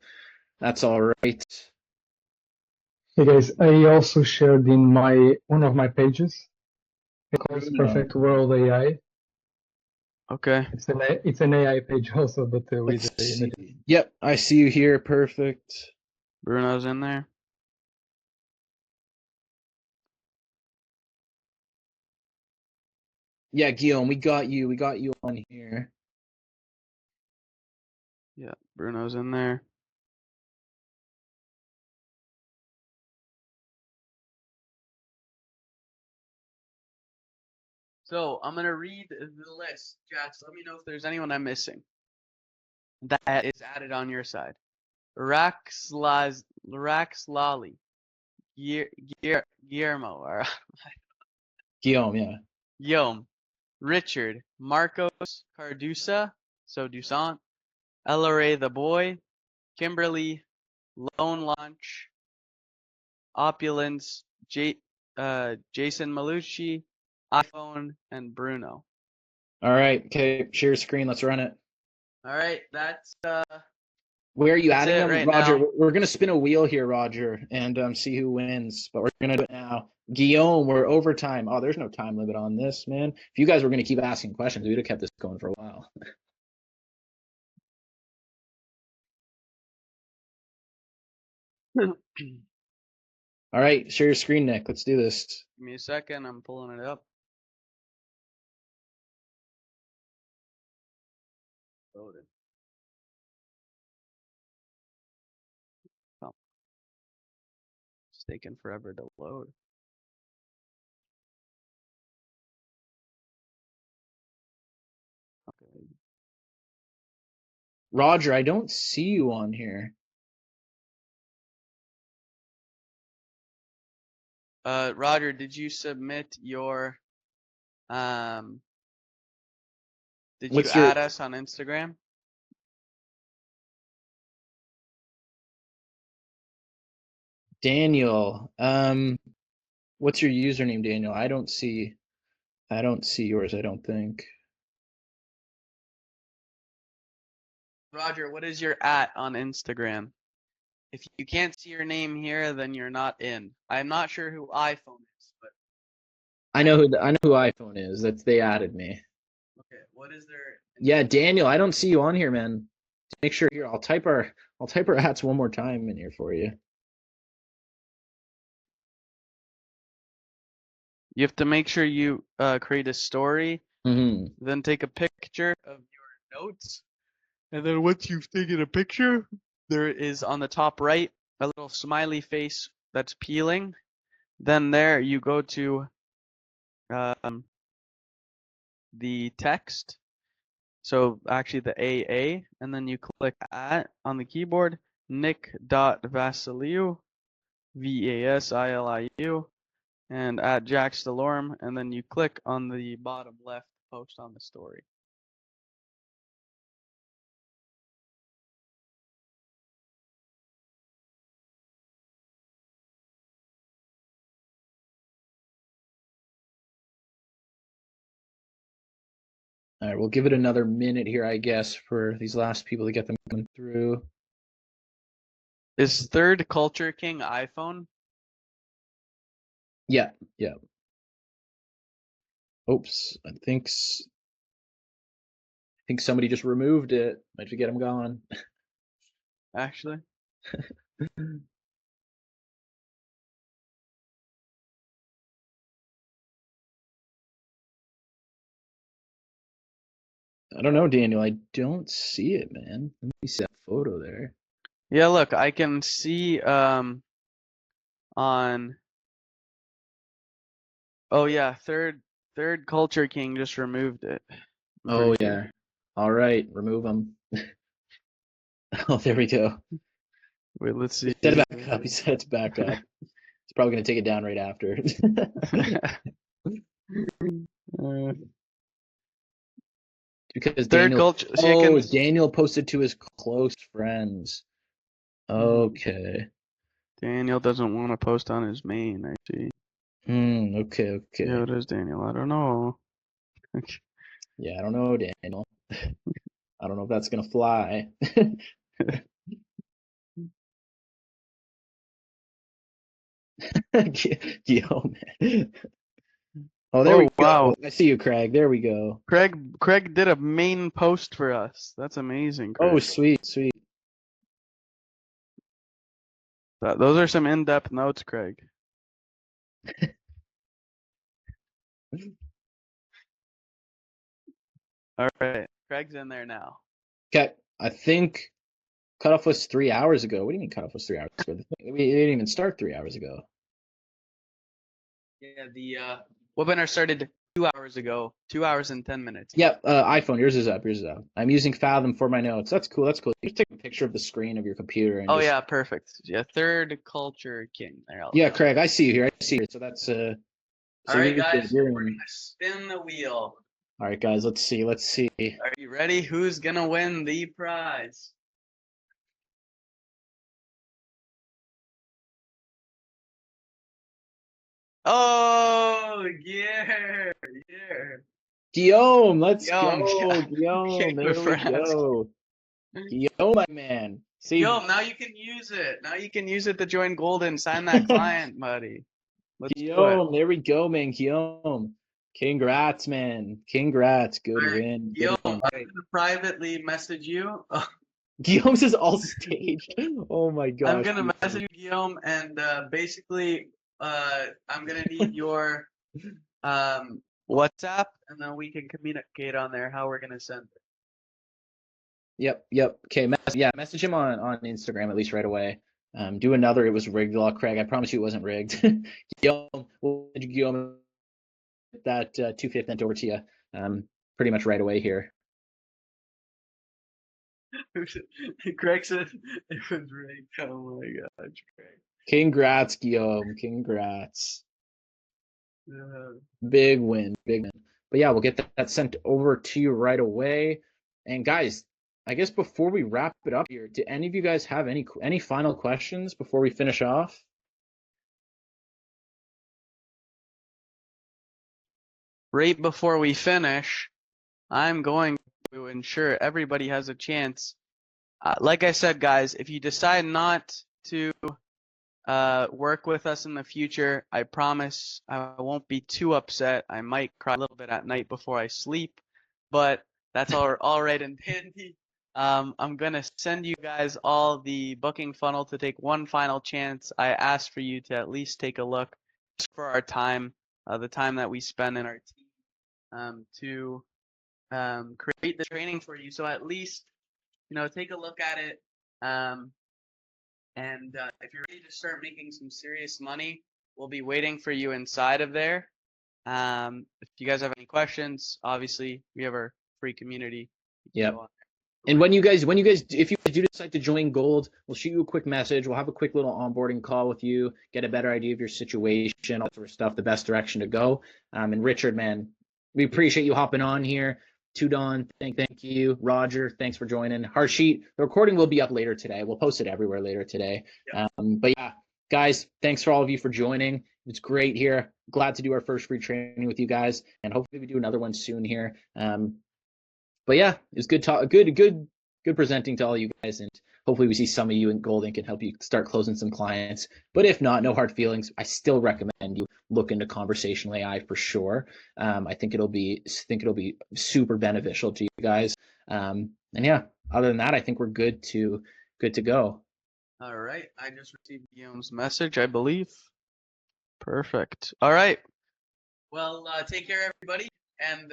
Speaker 1: that's all right.
Speaker 4: Hey guys, I also shared in one of my pages. It calls
Speaker 1: Bruno.
Speaker 4: Perfect World AI.
Speaker 2: Okay.
Speaker 4: It's an AI page also, but with
Speaker 1: Let's
Speaker 4: the
Speaker 1: see.
Speaker 4: image.
Speaker 1: Yep, I see you here. Perfect.
Speaker 2: Bruno's in there.
Speaker 1: Yeah, Guillaume, we got you. We got you on here.
Speaker 2: Yeah, Bruno's in there. So I'm gonna read the list. Jax, let me know if there's anyone I'm missing that is added on your side. Raxlali, Guillermo, or
Speaker 1: Guillaume, yeah.
Speaker 2: Guillaume, Richard, Marcos Cardusa, so Dusant, Elleray the Boy, Kimberly, Lone Launch, Opulence, Jason Malucci, iPhone, and Bruno.
Speaker 1: All right. Okay, share screen. Let's run it.
Speaker 2: All right, that's
Speaker 1: Where are you
Speaker 2: That's
Speaker 1: adding
Speaker 2: it
Speaker 1: them,
Speaker 2: right
Speaker 1: Roger?
Speaker 2: now.
Speaker 1: We're gonna spin a wheel here, Roger, and see who wins. But we're gonna do it now. Guillaume, we're overtime. Oh, there's no time limit on this, man. If you guys were gonna keep asking questions, we'd have kept this going for a while.
Speaker 2: Give
Speaker 1: All right, share your screen, Nick. Let's do this.
Speaker 2: me a second, I'm pulling it up. Loaded. Oh, it's taking forever to load. Okay.
Speaker 1: Roger, I don't see you on here.
Speaker 2: Roger, did you submit your did you
Speaker 1: What's your
Speaker 2: add us on Instagram?
Speaker 1: Daniel? What's your username, Daniel? I don't see yours, I don't think.
Speaker 2: Roger, what is your @ on Instagram? If you can't see your name here, then you're not in. I'm not sure who iPhone is, but
Speaker 1: I know who iPhone is. They added me.
Speaker 2: okay, what is their
Speaker 1: Yeah, Daniel, I don't see you on here, man. Make sure here. I'll type our hats one more time in here for you.
Speaker 2: You have to make sure you create a story, then take a picture of your notes, and then once you've taken a picture, there is on the top right a little smiley face that's peeling. Then there you go to the text. So actually the AA, and then you click on the keyboard, Nick.Vasiliu, Vasiliu, and Jax Delorme, and then you click on the bottom left post on the story.
Speaker 1: All right, we'll give it another minute here, I guess, for these last people to get them coming through.
Speaker 2: Is Third Culture King iPhone?
Speaker 1: Yeah. Oops, I think somebody just removed it. Might have to get them gone.
Speaker 2: Actually,
Speaker 1: I don't know, Daniel. I don't see it, man. Let me see that photo there.
Speaker 2: yeah. Look, I can see on. Oh yeah, Third Culture King just removed it.
Speaker 1: Oh yeah. All right, remove them. Oh, there we go.
Speaker 2: Wait, let's see.
Speaker 1: Set it back up. He said it's back up. He's probably gonna take it down right after. Because
Speaker 2: Third
Speaker 1: Daniel.
Speaker 2: culture
Speaker 1: Oh,
Speaker 2: chickens.
Speaker 1: Daniel posted to his close friends. Okay.
Speaker 2: Daniel doesn't want to post on his main, I see.
Speaker 1: Okay, okay.
Speaker 2: Yeah, it is Daniel. I don't know.
Speaker 1: Yeah, I don't know, Daniel. I don't know if that's gonna fly. Guillaume. Oh, there
Speaker 2: Oh,
Speaker 1: we
Speaker 2: wow.
Speaker 1: go. I see you, Craig. There we go.
Speaker 2: Craig did a main post for us. That's amazing, Craig.
Speaker 1: Oh, sweet, sweet.
Speaker 2: Those are some in-depth notes, Craig. All right, Craig's in there now.
Speaker 1: Okay, I think cutoff was 3 hours ago. What do you mean cutoff was 3 hours ago? We didn't even start 3 hours ago.
Speaker 2: Yeah, the webinar started 2 hours ago. 2 hours and 10 minutes.
Speaker 1: Yep, iPhone. Yours is up. Yours is up. I'm using Fathom for my notes. That's cool. That's cool. You take a picture of the screen of your computer and
Speaker 2: Oh
Speaker 1: just.
Speaker 2: yeah, perfect. Yeah, third culture king. There.
Speaker 1: Yeah, Craig, I see you here. I see you. So that's
Speaker 2: All
Speaker 1: So
Speaker 2: right,
Speaker 1: you're good.
Speaker 2: guys,
Speaker 1: You're
Speaker 2: we're
Speaker 1: in.
Speaker 2: gonna spin the wheel.
Speaker 1: All right, guys. Let's see. Let's see.
Speaker 2: Are you ready? Who's gonna win the prize? Oh, yeah.
Speaker 1: Guillaume, let's
Speaker 2: Guillaume,
Speaker 1: go.
Speaker 2: yeah.
Speaker 1: Guillaume,
Speaker 2: We're
Speaker 1: there we
Speaker 2: friends.
Speaker 1: go. Guillaume, my man. See,
Speaker 2: Guillaume, now you can use it. Now you can use it to join Golden. Sign that client, buddy. Let's do it.
Speaker 1: Guillaume, there we go, man. Guillaume. Congrats, man. Congrats. Good
Speaker 2: All right,
Speaker 1: win.
Speaker 2: Guillaume,
Speaker 1: Good win.
Speaker 2: I'm gonna privately message you.
Speaker 1: Guillaume's is all staged. Oh my gosh.
Speaker 2: I'm gonna message you, Guillaume, and basically, I'm gonna need your WhatsApp, and then we can communicate on there how we're gonna send it.
Speaker 1: Yep. Okay, message him on Instagram at least right away. Do another. It was rigged law, Craig. I promise you it wasn't rigged. Guillaume, we'll send you Guillaume that 250 sent over to you pretty much right away here.
Speaker 2: Craig said it was rigged. Oh my gosh, Craig.
Speaker 1: Congrats, Guillaume. Congrats. Big win. Big win. But yeah, we'll get that sent over to you right away. And guys, I guess before we wrap it up here, do any of you guys have any final questions before we finish off?
Speaker 2: Right before we finish, I'm going to ensure everybody has a chance. Like I said, guys, if you decide not to work with us in the future, I promise I won't be too upset. I might cry a little bit at night before I sleep, but that's all right and dandy. I'm gonna send you guys all the booking funnel to take one final chance. I asked for you to at least take a look just for our time, the time that we spend in our team to create the training for you. So at least, take a look at it. And if you're ready to start making some serious money, we'll be waiting for you inside of there. If you guys have any questions, obviously we have our free community.
Speaker 1: Yep. And when you guys, if you do decide to join Gold, we'll shoot you a quick message. We'll have a quick little onboarding call with you, get a better idea of your situation, all that sort of stuff, the best direction to go. And Richard, man, we appreciate you hopping on here. Tudon, thank you. Roger, thanks for joining. Harshit, the recording will be up later today. We'll post it everywhere later today.
Speaker 2: Yep.
Speaker 1: But yeah, guys, thanks for all of you for joining. It's great here. Glad to do our first free training with you guys, and hopefully we do another one soon here. But yeah, it was good talk, good presenting to all you guys, and hopefully we see some of you in Gold and can help you start closing some clients. But if not, no hard feelings. I still recommend you look into conversational AI for sure. I think it'll be super beneficial to you guys. And yeah, other than that, I think we're good to go.
Speaker 2: All right, I just received Guillaume's message, I believe. Perfect. All right. Well, take care, everybody, and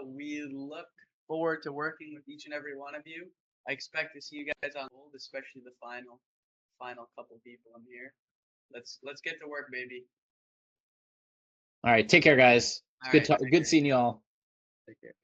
Speaker 2: we look forward to working with each and every one of you. I expect to see you guys on Gold, especially the final couple people in here. Let's get to work, baby.
Speaker 1: All right, take care, guys.
Speaker 2: All
Speaker 1: Good
Speaker 2: right,
Speaker 1: good seeing you all.
Speaker 2: Take care.